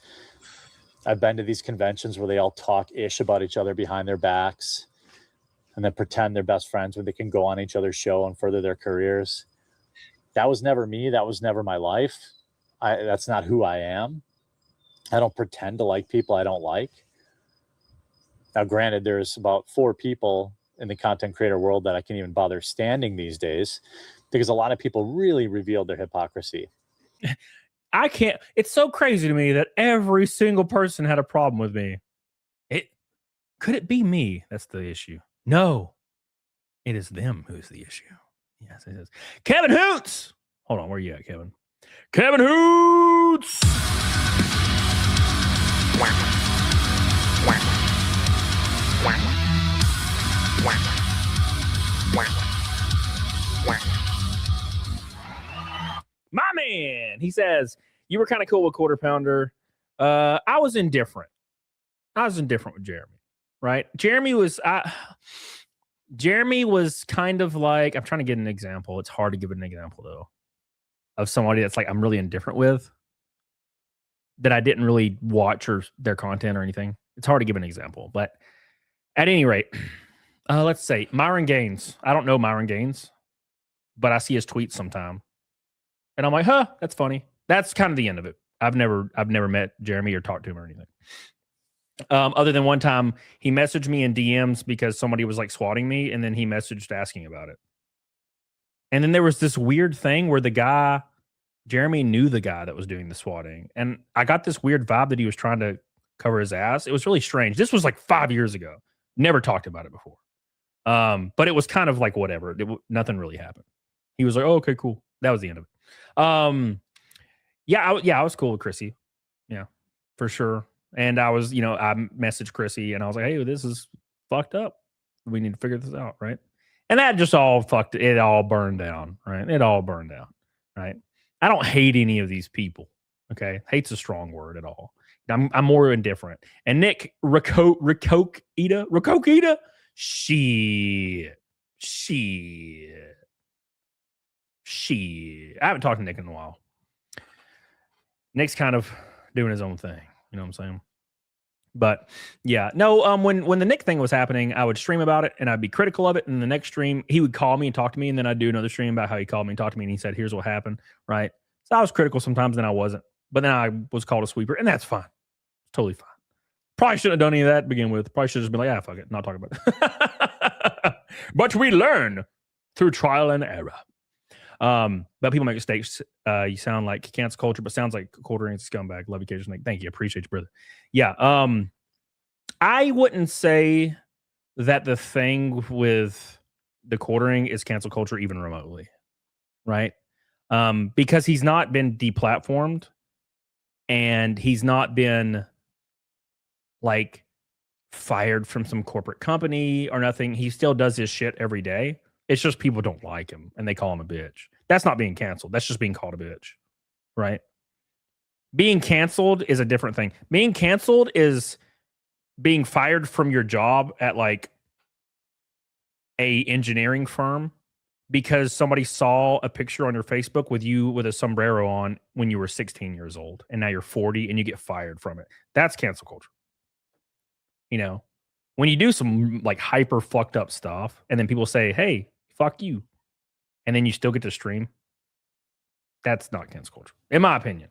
I've been to these conventions where they all talk ish about each other behind their backs and then pretend they're best friends when they can go on each other's show and further their careers. That was never me. That was never my life. That's not who I am. I don't pretend to like people I don't like. Now, granted, there's about 4 people in the content creator world that I can't even bother standing these days, because a lot of people really revealed their hypocrisy. I can't. It's so crazy to me that every single person had a problem with me. Could it be me? That's the issue. No, it is them who's the issue. Yes, it is. Kevin Hoots. Hold on, where you at, Kevin? Kevin Hoots. My man, he says, you were kind of cool with Quarter Pounder. I was indifferent. With Jeremy, right? Jeremy was kind of like, I'm trying to get an example. It's hard to give an example though, of somebody that's like I'm really indifferent with, that I didn't really watch or their content or anything. It's hard to give an example, but at any rate, let's say Myron Gaines. I don't know Myron Gaines, but I see his tweets sometime. And I'm like, huh, that's funny. That's kind of the end of it. I've never met Jeremy or talked to him or anything. Other than one time he messaged me in DMs because somebody was like swatting me, and then he messaged asking about it. And then there was this weird thing where Jeremy knew the guy that was doing the swatting. And I got this weird vibe that he was trying to cover his ass. It was really strange. This was like 5 years ago. Never talked about it before. But it was kind of like whatever. Nothing really happened. He was like, oh, okay, cool. That was the end of it. I was cool with Chrissy. Yeah, for sure. And I was, I messaged Chrissy and I was like, hey, this is fucked up. We need to figure this out, right? And that just all it all burned down, right? It all burned down, right? I don't hate any of these people, okay? Hate's a strong word at all. I'm more indifferent. And Nick Rakokita, shit. I haven't talked to Nick in a while. Nick's kind of doing his own thing. You know what I'm saying? But yeah, no, when the Nick thing was happening, I would stream about it and I'd be critical of it. And the next stream, he would call me and talk to me. And then I'd do another stream about how he called me and talked to me. And he said, here's what happened. Right. So I was critical sometimes, then I wasn't. But then I was called a sweeper, and that's fine. Totally fine. Probably shouldn't have done any of that to begin with. Probably should have just been like, fuck it. Not talking about it. But we learn through trial and error. But people make mistakes. You sound like cancel culture, but sounds like quartering is a scumbag. Love you, Cajun Snake. Thank you. Appreciate you, brother. Yeah. I wouldn't say that the thing with the quartering is cancel culture even remotely. Right? Because he's not been deplatformed and he's not been like fired from some corporate company or nothing. He still does his shit every day. It's just people don't like him and they call him a bitch. That's not being canceled. That's just being called a bitch. Right? Being canceled is a different thing. Being canceled is being fired from your job at like a engineering firm because somebody saw a picture on your Facebook with you with a sombrero on when you were 16 years old and now you're 40 and you get fired from it. That's cancel culture. When you do some like hyper fucked up stuff and then people say, hey, fuck you. And then you still get to stream. That's not cancel culture. In my opinion,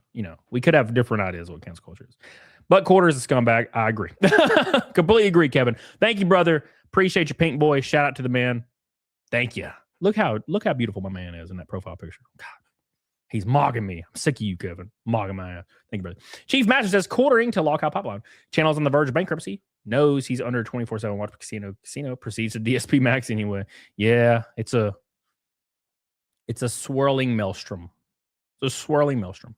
we could have different ideas of what cancel culture is. But Quarter is a scumbag. I agree. Completely agree, Kevin. Thank you, brother. Appreciate you, Pink Boy. Shout out to the man. Thank you. Look how beautiful my man is in that profile picture. God, he's mogging me. I'm sick of you, Kevin. Mogging my ass. Thank you, brother. Chief Master says, quartering to Lockout Pipeline. Channel's on the verge of bankruptcy. Knows he's under 24/7 watch casino. Proceeds to DSP Max anyway. Yeah, it's a swirling maelstrom. It's a swirling maelstrom.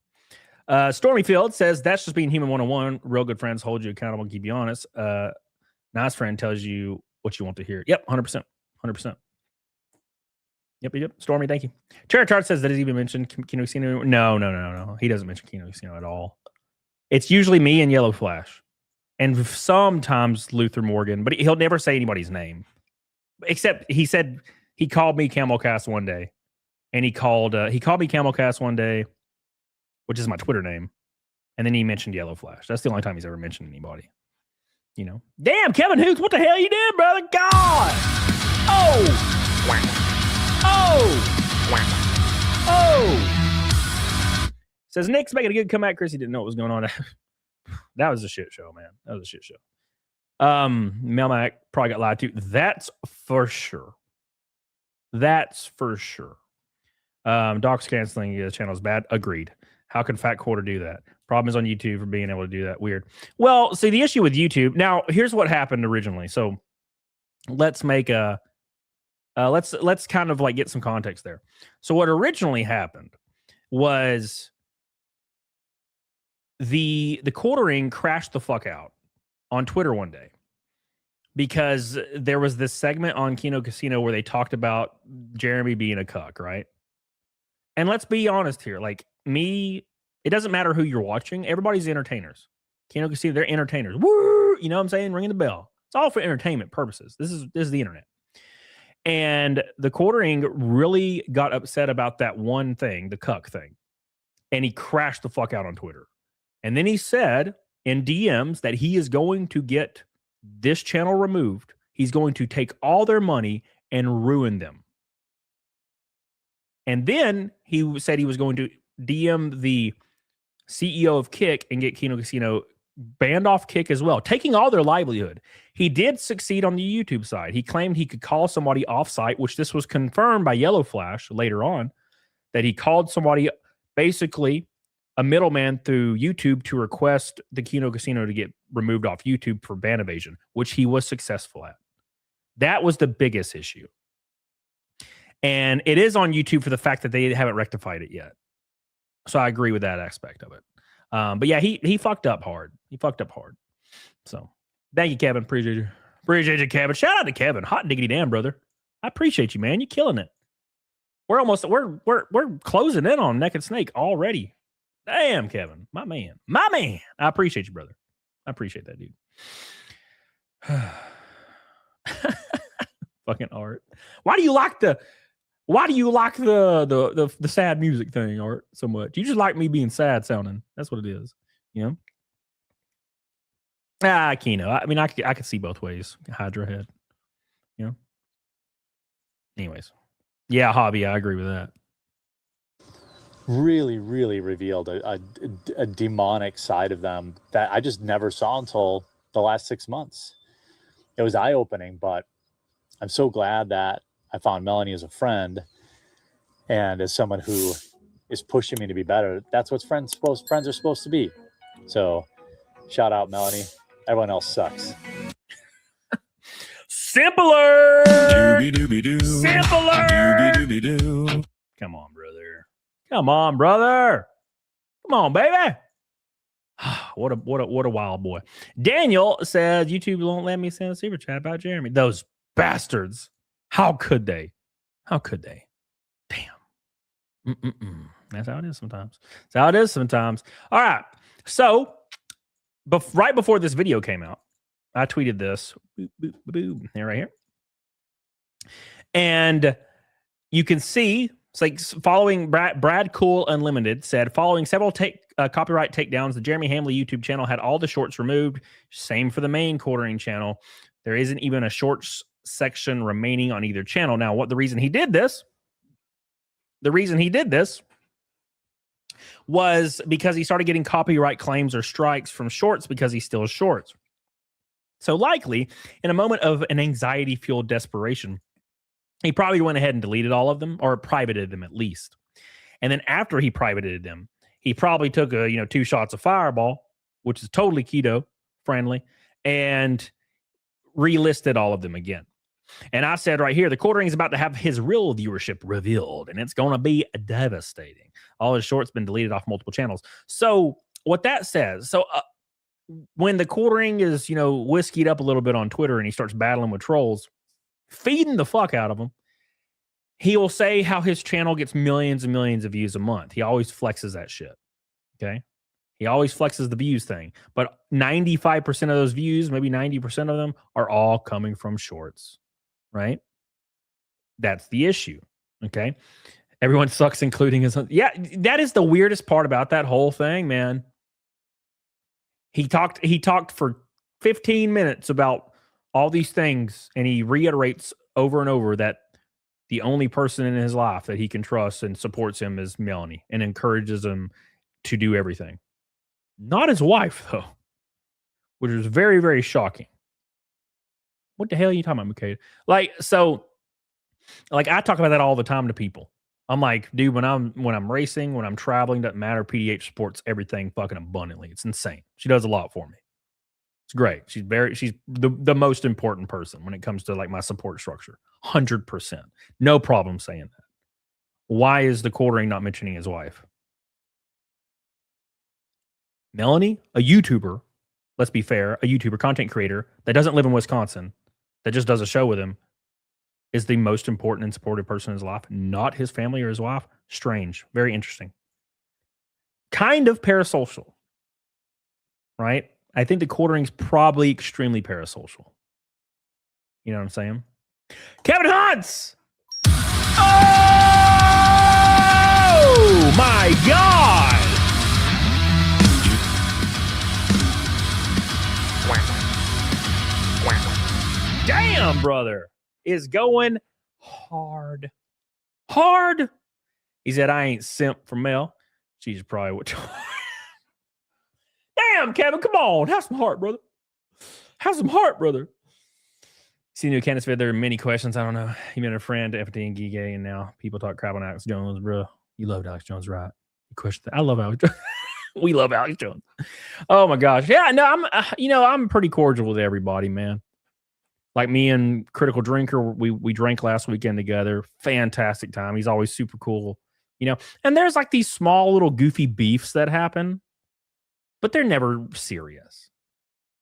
Stormyfield says, that's just being human 101. Real good friends hold you accountable and keep you honest. Nice friend tells you what you want to hear. Yep, 100%. 100%. Yep. Stormy, thank you. Charitard says, that is even mentioned Kino Casino. No. He doesn't mention Kino Casino at all. It's usually me and Yellow Flash. And sometimes Luther Morgan, but he'll never say anybody's name. Except he said he called me CAMELCAST one day. And he called me CAMELCAST one day, which is my Twitter name. And then he mentioned Yellow Flash. That's the only time he's ever mentioned anybody. Damn, Kevin Hoots, what the hell you did, brother? God! Oh! Says Nick's making a good comeback. Chrissy didn't know what was going on. That was a shit show, man. That was a shit show. Melmac probably got lied to. That's for sure. That's for sure. Docs canceling the channel is bad. Agreed. How can Fat Quarter do that? Problem is on YouTube for being able to do that. Weird. Well, see, the issue with YouTube now. Here's what happened originally. So let's make a let's kind of like get some context there. So what originally happened was the quartering crashed the fuck out on Twitter one day because there was this segment on Kino Casino where they talked about Jeremy being a cuck, right? And let's be honest here, like me, it doesn't matter who you're watching. Everybody's entertainers. Kino Casino, they're entertainers. Woo! You know what I'm saying? Ringing the bell. It's all for entertainment purposes. This is the internet. And the quartering really got upset about that one thing, the cuck thing. And he crashed the fuck out on Twitter. And then he said in DMs that he is going to get this channel removed. He's going to take all their money and ruin them. And then he said he was going to DM the CEO of Kick and get Kino Casino banned off Kick as well, taking all their livelihood. He did succeed on the YouTube side. He claimed he could call somebody off-site, which this was confirmed by Yellow Flash later on, that he called somebody, basically a middleman through YouTube, to request the Kino Casino to get removed off YouTube for ban evasion, which he was successful at. That was the biggest issue. And it is on YouTube for the fact that they haven't rectified it yet. So I agree with that aspect of it. But yeah, he fucked up hard. He fucked up hard. So thank you, Kevin. Appreciate you. Appreciate you, Kevin. Shout out to Kevin. Hot diggity damn, brother. I appreciate you, man. You're killing it. We're closing in on Naked Snake already. Damn, Kevin. My man. My man. I appreciate you, brother. I appreciate that, dude. Fucking Art. Why do you like the sad music thing, Art, so much? You just like me being sad sounding. That's what it is. You know? Kino. I mean, I could see both ways. Hydra head. You know? Anyways. Yeah, Hobby, I agree with that. Really, really revealed a demonic side of them that I just never saw until the last 6 months. It was eye-opening, but I'm so glad that I found Melanie as a friend and as someone who is pushing me to be better. That's what friends are supposed to be. So shout out, Melanie. Everyone else sucks. Simpler. Doobie-doobie-doo. Simpler. Doobie-doobie-doo. Come on, brother. Come on, brother. Come on, baby. What a wild boy. Daniel says YouTube won't let me send a super chat about Jeremy. Those bastards. How could they? How could they? Damn. That's how it is sometimes. That's how it is sometimes. All right. So, right before this video came out, I tweeted this. Boop, boop, boop, here, right here. And you can see, it's like following Brad Cool Unlimited said, following several copyright takedowns, the Jeremy Hambly YouTube channel had all the shorts removed. Same for the main quartering channel. There isn't even a shorts section remaining on either channel. Now, the reason he did this was because he started getting copyright claims or strikes from shorts because he steals shorts. So likely, in a moment of an anxiety-fueled desperation, he probably went ahead and deleted all of them, or privated them at least. And then after he privated them, he probably took 2 shots of Fireball, which is totally keto friendly, and relisted all of them again. And I said right here, the quartering is about to have his real viewership revealed, and it's going to be devastating. All his shorts been deleted off multiple channels. So what that says, when the quartering is, whiskeyed up a little bit on Twitter and he starts battling with trolls, feeding the fuck out of them, he will say how his channel gets millions and millions of views a month. He always flexes that shit. Okay. He always flexes the views thing, but 95% of those views, maybe 90% of them, are all coming from shorts, right? That's the issue. Okay. Everyone sucks, including his. Yeah. That is the weirdest part about that whole thing, man. He talked for 15 minutes about all these things, and he reiterates over and over that the only person in his life that he can trust and supports him is Melanie, and encourages him to do everything. Not his wife, though, which is very, very shocking. What the hell are you talking about, Makeda? Like, so, like, I talk about that all the time to people. I'm like, dude, when I'm racing, when I'm traveling, doesn't matter. PDH supports everything fucking abundantly. It's insane. She does a lot for me. It's great. She's the most important person when it comes to like my support structure. 100%. No problem saying that. Why is the quartering not mentioning his wife? Melanie, a YouTuber, let's be fair, a YouTuber content creator that doesn't live in Wisconsin, that just does a show with him, is the most important and supportive person in his life, not his family or his wife. Strange. Very interesting. Kind of parasocial, right? I think the quartering's probably extremely parasocial. You know what I'm saying? Kevin Hunts! Oh my God! Damn, brother is going hard. Hard. He said, I ain't simp for Mel. She's probably what. Damn, Kevin, come on. Have some heart, brother. Have some heart, brother. See, new Candace vid, there are many questions. I don't know. You met a friend, FT and Gige, and now people talk crap on Alex Jones, bro. You loved Alex Jones, right? You question that. I love Alex Jones. We love Alex Jones. Oh my gosh. Yeah, no, I'm pretty cordial with everybody, man. Like me and Critical Drinker, we drank last weekend together. Fantastic time. He's always super cool, And there's like these small little goofy beefs that happen, but they're never serious.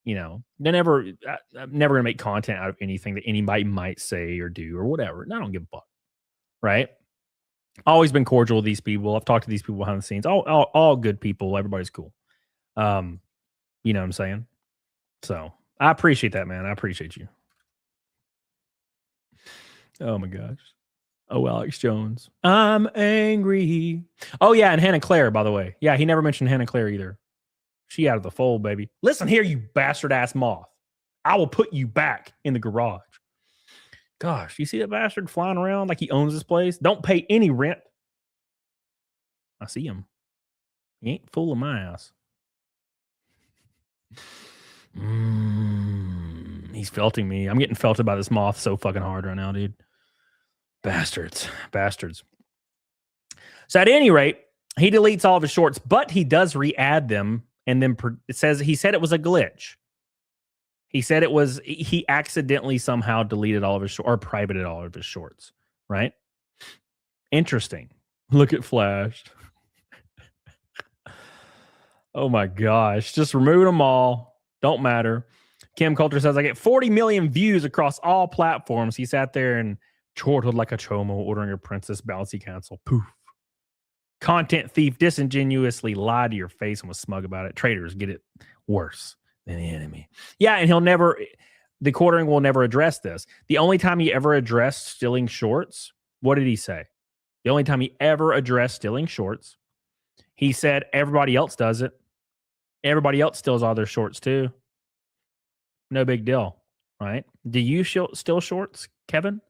They're never gonna make content out of anything that anybody might say or do or whatever. And I don't give a fuck, right? Always been cordial with these people. I've talked to these people behind the scenes. All good people. Everybody's cool. You know what I'm saying? So I appreciate that, man. I appreciate you. Oh my gosh. Oh, Alex Jones. I'm angry. Oh, yeah. And Hannah Claire, by the way. Yeah, he never mentioned Hannah Claire either. She out of the fold, baby. Listen here, you bastard ass moth. I will put you back in the garage. Gosh, you see that bastard flying around like he owns this place? Don't pay any rent. I see him. He ain't fooling my ass. He's felting me. I'm getting felted by this moth so fucking hard right now, dude. Bastards. So at any rate, he deletes all of his shorts, but he does re-add them. And then he said it was a glitch. He said he accidentally somehow deleted all of his or privated all of his shorts, right? Interesting. Look at Flash. Oh my gosh. Just remove them all. Don't matter. Kim Coulter says, I get 40 million views across all platforms. He sat there and chortled like a chomo ordering a princess bouncy cancel. Poof. Content thief disingenuously lied to your face and was smug about it. Traitors get it worse than the enemy. Yeah, and the quartering will never address this. The only time he ever addressed stealing shorts, what did he say? The only time he ever addressed stealing shorts, he said everybody else does it. Everybody else steals all their shorts too. No big deal, right? Do you steal shorts, Kevin?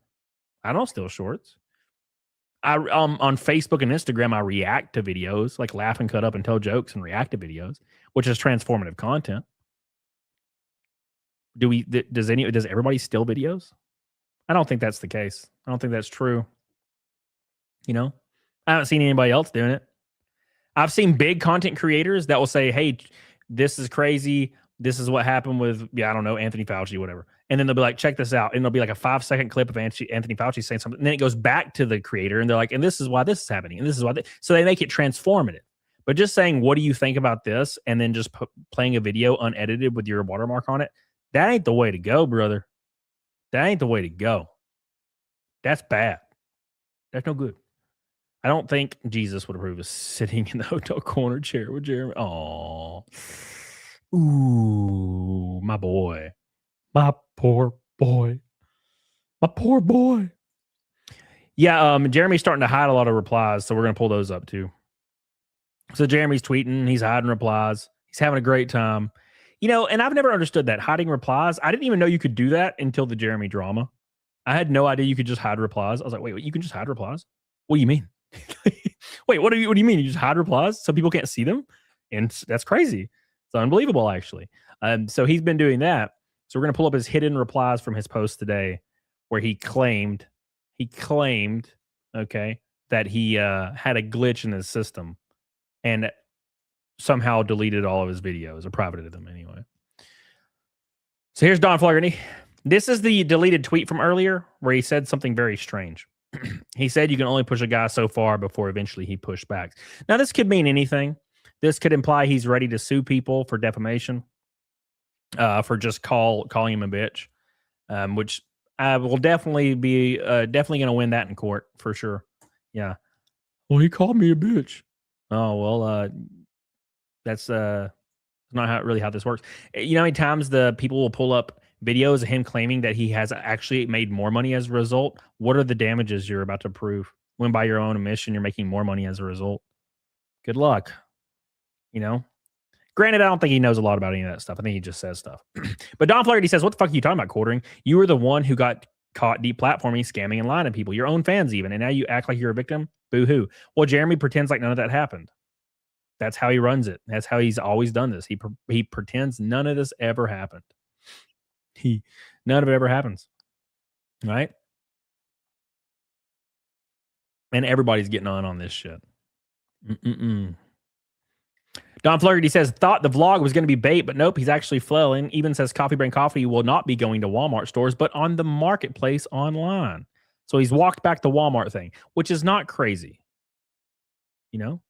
I don't steal shorts. I on Facebook and Instagram, I react to videos, like laugh and cut up and tell jokes and react to videos, which is transformative content. Does everybody steal videos? I don't think that's the case. I don't think that's true. I haven't seen anybody else doing it. I've seen big content creators that will say, hey, this is crazy. This is what happened with, I don't know, Anthony Fauci, whatever. And then they'll be like, check this out. And it'll be like a 5-second clip of Anthony Fauci saying something. And then it goes back to the creator. And they're like, and this is why this is happening. And this is why. So they make it transformative. But just saying, what do you think about this? And then just playing a video unedited with your watermark on it. That ain't the way to go, brother. That ain't the way to go. That's bad. That's no good. I don't think Jesus would approve of sitting in the hotel corner chair with Jeremy. Oh, ooh, my boy. My poor boy. My poor boy. Yeah, Jeremy's starting to hide a lot of replies, so we're going to pull those up too. So Jeremy's tweeting. He's hiding replies. He's having a great time. And I've never understood that, hiding replies. I didn't even know you could do that until the Jeremy drama. I had no idea you could just hide replies. I was like, wait, you can just hide replies? What do you mean? Wait, what do you mean? You just hide replies so people can't see them? And that's crazy. It's unbelievable, actually. So he's been doing that. So we're going to pull up his hidden replies from his post today where he claimed, okay, that he had a glitch in his system and somehow deleted all of his videos or privated them anyway. So here's Don Flaherty. This is the deleted tweet from earlier where he said something very strange. He said you can only push a guy so far before eventually he pushed back. Now, this could mean anything. This could imply he's ready to sue people for defamation, for just calling him a bitch, which I will definitely be definitely going to win that in court for sure. Yeah. Well, he called me a bitch. Oh, well, that's not how this works. You know how many times the people will pull up videos of him claiming that he has actually made more money as a result? What are the damages you're about to prove when by your own admission you're making more money as a result? Good luck. You know? Granted, I don't think he knows a lot about any of that stuff. I think he just says stuff. But Don Flaherty says, what the fuck are you talking about, quartering? You were the one who got caught deplatforming, scamming, and lying to people, your own fans even, and now you act like you're a victim? Boo-hoo. Well, Jeremy pretends like none of that happened. That's how he runs it. That's how he's always done this. He pretends none of this ever happened. None of it ever happens. Right? And everybody's getting on this shit. Don Flaherty says, thought the vlog was going to be bait, but nope, he's actually flailing. Even says Coffee Brain Coffee will not be going to Walmart stores, but on the marketplace online. So he's walked back the Walmart thing, which is not crazy. You know?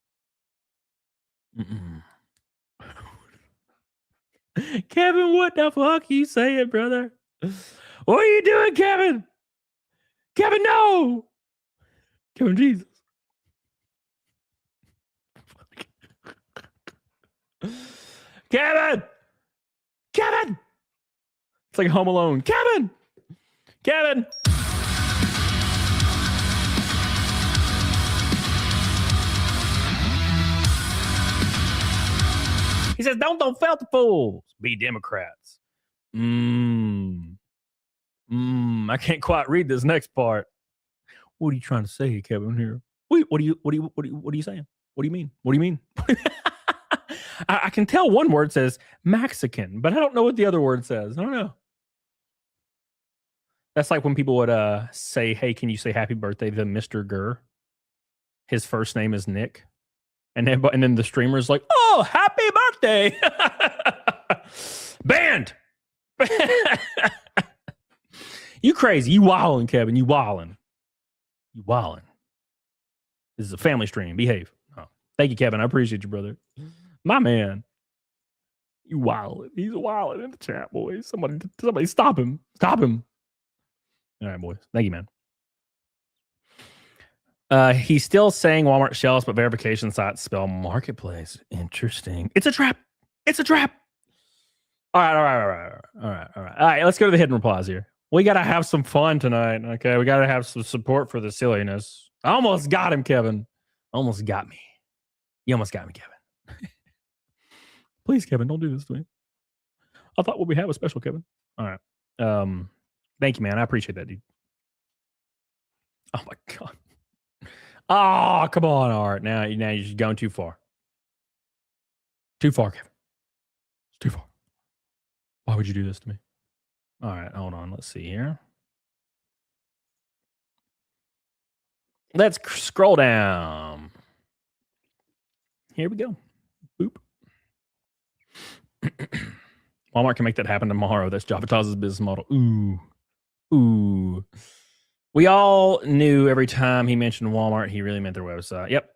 Kevin, what the fuck you saying, brother? What are you doing, Kevin? Kevin, no! Kevin, Jesus. Kevin! Kevin! It's like Home Alone. Kevin! Kevin! He says, don't fail the fools. Be Democrats. I can't quite read this next part. What are you trying to say, Kevin, here? What are you saying? What do you mean? What do you mean? I can tell one word says Mexican, but I don't know what the other word says. I don't know. That's like when people would say, hey, can you say happy birthday to Mr. Gurr? His first name is Nick. And then the streamer's like, oh, happy birthday. Banned. You crazy. You wildin', Kevin. You wildin'. You wildin'. This is a family stream. Behave. Oh, thank you, Kevin. I appreciate you, brother. My man. You wildin'. He's wildin' in the chat, boys. Somebody stop him. Stop him. All right, boys. Thank you, man. He's still saying Walmart shelves, but verification sites spell marketplace. Interesting. It's a trap. It's a trap. All right. Let's go to the hidden replies here. We got to have some fun tonight. Okay. We got to have some support for the silliness. I almost got him, Kevin. Almost got me. You almost got me, Kevin. Please, Kevin, don't do this to me. I thought what we had was special, Kevin. All right. Thank you, man. I appreciate that, dude. Oh my God. Oh, come on, Art. Now you're just going too far. Too far, Kevin. It's too far. Why would you do this to me? All right, hold on. Let's see here. Let's scroll down. Here we go. Boop. Walmart can make that happen tomorrow. That's Java Taz's business model. Ooh. We all knew every time he mentioned Walmart, he really meant their website. Yep.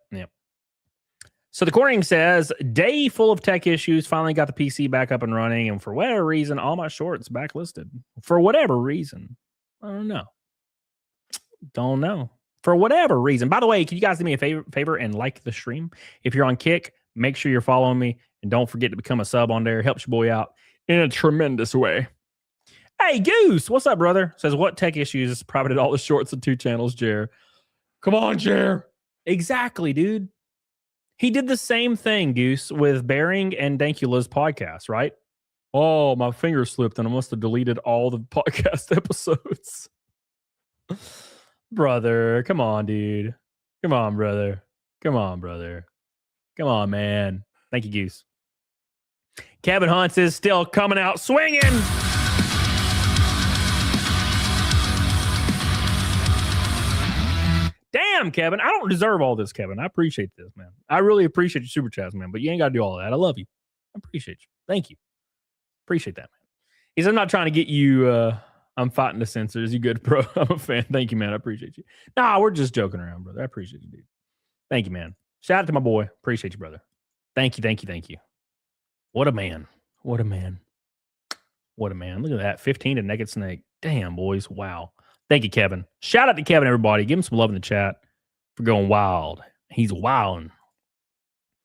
So TheQuartering says, day full of tech issues, finally got the PC back up and running, and for whatever reason, all my shorts backlisted. For whatever reason. I don't know. For whatever reason. By the way, can you guys do me a favor and like the stream? If you're on Kick, make sure you're following me, and don't forget to become a sub on there. Helps your boy out in a tremendous way. Hey, Goose, what's up, brother? Says, what tech issues privated all the shorts of 2 channels, Jer? Come on, Jer. Exactly, dude. He did the same thing, Goose, with Bearing and Dankula's podcast, right? Oh, my finger slipped and I must have deleted all the podcast episodes. Brother, come on, dude. Come on, brother. Come on, man. Thank you, Goose. Kevin Hunts is still coming out swinging. Damn, Kevin. I don't deserve all this, Kevin. I appreciate this, man. I really appreciate your super chats, man. But you ain't got to do all of that. I love you. I appreciate you. Thank you. Appreciate that, man. He's I'm not trying to get you. I'm fighting the censors. You good, bro? I'm a fan. Thank you, man. I appreciate you. Nah, we're just joking around, brother. I appreciate you, dude. Thank you, man. Shout out to my boy. Appreciate you, brother. Thank you, thank you, thank you. What a man. What a man. What a man. Look at that. 15 to Naked Snake. Damn, boys. Wow. Thank you, Kevin. Shout out to Kevin, everybody. Give him some love in the chat for going wild. He's wilding.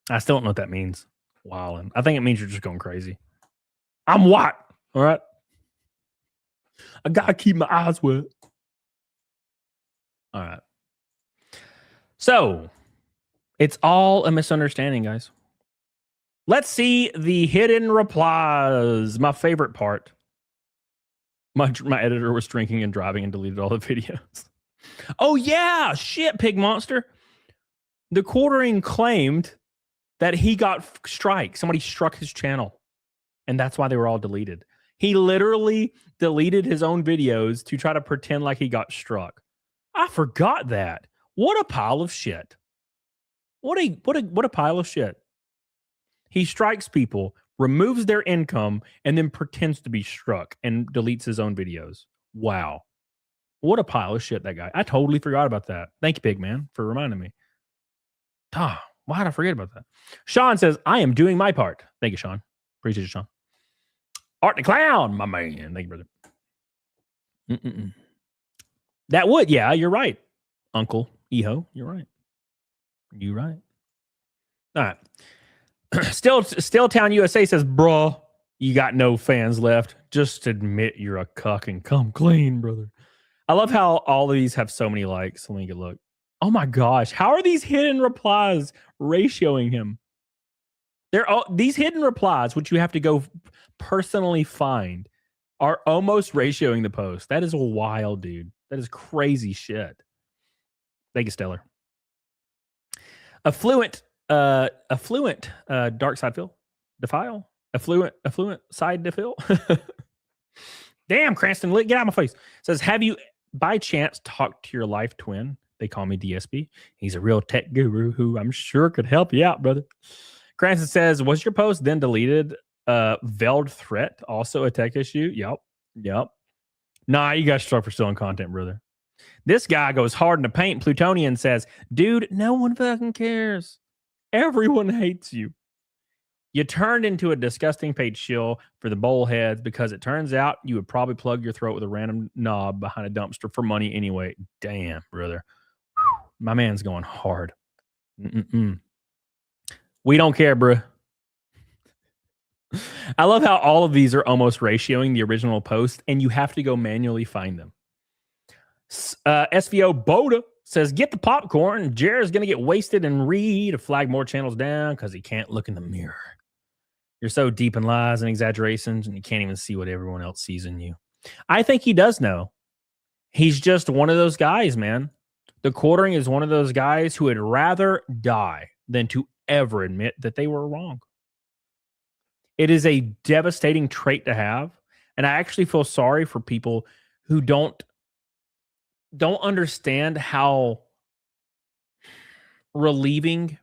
I still don't know what that means. Wilding. I think it means you're just going crazy. I'm white. All right. I got to keep my eyes wet. All right. So, it's all a misunderstanding, guys. Let's see the hidden replies. My favorite part. My editor was drinking and driving and deleted all the videos. Oh, yeah. Shit, Pig Monster. TheQuartering claimed that he got strike. Somebody struck his channel. And that's why they were all deleted. He literally deleted his own videos to try to pretend like he got struck. I forgot that. What a pile of shit. What a pile of shit. He strikes people, removes their income, and then pretends to be struck and deletes his own videos. Wow. What a pile of shit, that guy. I totally forgot about that. Thank you, Big Man, for reminding me. Why did I forget about that? Sean says, I am doing my part. Thank you, Sean. Appreciate you, Sean. Art the Clown, my man. Thank you, brother. That would, yeah, you're right. Uncle Eho, you're right. You're right. All right. Stilltown USA says, bruh, you got no fans left. Just admit you're a cuck and come clean, brother. I love how all of these have so many likes. Let me get a look. Oh my gosh. How are these hidden replies ratioing him? They're all these hidden replies, which you have to go personally find, are almost ratioing the post. That is wild, dude. That is crazy shit. Thank you, Stellar. Affluent dark side fill. Defile. Affluent side defill. Damn, Cranston, get out of my face. Says, have you by chance talked to your life twin? They call me DSB. He's a real tech guru who I'm sure could help you out, brother. Cranston says, was your post then deleted? Veiled threat, also a tech issue? Yep. Nah, you got struck for stealing content, brother. This guy goes hard in the paint. Plutonian says, dude, no one fucking cares. Everyone hates you. You turned into a disgusting paid shill for the bowl heads because it turns out you would probably plug your throat with a random knob behind a dumpster for money anyway. Damn, brother. Whew, my man's going hard. We don't care, bro. I love how all of these are almost ratioing the original post, and you have to go manually find them. SVO Boda says, get the popcorn. Jared's going to get wasted and read to flag more channels down because he can't look in the mirror. You're so deep in lies and exaggerations, and you can't even see what everyone else sees in you. I think he does know. He's just one of those guys, man. TheQuartering is one of those guys who would rather die than to ever admit that they were wrong. It is a devastating trait to have, and I actually feel sorry for people who don't understand how relieving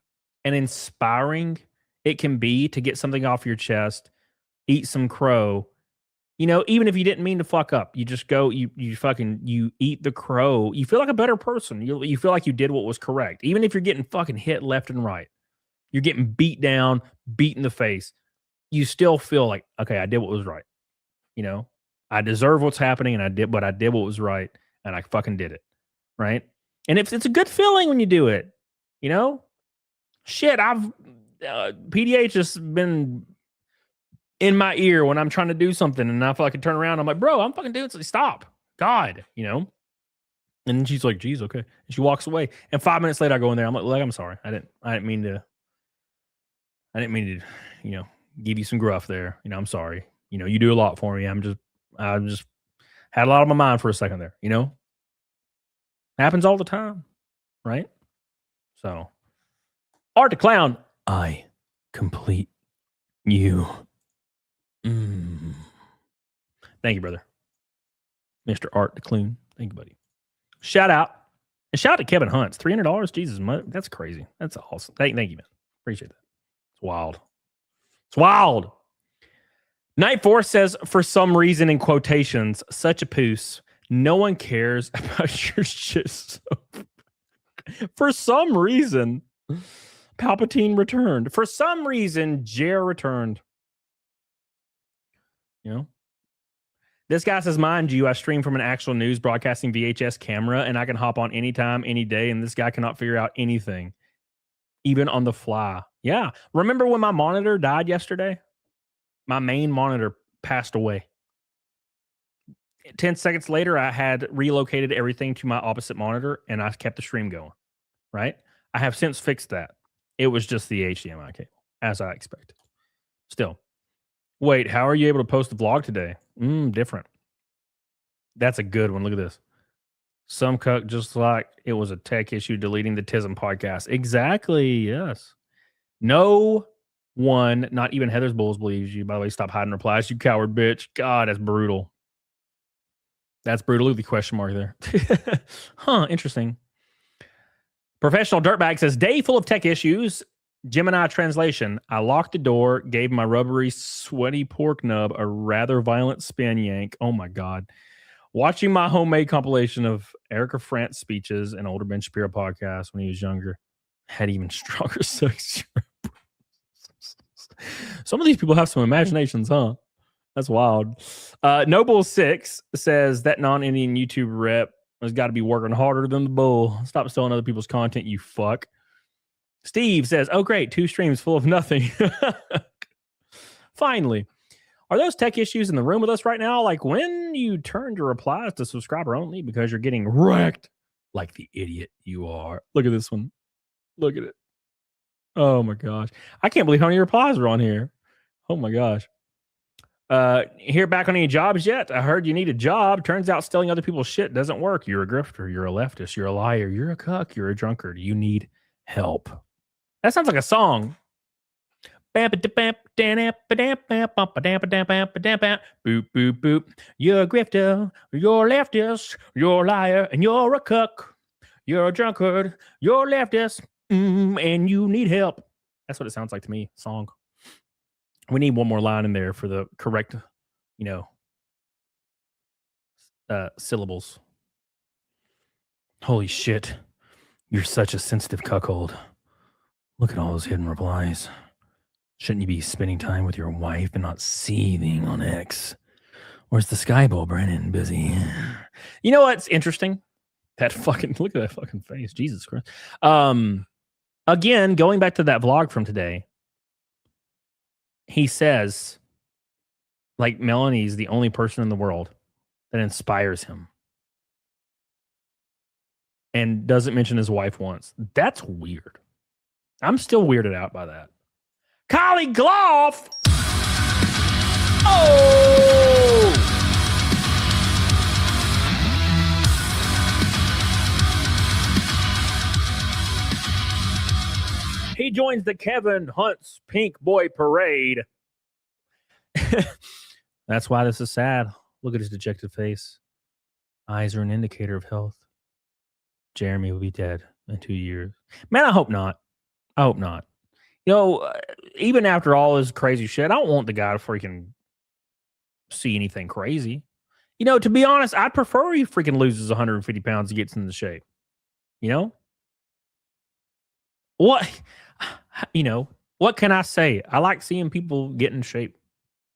and inspiring it can be to get something off your chest, eat some crow. You know, even if you didn't mean to fuck up, you just go, you eat the crow. You feel like a better person. You feel like you did what was correct. Even if you're getting fucking hit left and right, you're getting beat down, beat in the face. You still feel like, okay, I did what was right. You know, I deserve what's happening, and I did what was right, and I fucking did it. Right. And it's a good feeling when you do it, you know, shit. I've PDH has been in my ear when I'm trying to do something, and I feel like I can turn around. I'm like, bro, I'm fucking doing something. Stop. God, you know? And then she's like, geez, okay. And she walks away. And 5 minutes later, I go in there. I'm like, I'm sorry. I didn't mean to, you know, give you some gruff there. You know, I'm sorry. You know, you do a lot for me. I just had a lot on my mind for a second there, you know? Happens all the time, right? So, Art the Clown, I complete you. Thank you, brother. Mr. Art the Clown. Thank you, buddy. Shout out And shout out to Kevin Hunts, $300. Jesus, that's crazy. That's awesome. Thank you, man. Appreciate that. It's wild. It's wild. Night Force says, for some reason, in quotations, such a poos. No one cares about your shit. For some reason, Palpatine returned. For some reason, Jer returned. You know? This guy says, mind you, I stream from an actual news broadcasting VHS camera, and I can hop on anytime, any day, and this guy cannot figure out anything, even on the fly. Yeah. Remember when my monitor died yesterday? My main monitor passed away. 10 seconds later, I had relocated everything to my opposite monitor, and I kept the stream going, right? I have since fixed that. It was just the HDMI cable, as I expected. Still. Wait, how are you able to post a vlog today? Different. That's a good one. Look at this. Some cuck just like it was a tech issue deleting the Tism podcast. Exactly, yes. No one, not even Heather's Bulls, believes you. By the way, stop hiding replies, you coward bitch. God, that's brutal. That's brutal. Look at the question mark there. Huh, interesting. Professional Dirtbag says, day full of tech issues. Gemini translation. I locked the door, gave my rubbery, sweaty pork nub a rather violent spin yank. Oh my God. Watching my homemade compilation of Erica France speeches and older Ben Shapiro podcast when he was younger had even stronger sex. Some of these people have some imaginations, huh? That's wild. Noble6 says that non-Indian YouTube rep has got to be working harder than the bull. Stop stealing other people's content, you fuck. Steve says, oh, great. 2 streams full of nothing. Finally. Are those tech issues in the room with us right now? Like when you turn your replies to subscriber only because you're getting wrecked like the idiot you are. Look at this one. Look at it. Oh, my gosh. I can't believe how many replies are on here. Oh, my gosh. Hear back on any jobs yet? I heard you need a job. Turns out stealing other people's shit doesn't work. You're a grifter. You're a leftist. You're a liar. You're a cuck. You're a drunkard. You need help. That sounds like a song. Boop, boop, boop. You're a grifter. You're a leftist. You're a liar. And you're a cuck. You're a drunkard. You're a leftist. And you need help. That's what it sounds like to me. Song. We need one more line in there for the correct, syllables. Holy shit. You're such a sensitive cuckold. Look at all those hidden replies. Shouldn't you be spending time with your wife and not seething on X? Where's the Skybowl, Brennan? Busy. You know what's interesting? That fucking, look at that fucking face. Jesus Christ. Again, going back to that vlog from today, he says, like, Melanie's the only person in the world that inspires him. And doesn't mention his wife once. That's weird. I'm still weirded out by that. Collie Gloff! Oh! He joins the Kevin Hunt's Pink Boy Parade. That's why this is sad. Look at his dejected face. Eyes are an indicator of health. Jeremy will be dead in 2 years. Man, I hope not. I hope not. Even after all this crazy shit, I don't want the guy to freaking see anything crazy. To be honest, I'd prefer he freaking loses 150 pounds and gets into shape. What? What can I say? I like seeing people get in shape.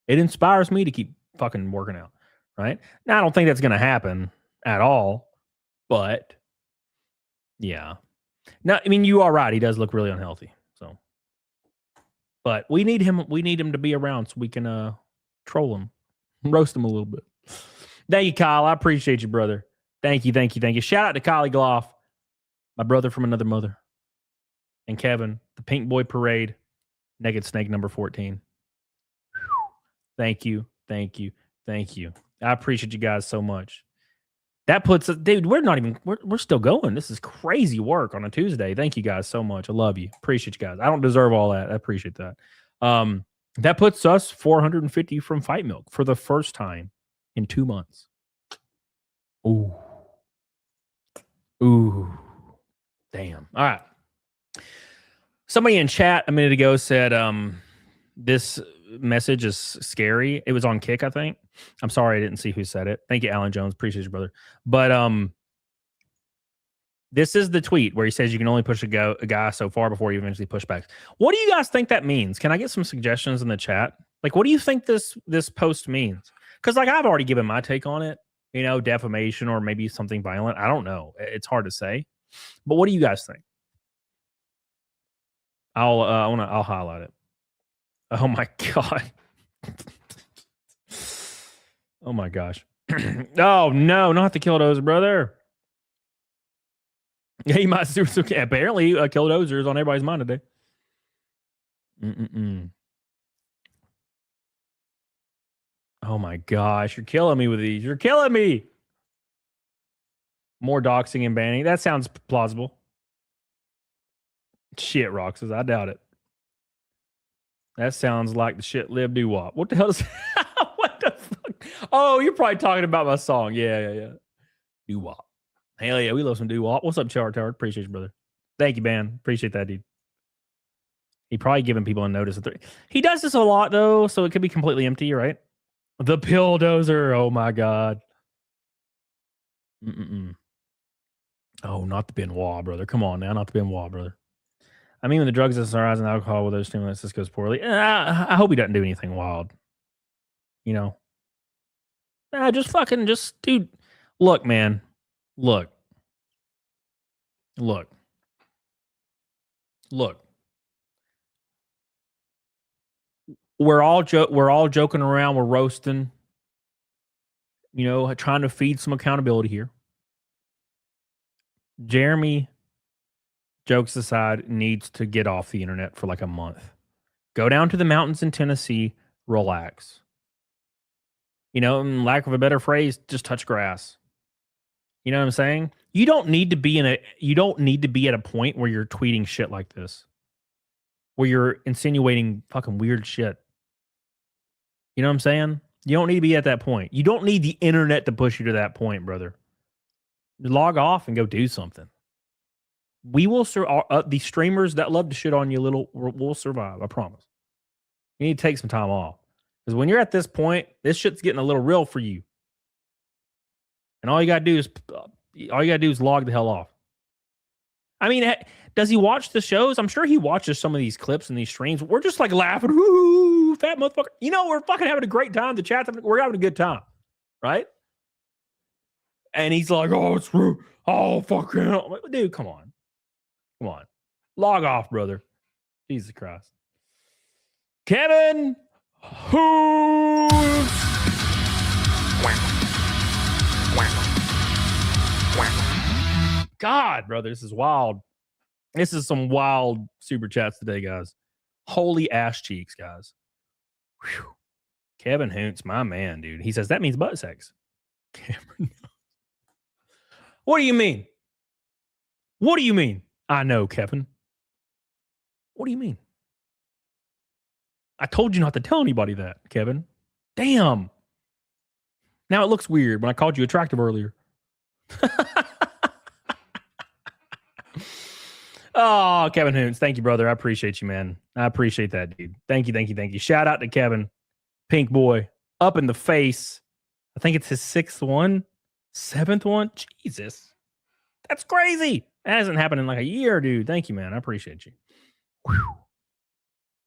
It inspires me to keep fucking working out, right? Now, I don't think that's going to happen at all, but yeah. No, I mean, you are right. He does look really unhealthy. So, but we need him. We need him to be around so we can troll him, roast him a little bit. Thank you, Kyle. I appreciate you, brother. Thank you. Shout out to Kylie Gloff, my brother from another mother, and Kevin, the Pink Boy Parade, Naked Snake number 14. Thank you. I appreciate you guys so much. That puts us, dude, we're still going. This is crazy work on a Tuesday. Thank you guys so much. I love you. Appreciate you guys. I don't deserve all that. I appreciate that. That puts us 450 from Fight Milk for the first time in 2 months. Ooh. Damn. All right. Somebody in chat a minute ago said this message is scary. It was on Kick, I think. I'm sorry I didn't see who said it. Thank you, Alan Jones. Appreciate you, brother. But this is the tweet where he says you can only push a guy so far before you eventually push back. What do you guys think that means? Can I get some suggestions in the chat? Like, what do you think this post means? Because like I've already given my take on it. You know, defamation or maybe something violent. I don't know. It's hard to say. But what do you guys think? I'll highlight it. Oh my god. Oh my gosh. Oh no, not the Killdozer, brother. Yeah, he might do some. Apparently, Killdozer is on everybody's mind today. Oh my gosh, you're killing me with these. You're killing me. More doxing and banning. That sounds plausible. Shit, Roxas. I doubt it. That sounds like the shit lib doo wop. What the hell is what the fuck? Oh, you're probably talking about my song. Yeah. Doo wop. Hell yeah, we love some doo wop. What's up, Char Tower? Appreciate you, brother. Thank you, man. Appreciate that, dude. He probably giving people a notice. He does this a lot, though, so it could be completely empty, right? The Killdozer. Oh, my God. Oh, not the Benoit, brother. Come on now, not the Benoit, brother. I mean, when the drugs and rise and alcohol with those stimulants, this goes poorly. I hope he doesn't do anything wild. You know? Dude. Look, man. Look. We're all joking around. We're roasting. You know, trying to feed some accountability here. Jeremy, jokes aside, needs to get off the internet for like a month. Go down to the mountains in Tennessee, relax. You know, in lack of a better phrase, just touch grass. You know what I'm saying? You don't need to be at a point where you're tweeting shit like this. Where you're insinuating fucking weird shit. You know what I'm saying? You don't need to be at that point. You don't need the internet to push you to that point, brother. Log off and go do something. We will the streamers that love to shit on you will survive. I promise. You need to take some time off. Because when you're at this point, this shit's getting a little real for you. And all you gotta do is log the hell off. I mean, does he watch the shows? I'm sure he watches some of these clips and these streams. We're just like laughing, ooh, fat motherfucker. You know, we're fucking having a great time. The chat's we're having a good time, right? And he's like, oh, it's rude. Oh, fucking hell. Like, dude, come on. Log off, brother. Jesus Christ. Kevin Hooves. God, brother, this is wild. This is some wild super chats today, guys. Holy ass cheeks, guys. Whew. Kevin Hoontz, my man, dude. He says that means butt sex. Cameron. What do you mean? What do you mean? I know, Kevin. What do you mean? I told you not to tell anybody that, Kevin. Damn. Now it looks weird when I called you attractive earlier. Oh, Kevin Hoontz. Thank you, brother. I appreciate you, man. I appreciate that, dude. Thank you. Shout out to Kevin. Pink boy. Up in the face. I think it's his 6th one. 7th one. Jesus. That's crazy. That hasn't happened in like a year, dude. Thank you, man. I appreciate you. Whew.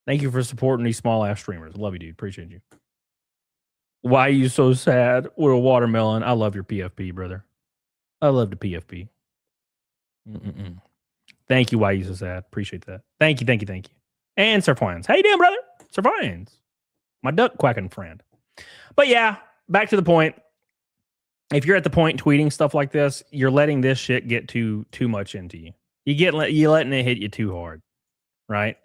Thank you for supporting these small ass streamers. Love you, dude. Appreciate you. Why are you so sad? We're a watermelon. I love your PFP, brother. I love the PFP. Thank you. Why are you so sad? Appreciate that. Thank you. And Sir Fines. How you doing, brother? Sir Fines. My duck quacking friend. But yeah, back to the point. If you're at the point tweeting stuff like this, you're letting this shit get too much into you. You're letting it hit you too hard, right?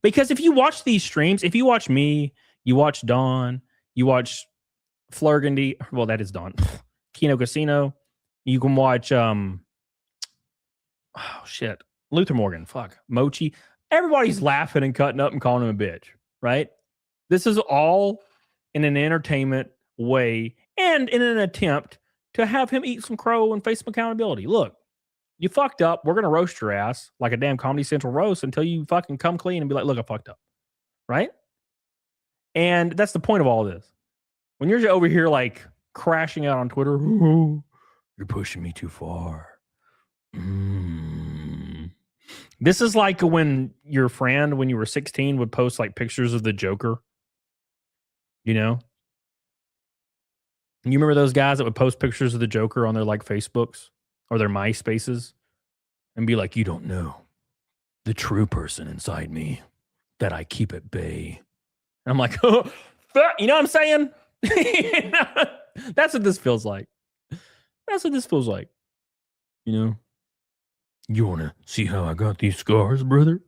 Because if you watch these streams, if you watch me, you watch Dawn, you watch Flurgandy, well, that is Dawn, Kino Casino, you can watch Luther Morgan, Mochi. Everybody's laughing and cutting up and calling him a bitch, right? This is all in an entertainment way and in an attempt to have him eat some crow and face some accountability. Look, You fucked up. We're gonna roast your ass like a damn Comedy Central roast until you fucking come clean and be like, look, I fucked up. Right? And that's the point of all this. When you're over here like crashing out on Twitter, "Oh, you're pushing me too far. This is like when your friend, when you were 16, would post like pictures of the Joker. You know? You remember those guys that would post pictures of the Joker on their like Facebooks or their MySpaces and be like, you don't know the true person inside me that I keep at bay. And I'm like, oh, you know what I'm saying? That's what this feels like. That's what this feels like. You know? You want to see how I got these scars, brother?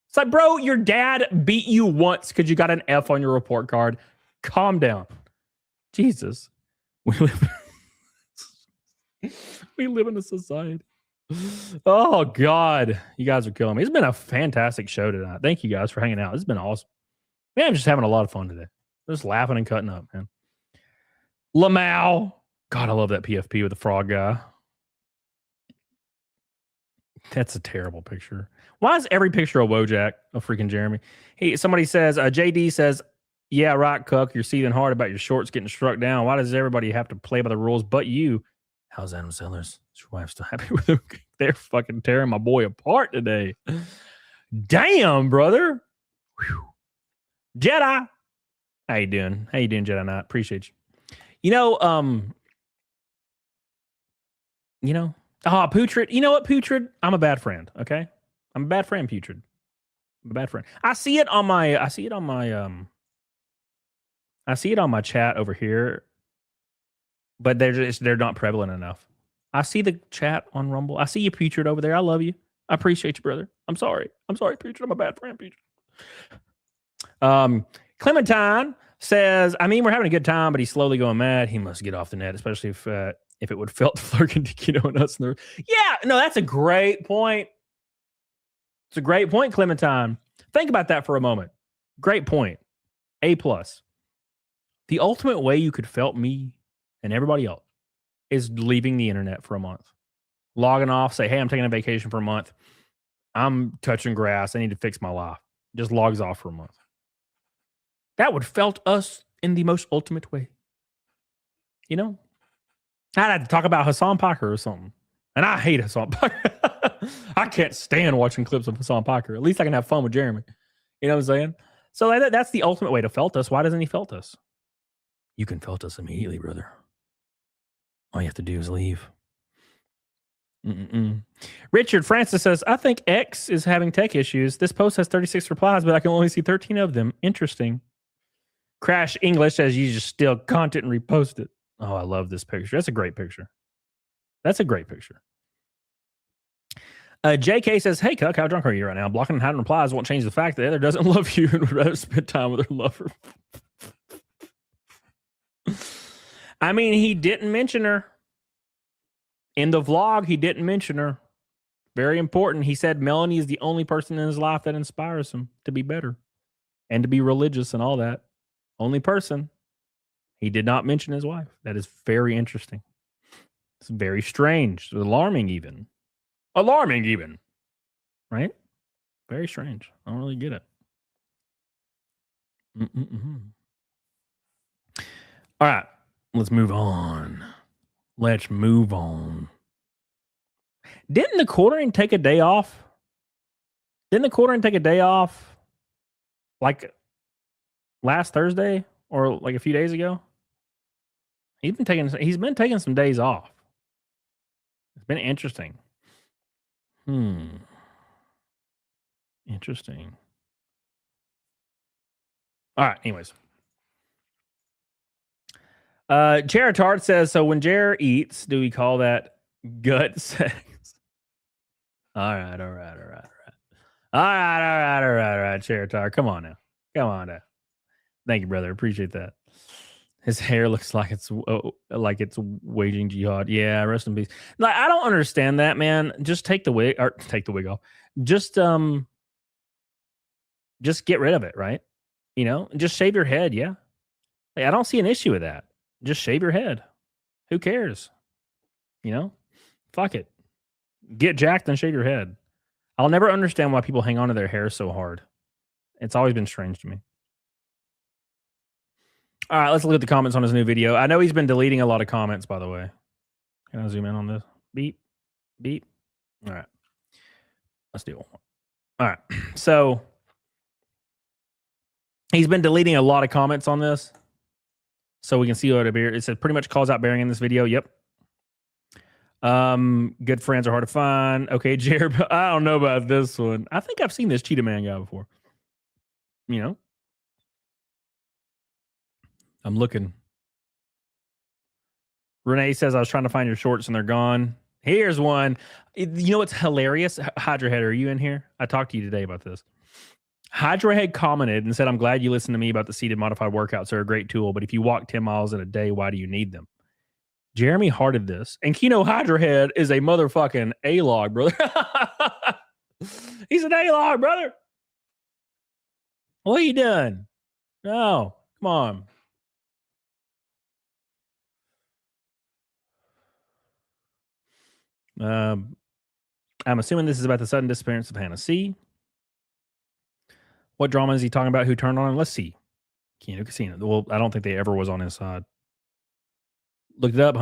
It's like, bro, your dad beat you once because you got an F on your report card. Calm down. Jesus. We live in a society. Oh, God. You guys are killing me. It's been a fantastic show tonight. Thank you guys for hanging out. It's been awesome. Man, I'm just having a lot of fun today. Just laughing and cutting up, man. Lamau. God, I love that PFP with the frog guy. That's a terrible picture. Why is every picture of Wojak a freaking Jeremy? Hey, somebody says, JD says, yeah, right, Cuck, you're seething hard about your shorts getting struck down. Why does everybody have to play by the rules but you? How's Adam Sellers? Is your wife still happy with him? They're fucking tearing my boy apart today. Damn, brother. Whew. Jedi. How you doing? How you doing, Jedi Knight? Appreciate you. Putrid. You know what, Putrid? I'm a bad friend, okay? I'm a bad friend, Putrid. I'm a bad friend. I see it on my chat over here, but they're not prevalent enough. I see the chat on Rumble. I see you, Putrid, over there. I love you. I appreciate you, brother. I'm sorry, Putrid. I'm a bad friend, Putrid. Clementine says, I mean, we're having a good time, but he's slowly going mad. He must get off the net, especially if it would felt Flurkin, Dikino, and us. Yeah, no, that's a great point. It's a great point, Clementine. Think about that for a moment. Great point. A+. The ultimate way you could felt me and everybody else is leaving the internet for a month. Logging off, say, hey, I'm taking a vacation for a month. I'm touching grass. I need to fix my life. Just logs off for a month. That would felt us in the most ultimate way. You know? I'd have to talk about Hassan Parker or something. And I hate Hassan Parker. I can't stand watching clips of Hassan Parker. At least I can have fun with Jeremy. You know what I'm saying? So that's the ultimate way to felt us. Why doesn't he felt us? You can felt us immediately, brother. All you have to do is leave. Richard Francis says, I think X is having tech issues. This post has 36 replies, but I can only see 13 of them. Interesting. Crash English says you just steal content and repost it. Oh, I love this picture. That's a great picture. That's a great picture. JK says, hey, Cuck, how drunk are you right now? Blocking and hiding replies won't change the fact that the other doesn't love you and would rather spend time with her lover. I mean, he didn't mention her. In the vlog, he didn't mention her. Very important. He said Melanie is the only person in his life that inspires him to be better and to be religious and all that. Only person. He did not mention his wife. That is very interesting. It's very strange. Alarming even. Alarming even. Right? Very strange. I don't really get it. All right. Let's move on. Let's move on. Didn't TheQuartering take a day off? Didn't TheQuartering take a day off like last Thursday or like a few days ago? He's been taking some days off. It's been interesting. Interesting. All right, anyways. Jaretard says, so when Jer eats, do we call that gut sex? All right. Jaretard, come on now. Thank you, brother. Appreciate that. His hair looks like it's waging jihad. Yeah, rest in peace. Like, I don't understand that, man. Just take the wig off. Just get rid of it, right? You know, just shave your head. Yeah, like, I don't see an issue with that. Just shave your head. Who cares? You know, fuck it. Get jacked and shave your head. I'll never understand why people hang on to their hair so hard. It's always been strange to me. All right, let's look at the comments on his new video. I know he's been deleting a lot of comments, by the way. Can I zoom in on this? Beep, beep. All right. Let's do one more. All right. So he's been deleting a lot of comments on this. So we can see what it says pretty much calls out Bearing in this video. Yep. Good friends are hard to find. Okay, Jared, I don't know about this one. I think I've seen this Cheetah Man guy before. You know? I'm looking. Renee says, I was trying to find your shorts and they're gone. Here's one. You know what's hilarious? Hydra Head, are you in here? I talked to you today about this. Hydra Head commented and said, I'm glad you listened to me about the seated modified workouts. They're a great tool, but if you walk 10 miles in a day, why do you need them? Jeremy hearted this. And Kino Hydra Head is a motherfucking A-log, brother. He's an A-log, brother. What are you doing? No, come on. I'm assuming this is about the sudden disappearance of Hannah C. What drama is he talking about? Who turned on him? Let's see. Kino Casino. Well, I don't think they ever was on his side. Looked it up.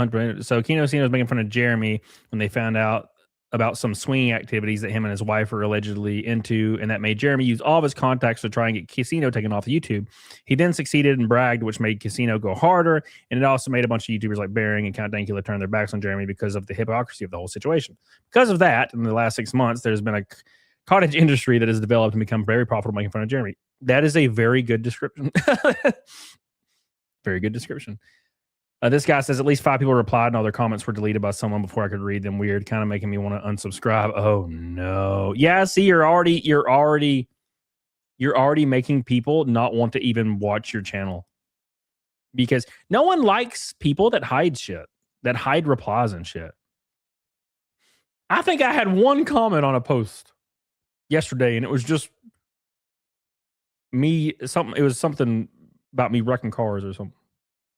So Kino Casino was making fun of Jeremy when they found out about some swinging activities that him and his wife were allegedly into, and that made Jeremy use all of his contacts to try and get Casino taken off of YouTube. He then succeeded and bragged, which made Casino go harder, and it also made a bunch of YouTubers like Bearing and Count Dankula turn their backs on Jeremy because of the hypocrisy of the whole situation. Because of that, in the last 6 months, there's been a cottage industry that has developed and become very profitable making fun of Jeremy. That is a very good description. Very good description. This guy says at least 5 people replied and all their comments were deleted by someone before I could read them. Weird, kind of making me want to unsubscribe. Oh no. Yeah, see, you're already making people not want to even watch your channel. Because no one likes people that hide shit, that hide replies and shit. I think I had one comment on a post yesterday, and it was just me, it was something about me wrecking cars or something.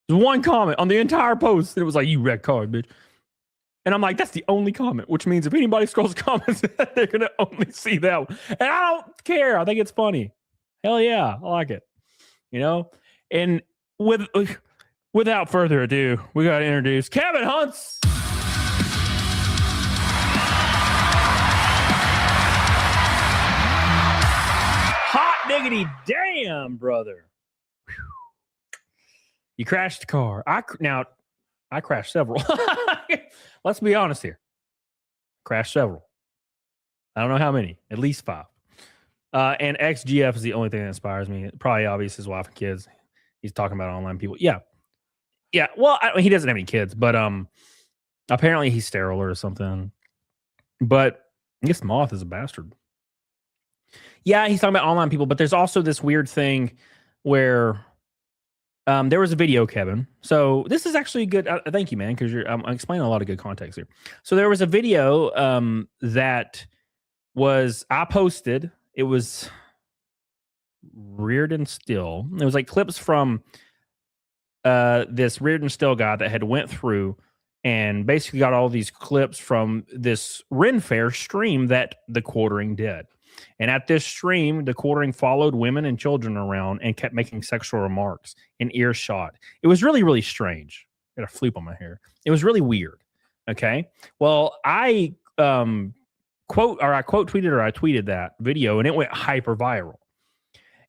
There's one comment on the entire post, and it was like, you wreck cars, bitch. And I'm like, that's the only comment, which means if anybody scrolls comments, they're going to only see that one. And I don't care. I think it's funny. Hell yeah. I like it. You know? And without further ado, we got to introduce Kevin Hunts. Hot diggity damn, brother. You crashed the car. I crashed several. Let's be honest here. Crashed several. I don't know how many. At least 5. And XGF is the only thing that inspires me. Probably obvious his wife and kids. He's talking about online people. Yeah. Yeah. Well, he doesn't have any kids, but apparently he's sterile or something. But I guess Moth is a bastard. Yeah, he's talking about online people, but there's also this weird thing where there was a video, Kevin. So this is actually good. Thank you, man, because I'm explaining a lot of good context here. So there was a video that I posted. It was Reared and Still. It was like clips from this Reared and Still guy that had went through and basically got all these clips from this Ren Fair stream that TheQuartering did. And at this stream, TheQuartering followed women and children around and kept making sexual remarks in earshot. It was really, really strange. I got a floop on my hair. It was really weird. Okay. Well, I tweeted that video and it went hyper viral.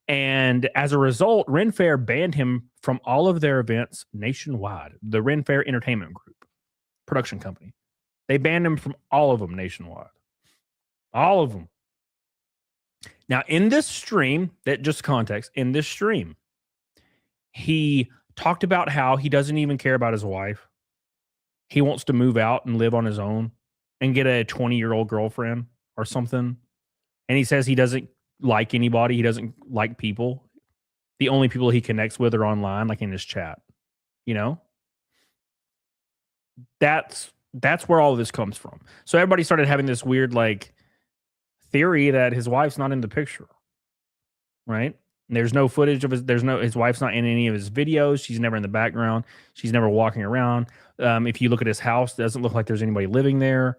And as a result, Ren Fair banned him from all of their events nationwide. The Ren Fair Entertainment Group, production company. They banned him from all of them nationwide. All of them. Now, in this stream, that just context, in this stream, he talked about how he doesn't even care about his wife. He wants to move out and live on his own and get a 20-year-old girlfriend or something. And he says he doesn't like anybody. He doesn't like people. The only people he connects with are online, like in his chat. You know? That's where all of this comes from. So everybody started having this weird, like, theory that his wife's not in the picture, right? There's no footage of his wife's not in any of his videos. She's never in the background. She's never walking around. If you look at his house, it doesn't look like there's anybody living there.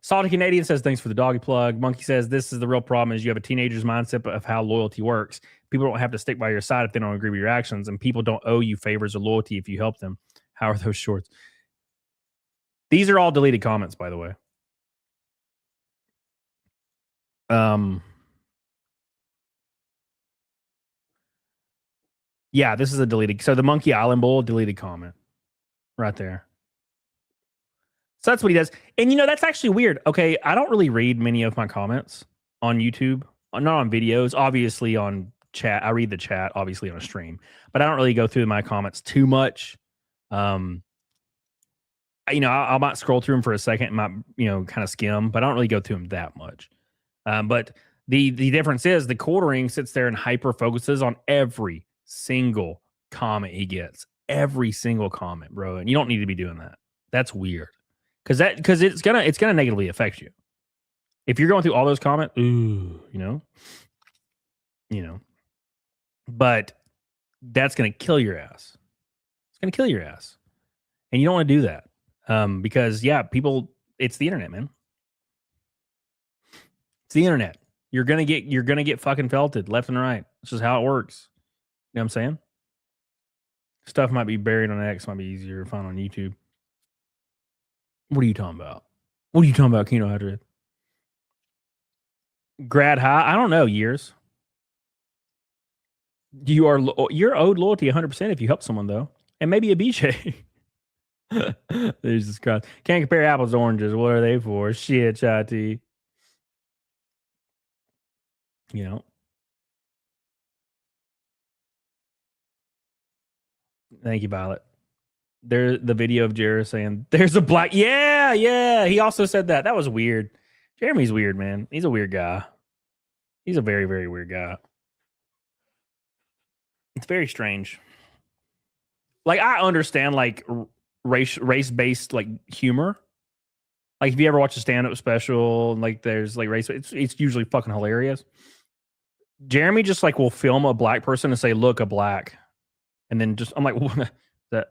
Salty Canadian says, thanks for the doggy plug. Monkey says, this is the real problem is you have a teenager's mindset of how loyalty works. People don't have to stick by your side if they don't agree with your actions, and people don't owe you favors or loyalty if you help them. How are those shorts? These are all deleted comments, by the way. Yeah, this is a deleted. So the Monkey Island Bowl, deleted comment right there. So that's what he does. And, that's actually weird. Okay, I don't really read many of my comments on YouTube, not on videos, obviously on chat. I read the chat, obviously on a stream, but I don't really go through my comments too much. I might scroll through them for a second and might, kind of skim, but I don't really go through them that much. But the difference is the quartering sits there and hyper focuses on every single comment he gets, every single comment, bro. And you don't need to be doing that. That's weird. Because it's gonna negatively affect you if you're going through all those comments. But that's gonna kill your ass. It's gonna kill your ass, and you don't want to do that because people. It's the internet, man. It's the internet. You're gonna get fucking felted left and right. This is how it works. You know what I'm saying? Stuff might be buried on X, might be easier to find on YouTube. What are you talking about? What are you talking about, Keno Hadrid? Grad high? I don't know. Years. You're owed loyalty 100% if you help someone, though. And maybe a BJ. There's this guy. Can't compare apples to oranges. What are they for? Shit, Chati. Thank you, Violet. There's the video of Jared saying, there's a black. Yeah. He also said that. That was weird. Jeremy's weird, man. He's a weird guy. He's a very, very weird guy. It's very strange. Like, I understand, like, race-based, like, humor. Like, if you ever watch a stand-up special, like, there's, like, race, it's usually fucking hilarious. Jeremy just, like, will film a black person and say, look, a black. And then I'm like, what?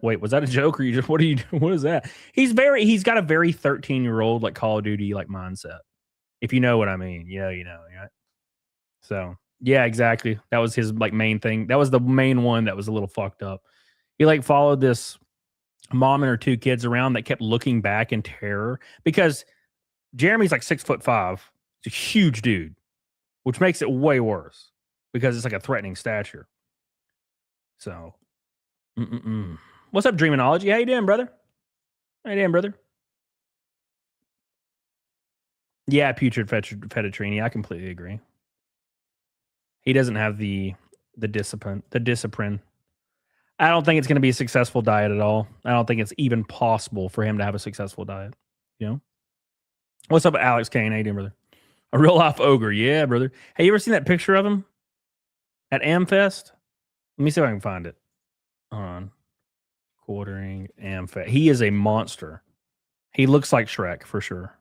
Wait, was that a joke or you just what are you doing? What is that? He's got a very 13-year-old like Call of Duty like mindset. If you know what I mean. Yeah, right? So yeah, exactly. That was his like main thing. That was the main one that was a little fucked up. He like followed this mom and her two kids around that kept looking back in terror because Jeremy's like 6'5". He's a huge dude, which makes it way worse because it's like a threatening stature. So what's up, Dreamology? How you doing, brother? Yeah, putrid fettuccine. I completely agree. He doesn't have the discipline. I don't think it's going to be a successful diet at all. I don't think it's even possible for him to have a successful diet. What's up, Alex Kane? How you doing, brother? A real life ogre. Yeah, brother. Hey, you ever seen that picture of him at Amfest? Let me see if I can find it. Hold on. Quartering Amfest. He is a monster. He looks like Shrek for sure.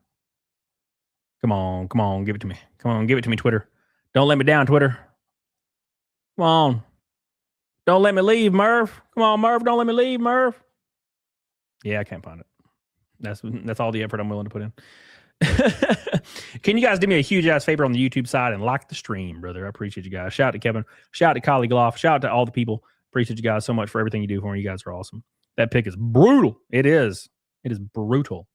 Come on, give it to me. Come on, give it to me, Twitter. Don't let me down, Twitter. Come on. Don't let me leave, Merv. Come on, Merv. Don't let me leave, Merv. Yeah, I can't find it. That's all the effort I'm willing to put in. Can you guys do me a huge ass favor on the YouTube side and like the stream, brother? I appreciate you guys. Shout out to Kevin. Shout out to Kylie Gloff. Shout out to all the people. Appreciate you guys so much for everything you do for me. You guys are awesome. That pick is brutal. It is. It is brutal.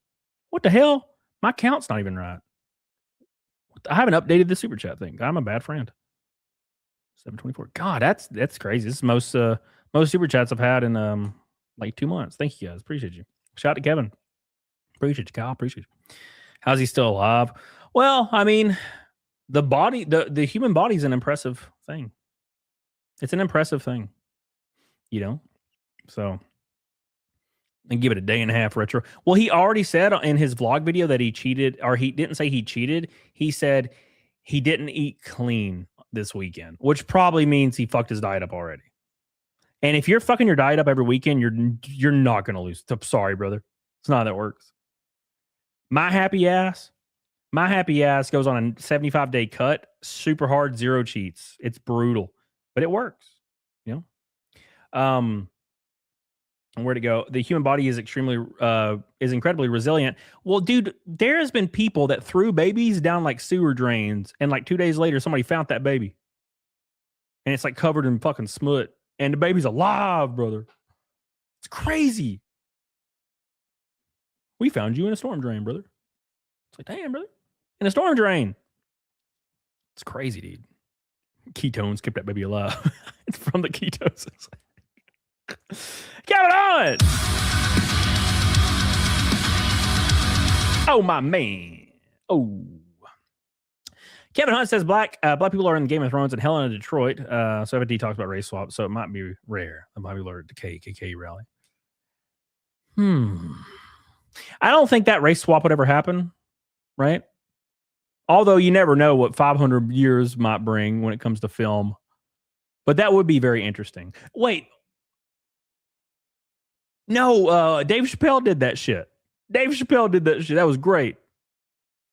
What the hell? My count's not even right. I haven't updated the super chat thing. I'm a bad friend. 724. God, that's crazy. This is most super chats I've had in like 2 months. Thank you guys. Appreciate you. Shout out to Kevin. Appreciate you, Kyle. Appreciate you. How's he still alive? Well, I mean, the human body is an impressive thing. It's an impressive thing, So, and give it a day and a half retro. Well, he already said in his vlog video that he cheated, or he didn't say he cheated. He said he didn't eat clean this weekend, which probably means he fucked his diet up already. And if you're fucking your diet up every weekend, you're not going to lose. I'm sorry, brother. It's not how that works. My happy ass goes on a 75-day cut, super hard, 0 cheats. It's brutal, but it works, And where'd it go? The human body is incredibly resilient. Well, dude, there has been people that threw babies down like sewer drains, and like 2 days later, somebody found that baby, and it's like covered in fucking smut, and the baby's alive, brother. It's crazy. We found you in a storm drain, brother. It's like, damn, brother, in a storm drain. It's crazy, dude. Ketones kept that baby alive. It's from the ketones. Kevin Hunt! Oh, my man. Oh. Kevin Hunt says black people are in Game of Thrones and hell in Detroit. So FD talks about race swap, so it might be rare. It might be at the KKK rally. I don't think that race swap would ever happen, right? Although you never know what 500 years might bring when it comes to film. But that would be very interesting. Wait. No, Dave Chappelle did that shit. Dave Chappelle did that shit. That was great.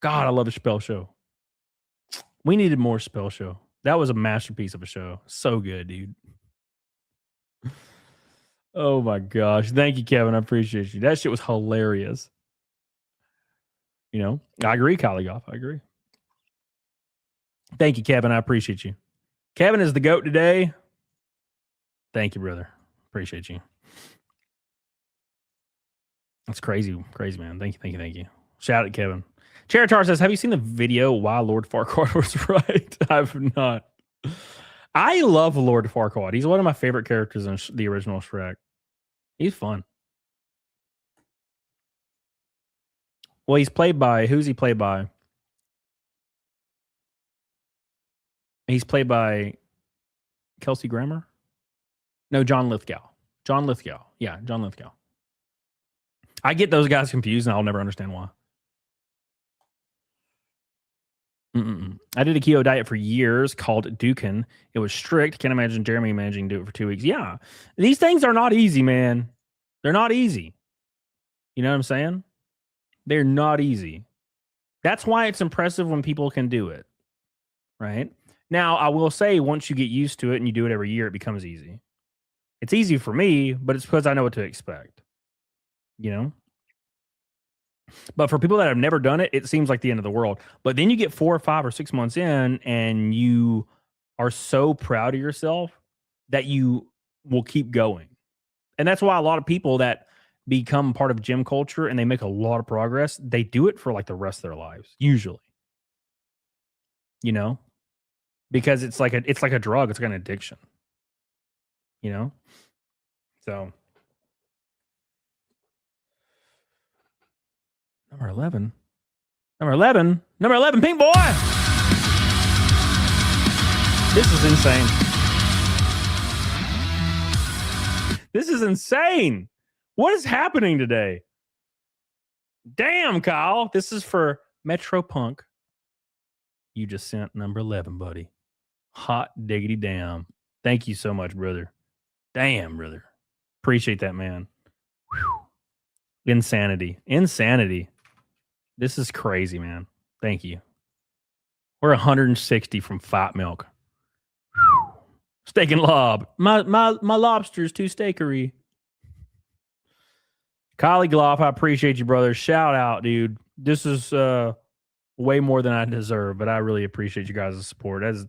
God, I love the Chappelle show. We needed more Chappelle show. That was a masterpiece of a show. So good, dude. Oh my gosh. Thank you, Kevin. I appreciate you. That shit was hilarious. You know, I agree, Kylie Goff. I agree. Thank you, Kevin. I appreciate you. Kevin is the GOAT today. Thank you, brother. Appreciate you. That's crazy. Crazy, man. Thank you. Shout out to Kevin. Cheritar says, have you seen the video why Lord Farquaad was right? I've not. I love Lord Farquaad. He's one of my favorite characters in the original Shrek. He's fun. Well, he's played by, who's he played by? He's played by Kelsey Grammer? No, John Lithgow. John Lithgow. Yeah, John Lithgow. I get those guys confused, and I'll never understand why. I did a keto diet for years called Dukin. It was strict. Can't imagine Jeremy managing to do it for 2 weeks. Yeah. These things are not easy, man. They're not easy. You know what I'm saying? They're not easy. That's why it's impressive when people can do it. Right? Now, I will say, once you get used to it and you do it every year, it becomes easy. It's easy for me, but it's because I know what to expect. You know? But for people that have never done it, it seems like the end of the world. But then you get 4 or 5 or 6 months in and you are so proud of yourself that you will keep going. And that's why a lot of people that become part of gym culture and they make a lot of progress, they do it for like the rest of their lives, usually. You know? Because it's like a drug, it's like an addiction. You know? So Number 11, Pink Boy. This is insane. This is insane. What is happening today? Damn, Kyle. This is for Metro Punk. You just sent number 11, buddy. Hot diggity damn. Thank you so much, brother. Damn, brother. Appreciate that, man. Whew. Insanity. This is crazy, man. Thank you. We're 160 from Fat Milk. Whew. Steak and lob. My lobster's too steakery. Kylie Gloff, I appreciate you, brother. Shout out, dude. This is way more than I deserve, but I really appreciate you guys' support. It's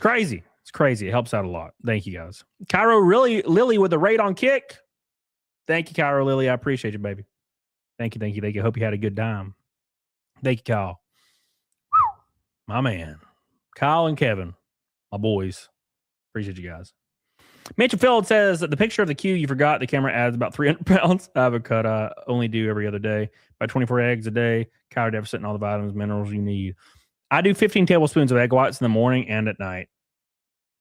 crazy. It's crazy. It helps out a lot. Thank you, guys. Cairo Lily with the raid on kick. Thank you, Cairo Lily. I appreciate you, baby. Thank you. Hope you had a good time. Thank you, Kyle. Whew. My man. Kyle and Kevin, my boys. Appreciate you guys. Mitchell Field says that the picture of the queue you forgot the camera adds about 300 pounds. I have a cut. I only do every other day. About 24 eggs a day. Calorie deficit and all the vitamins, minerals you need. I do 15 tablespoons of egg whites in the morning and at night.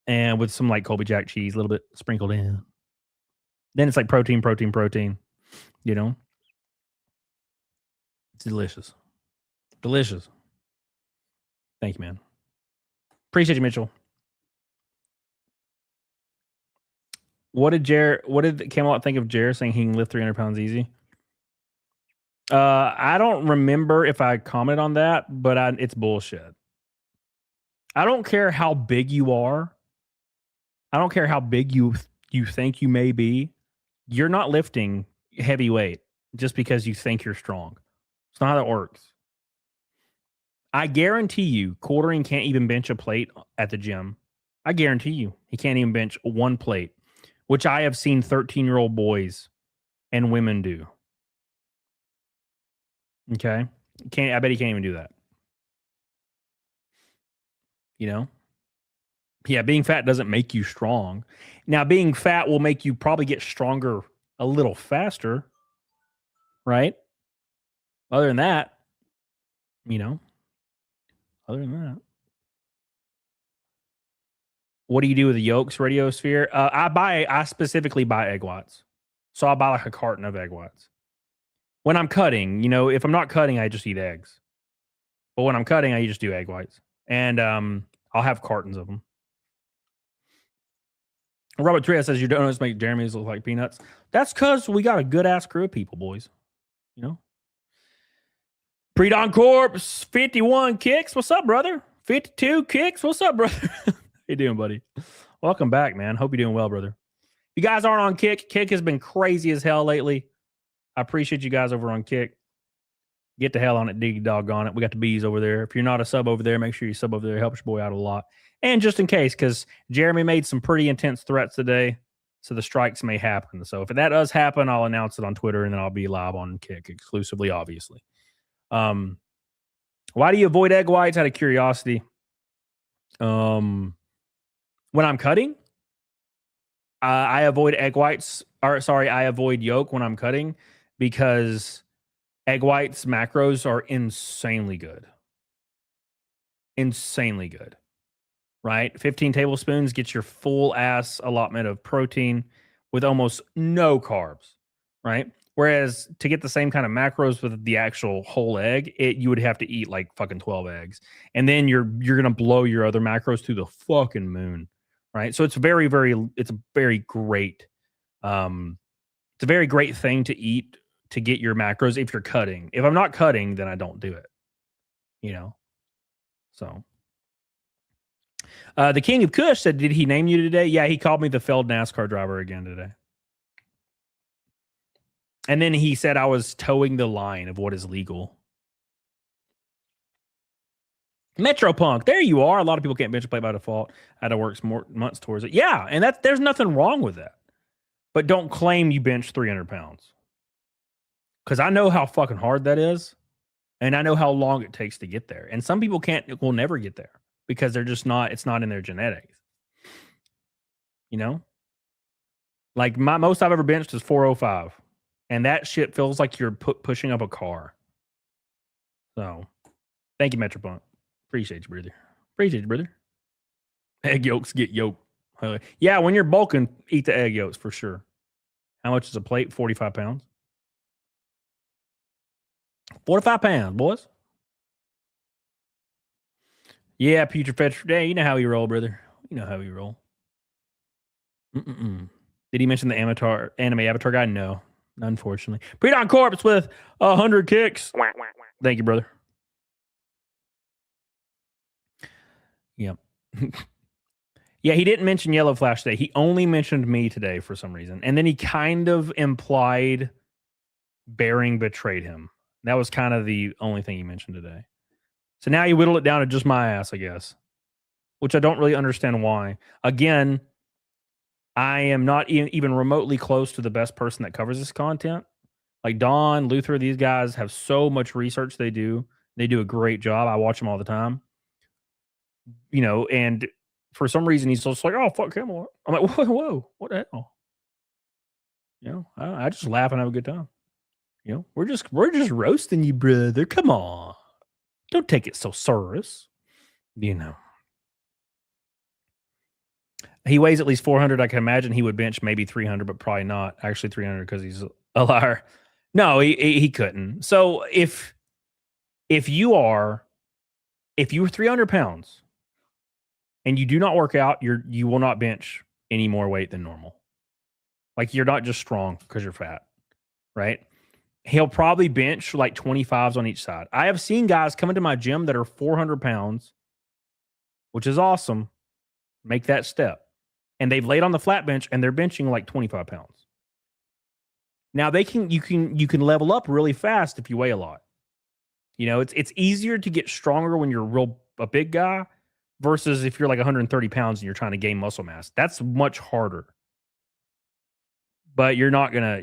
And with some like Colby Jack cheese, a little bit sprinkled in. Then it's like protein. You know? It's delicious. Thank you, man. Appreciate you, Mitchell. What did Camelot think of Jer saying he can lift 300 pounds easy? I don't remember if I commented on that, but it's bullshit. I don't care how big you are. I don't care how big you think you may be. You're not lifting heavy weight just because you think you're strong. It's not how that works. I guarantee you, Quartering can't even bench a plate at the gym. I guarantee you, he can't even bench one plate, which I have seen 13-year-old boys and women do. Okay? I bet he can't even do that. You know? Yeah, being fat doesn't make you strong. Now, being fat will make you probably get stronger a little faster, right? Other than that, other than that. What do you do with the yolks, Radiosphere? I specifically buy egg whites. So I buy like a carton of egg whites. When I'm cutting, if I'm not cutting, I just eat eggs. But when I'm cutting, I just do egg whites. And I'll have cartons of them. Robert Tria says your donuts make Jeremy's look like peanuts. That's because we got a good ass crew of people, boys. Pre-Dawn Corpse, 51 kicks. What's up, brother? 52 kicks. What's up, brother? How you doing, buddy? Welcome back, man. Hope you're doing well, brother. If you guys aren't on Kick, Kick has been crazy as hell lately. I appreciate you guys over on Kick. Get the hell on it, diggy doggone it. We got the bees over there. If you're not a sub over there, make sure you sub over there. Help your boy out a lot. And just in case, because Jeremy made some pretty intense threats today, so the strikes may happen. So if that does happen, I'll announce it on Twitter, and then I'll be live on Kick exclusively, obviously. Why do you avoid egg whites? Out of curiosity. When I'm cutting, I avoid egg whites. I avoid yolk when I'm cutting because egg whites macros are insanely good. Insanely good. Right? 15 tablespoons gets your full ass allotment of protein with almost no carbs. Right? Whereas to get the same kind of macros with the actual whole egg, you would have to eat like fucking 12 eggs. And then you're gonna blow your other macros to the fucking moon. Right. So it's a very great it's a very great thing to eat to get your macros if you're cutting. If I'm not cutting, then I don't do it. So the King of Kush said, did he name you today? Yeah, he called me the failed NASCAR driver again today. And then he said I was towing the line of what is legal. Metropunk, there you are. A lot of people can't bench a plate by default. Had to work more months towards it. Yeah, and there's nothing wrong with that. But don't claim you bench 300 pounds. Because I know how fucking hard that is. And I know how long it takes to get there. And some people will never get there. Because they're just not, it's not in their genetics. Like most I've ever benched is 405. And that shit feels like you're pushing up a car. So, thank you, Metropunk. Appreciate you, brother. Appreciate you, brother. Egg yolks get yolk. Yeah, when you're bulking, eat the egg yolks for sure. How much is a plate? 45 pounds. 45 pounds, boys. Yeah, Putrid Fetch. Yeah, you know how you roll, brother. You know how you roll. Did he mention the anime avatar guy? No. Unfortunately. Pre-Dawn Corpse with 100 kicks. Thank you, brother. Yep. Yeah, he didn't mention Yellow Flash today. He only mentioned me today for some reason. And then he kind of implied Bering betrayed him. That was kind of the only thing he mentioned today. So now you whittle it down to just my ass, I guess. Which I don't really understand why. Again, I am not even remotely close to the best person that covers this content. Like Don, Luther, these guys have so much research they do. They do a great job. I watch them all the time. And for some reason he's just like, oh, fuck him. I'm like, whoa, what the hell? I just laugh and have a good time. We're just roasting you, brother. Come on. Don't take it so serious. He weighs at least 400. I can imagine he would bench maybe 300, but probably not actually 300 because he's a liar. No, he couldn't. So if you're 300 pounds and you do not work out, you will not bench any more weight than normal. Like you're not just strong because you're fat, right? He'll probably bench like 25s on each side. I have seen guys come into my gym that are 400 pounds, which is awesome. Make that step. And they've laid on the flat bench and they're benching like 25 pounds. Now you can level up really fast if you weigh a lot. You know, it's easier to get stronger when you're a big guy versus if you're like 130 pounds and you're trying to gain muscle mass. That's much harder. But you're not gonna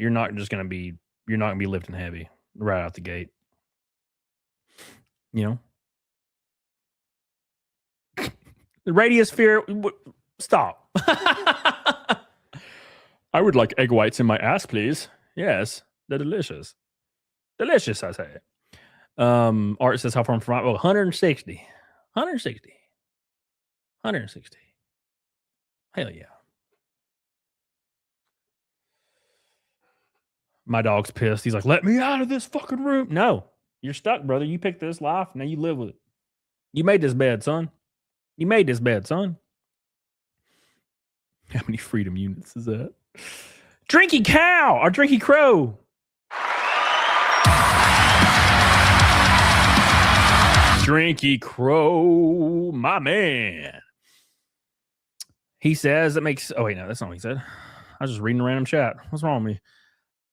be lifting heavy right out the gate. You know? The radius sphere, stop. I would like egg whites in my ass, please. Yes, they're delicious. Delicious, I say. Art says, how far from 160. 160. 160. Hell yeah. My dog's pissed. He's like, let me out of this fucking room. No, you're stuck, brother. You picked this life. Now you live with it. You made this bed, son. You made this bed, son. How many freedom units is that? Drinky cow or Drinky crow. Drinky crow, my man. He says it makes. Oh wait, no, that's not what he said. I was just reading a random chat. What's wrong with me?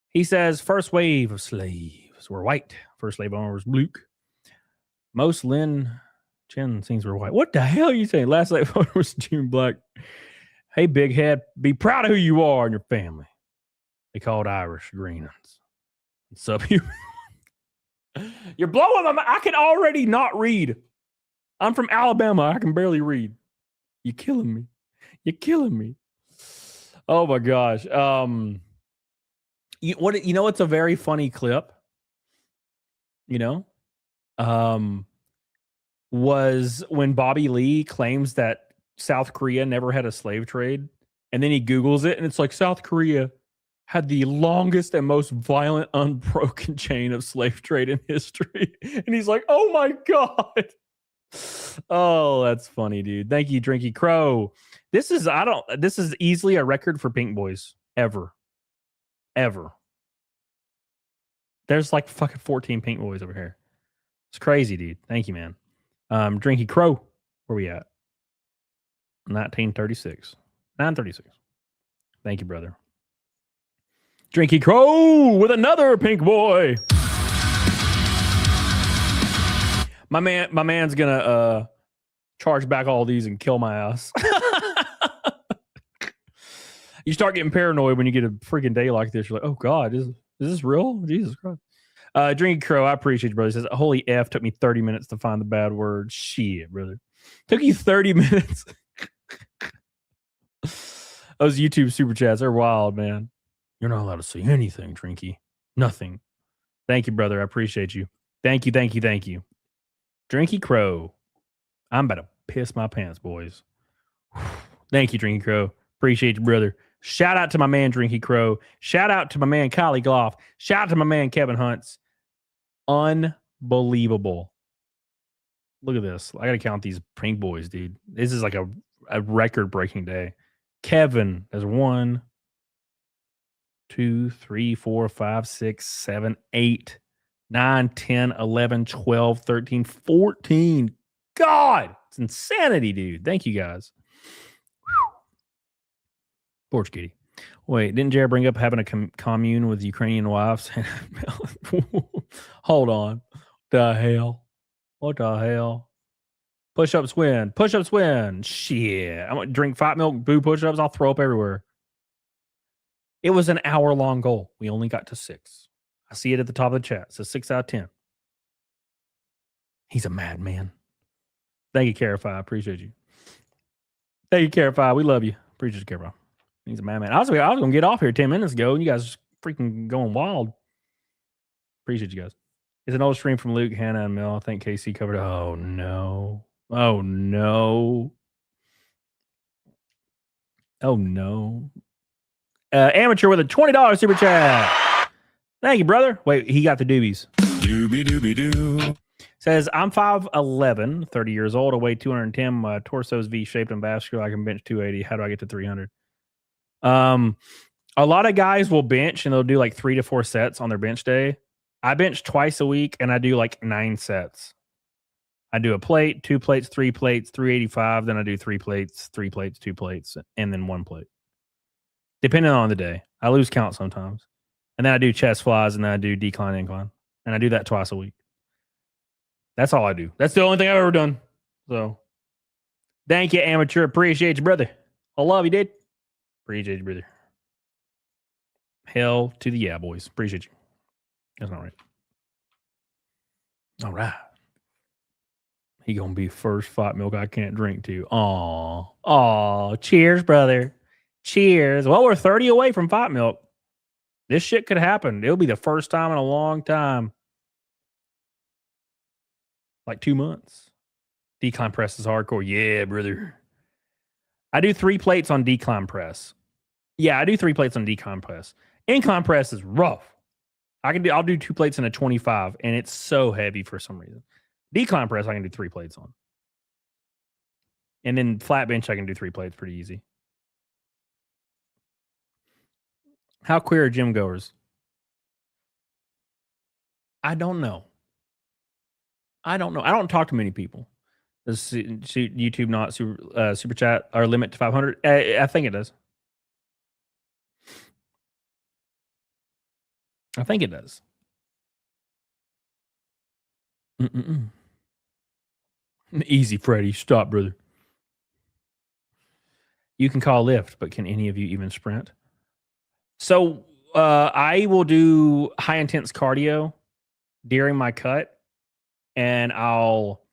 He says first wave of slaves were white. First slave owner was blue. Most Lin Chin scenes were white. What the hell are you saying? Last slave owner was June Black. Hey, big head, be proud of who you are and your family. They called Irish green ones. Subhuman. You're blowing my mind. I can already not read. I'm from Alabama. I can barely read. You're killing me. You're killing me. Oh my gosh. You know, it's a very funny clip. You know, was when Bobby Lee claims that South Korea never had a slave trade, and then he Googles it, and it's like South Korea had the longest and most violent unbroken chain of slave trade in history. And he's like, oh my God. Oh, that's funny, dude. Thank you, Drinky Crow. This is easily a record for Pink Boys ever. Ever. There's like fucking 14 Pink Boys over here. It's crazy, dude. Thank you, man. Drinky Crow, where we at? 1936. 936. Thank you, brother. Drinky Crow with another pink boy. My man's gonna charge back all these and kill my ass. You start getting paranoid when you get a freaking day like this. You're like, oh God, is this real? Jesus Christ. Drinky Crow, I appreciate you, brother. He says, holy F, took me 30 minutes to find the bad word. Shit, brother. Took you 30 minutes. Those YouTube super chats are wild, man. You're not allowed to say anything, Drinky. Nothing. Thank you, brother. I appreciate you. Thank you, thank you, thank you. Drinky Crow. I'm about to piss my pants, boys. Thank you, Drinky Crow. Appreciate you, brother. Shout out to my man, Drinky Crow. Shout out to my man, Kylie Gloff. Shout out to my man, Kevin Hunts. Unbelievable. Look at this. I got to count these pink boys, dude. This is like a record-breaking day. Kevin has 1, 2, 3, 4, 5, 6, 7, 8, 9, 10, 11, 12, 13, 14. God, it's insanity, dude. Thank you, guys. Porch Kitty. Wait, didn't Jared bring up having a commune with Ukrainian wives? Hold on. The hell? What the hell? Push-ups win. Push-ups win. Shit. I'm going to drink 5 milk, boo push-ups. I'll throw up everywhere. It was an hour-long goal. We only got to 6. I see it at the top of the chat. It says 6 out of 10. He's a madman. Thank you, Carify. I appreciate you. Thank you, Carify. We love you. Appreciate you, Carify. He's a madman. I was going to get off here 10 minutes ago, and you guys are freaking going wild. Appreciate you guys. It's an old stream from Luke, Hannah, and Mel. I think KC covered. Oh, no. Oh, no. Oh, no. Amateur with a $20 super chat. Thank you, brother. Wait, he got the doobies. Doobie doobie doo. Says, I'm 5'11", 30 years old. I weigh 210. My torso's V-shaped and vascular. I can bench 280. How do I get to 300? A lot of guys will bench and they'll do like 3 to 4 sets on their bench day. I bench twice a week and I do like 9 sets. I do a plate, 2 plates, 3 plates, 385. Then I do 3 plates, 3 plates, 2 plates, and then 1 plate. Depending on the day. I lose count sometimes. And then I do chest flies, and then I do decline, incline. And I do that twice a week. That's all I do. That's the only thing I've ever done. So thank you, amateur. Appreciate you, brother. I love you, dude. Appreciate you, brother. Hell to the yeah, boys. Appreciate you. That's not right. All right. He gonna be first fight milk I can't drink to. Aw. Cheers, brother. Cheers. Well, we're 30 away from fight milk. This shit could happen. It'll be the first time in a long time. Like 2 months. Decline press is hardcore. Yeah, brother. I do 3 plates on decline press. Yeah, I do 3 plates on decline press. Incline press is rough. I'll do 2 plates in a 25, and it's so heavy for some reason. Decline press, I can do 3 plates on. And then flat bench, I can do 3 plates pretty easy. How queer are gym goers? I don't know. I don't talk to many people. Does YouTube not super chat or limit to 500? I think it does. I think it does. Easy, Freddy. Stop, brother. You can call lift, but can any of you even sprint? So I will do high intense cardio during my cut, and I'll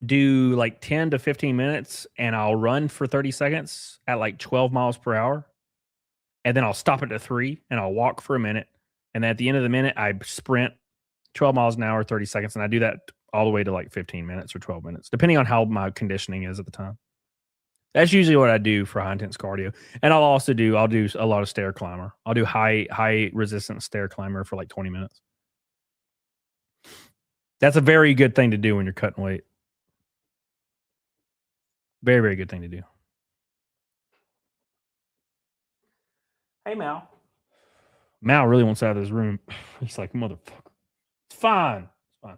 do like 10 to 15 minutes, and I'll run for 30 seconds at like 12 miles per hour. And then I'll stop it to 3, and I'll walk for a minute. And then at the end of the minute, I sprint 12 miles an hour, 30 seconds. And I do that all the way to like 15 minutes or 12 minutes, depending on how my conditioning is at the time. That's usually what I do for high intense cardio. And I'll do a lot of stair climber. I'll do high resistance stair climber for like 20 minutes. That's a very good thing to do when you're cutting weight. Very, very good thing to do. Hey, Mal. Mal really wants out of this room. He's like, motherfucker. It's fine. It's fine.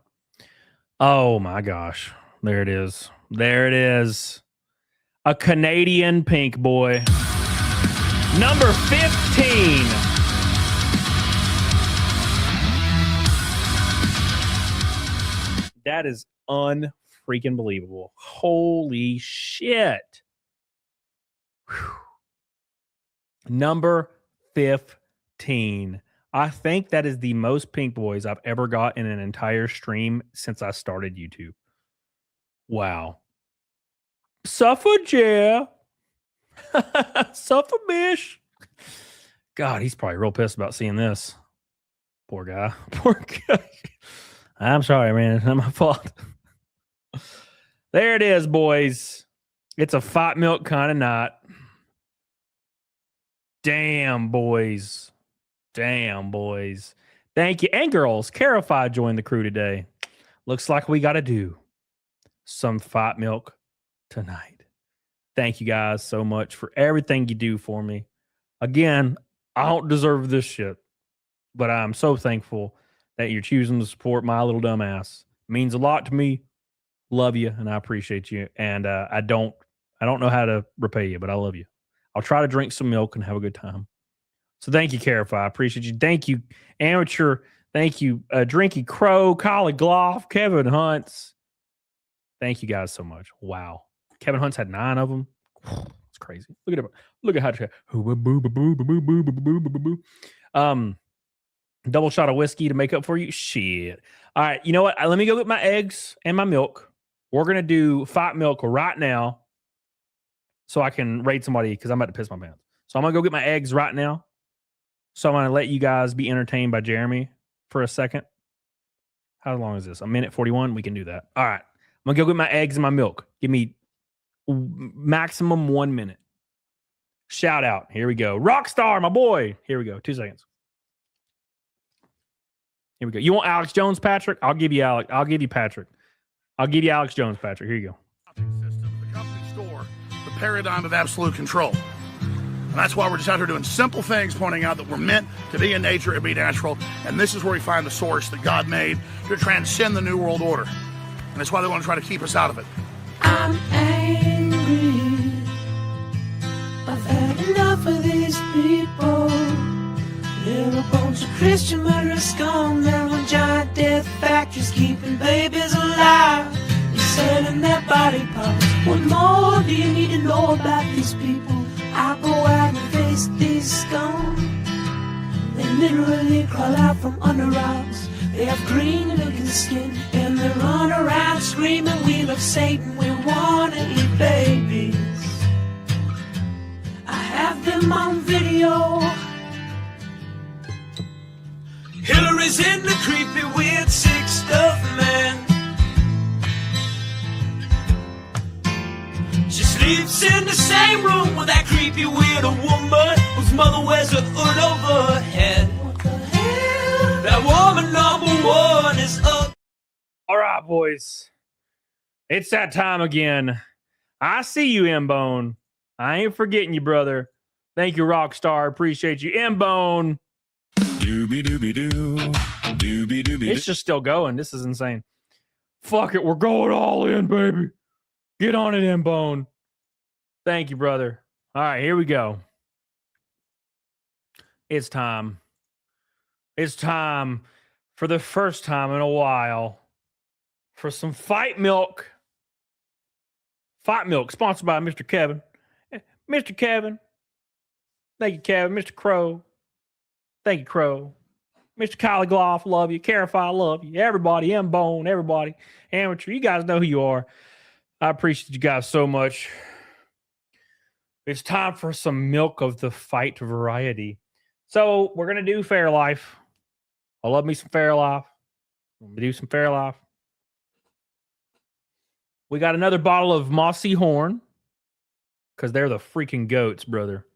Oh, my gosh. There it is. There it is. A Canadian pink boy. Number 15. That is unfreaking believable. Holy shit. Whew. Number 15. I think that is the most pink boys I've ever got in an entire stream since I started YouTube. Wow. Suffer, yeah. Suffer, bish. God, he's probably real pissed about seeing this. Poor guy. Poor guy. I'm sorry, man. It's not my fault. There it is, boys. It's a fight milk kind of night. Damn, boys. Damn, boys. Thank you. And girls, Carify joined the crew today. Looks like we got to do some fight milk tonight. Thank you guys so much for everything you do for me. Again, I don't deserve this shit, but I'm so thankful that you're choosing to support my little dumbass. It means a lot to me. Love you, and I appreciate you. And I don't know how to repay you, but I love you. I'll try to drink some milk and have a good time. So thank you, Carify. I appreciate you. Thank you, Amateur. Thank you, Drinky Crow, Collie Gloff, Kevin Hunts. Thank you guys so much. Wow. Kevin Hunts had 9 of them. It's crazy. Look at it. Look at how double shot of whiskey to make up for you. Shit. All right. You know what? Let me go get my eggs and my milk. We're going to do fight milk right now so I can raid somebody because I'm about to piss my pants. So I'm going to go get my eggs right now. So I'm going to let you guys be entertained by Jeremy for a second. How long is this? 1:41? We can do that. All right. I'm going to go get my eggs and my milk. Give me maximum 1 minute. Shout out. Here we go. Rockstar, my boy. Here we go. 2 seconds. Here we go. You want Alex Jones, Patrick? I'll give you Alex. I'll give you Patrick. I'll give you Alex Jones, Patrick. Here you go. System, the company store, the paradigm of absolute control. And that's why we're just out here doing simple things, pointing out that we're meant to be in nature and be natural. And this is where we find the source that God made to transcend the New World Order. And that's why they want to try to keep us out of it. I'm angry. I've had enough of these people. They're a bunch of Christian murderers scum. They're on giant death factories keeping babies alive. They're selling their body parts. What more do you need to know about these people? I go out and face these scum. They literally crawl out from under rocks. They have green looking skin and they run around screaming, we love Satan, we wanna eat babies. I have them on video. Hillary's in the creepy weird sick stuff, man. She sleeps in the same room with that creepy weird woman whose mother wears a hood over her head. What the hell? That woman number one is up. All right, boys. It's that time again. I see you, M-Bone. I ain't forgetting you, brother. Thank you, Rockstar. Appreciate you, M-Bone. Doobie doobie doo. Doobie doobie It's just still going. This is insane. Fuck it. We're going all in, baby. Get on it, M-Bone. Thank you, brother. All right, here we go. It's time. It's time for the first time in a while for some Fight Milk. Fight Milk, sponsored by Mr. Kevin. Mr. Kevin. Thank you, Kevin. Mr. Crow. Thank you, Crow. Mr. Colligloff, love you. Carify, love you. Everybody, M-Bone, everybody. Amateur, you guys know who you are. I appreciate you guys so much. It's time for some milk of the fight variety. So we're going to do Fairlife. I love me some Fairlife. I'm going to do some Fairlife. We got another bottle of Mossy Horn because they're the freaking goats, brother.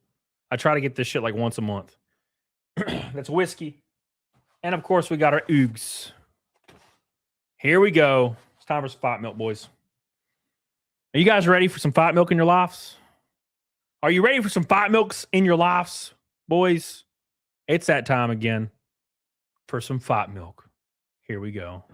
I try to get this shit like once a month. That's whiskey. And of course, we got our Oogs. Here we go. It's time for some Fight Milk, boys. Are you guys ready for some Fight Milk in your lives? Are you ready for some Fight Milks in your lives, boys? It's that time again for some Fight Milk. Here we go.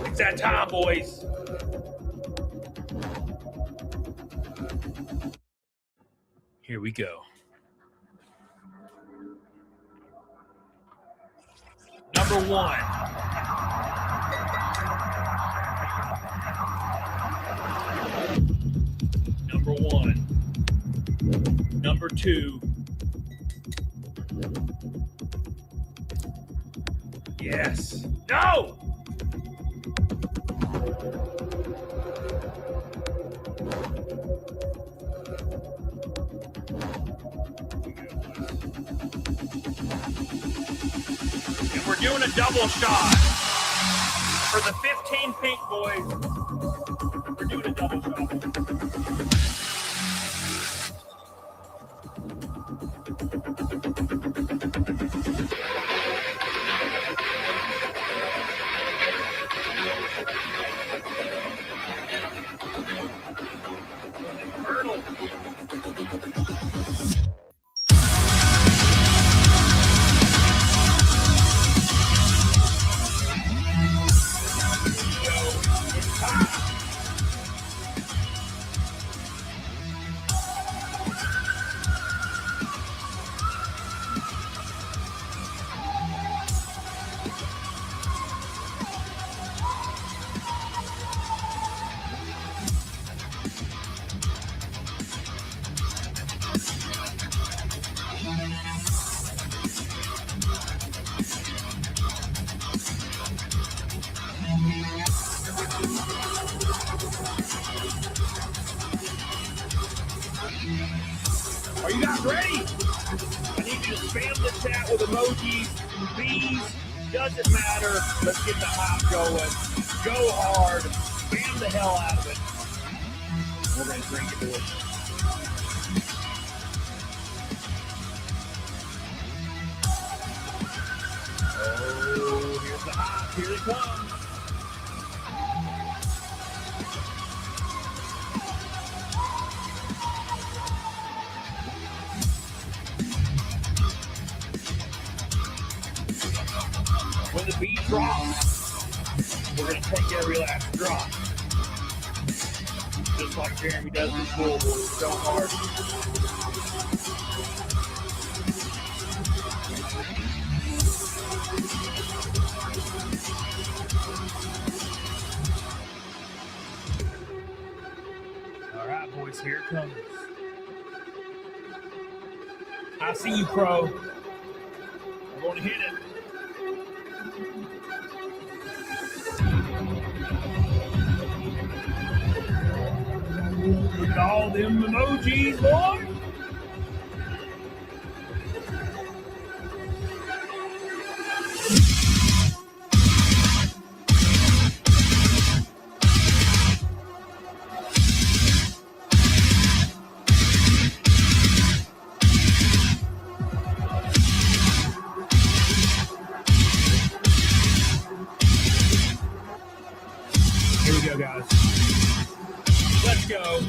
It's that time, boys. Here we go. Number one. Number one. Number two. Yes. No! And we're doing a double shot. For the 15 pink boys, we're doing a double shot. Are you guys ready? I need you to spam the chat with emojis. Bees, doesn't matter. Let's get the hype going. Go hard. Spam the hell out of it. We're going to drink it, boys. Oh, here's the hype. Here they come. When the beat drops, we're going to take every last drop. Just like Jeremy does his bull boys so hard. All right, boys, here it comes. I see you, Crow. I'm going to hit it. Look at all them emojis, boy. Here we go, guys. Let's go.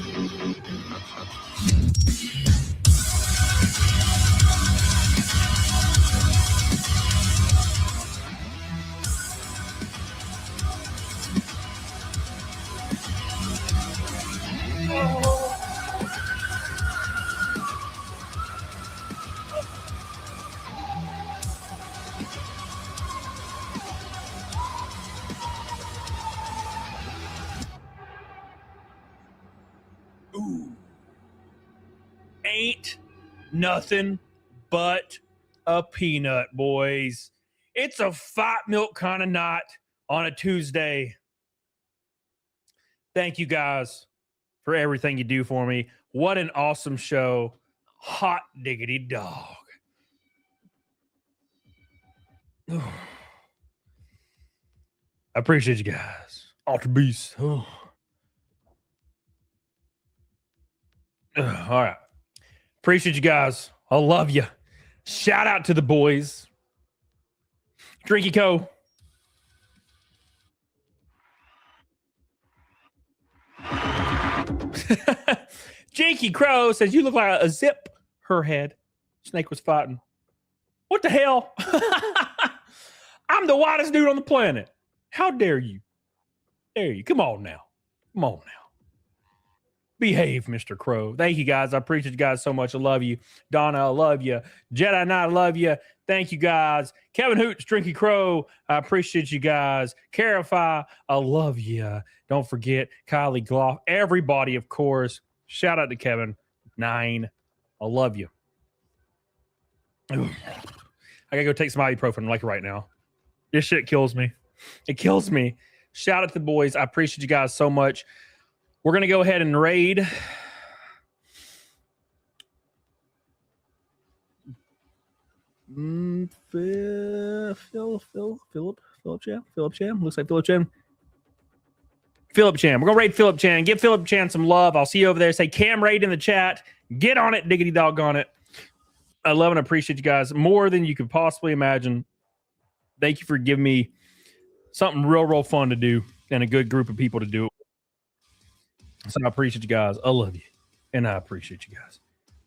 Ooh. Ain't nothing but a peanut, boys. It's a fight milk kind of night on a Tuesday. Thank you guys for everything you do for me. What an awesome show. Hot diggity dog. I appreciate you guys. Ultra Beast. Oh. All right. Appreciate you guys. I love you. Shout out to the boys. Drinky Co. Jakey Crow says, you look like a zip her head. Snake was fighting. What the hell? I'm the whitest dude on the planet. How dare you? Dare you? Come on now. Come on now. Behave, Mr. Crow. Thank you, guys. I appreciate you guys so much. I love you. Donna, I love you. Jedi Knight, I love you. Thank you, guys. Kevin Hoots, Drinky Crow, I appreciate you guys. Carify, I love you. Don't forget Kylie Gloff. Everybody, of course. Shout out to Kevin. 9. I love you. Ugh. I gotta go take some ibuprofen like right now. This shit kills me. It kills me. Shout out to the boys. I appreciate you guys so much. We're going to go ahead and raid. Philip Chan. Looks like Philip Chan. Philip Chan. We're going to raid Philip Chan. Give Philip Chan some love. I'll see you over there. Say Cam raid in the chat. Get on it. Diggity dog on it. I love and appreciate you guys more than you could possibly imagine. Thank you for giving me something real fun to do and a good group of people to do it. So I appreciate you guys. I love you. And I appreciate you guys.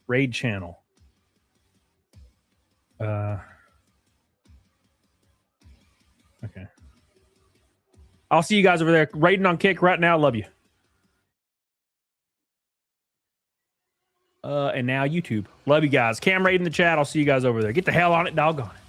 Raid channel. Okay. I'll see you guys over there. Raiding on Kick right now. Love you. And now YouTube. Love you guys. Cam raid in the chat. I'll see you guys over there. Get the hell on it. Doggone it.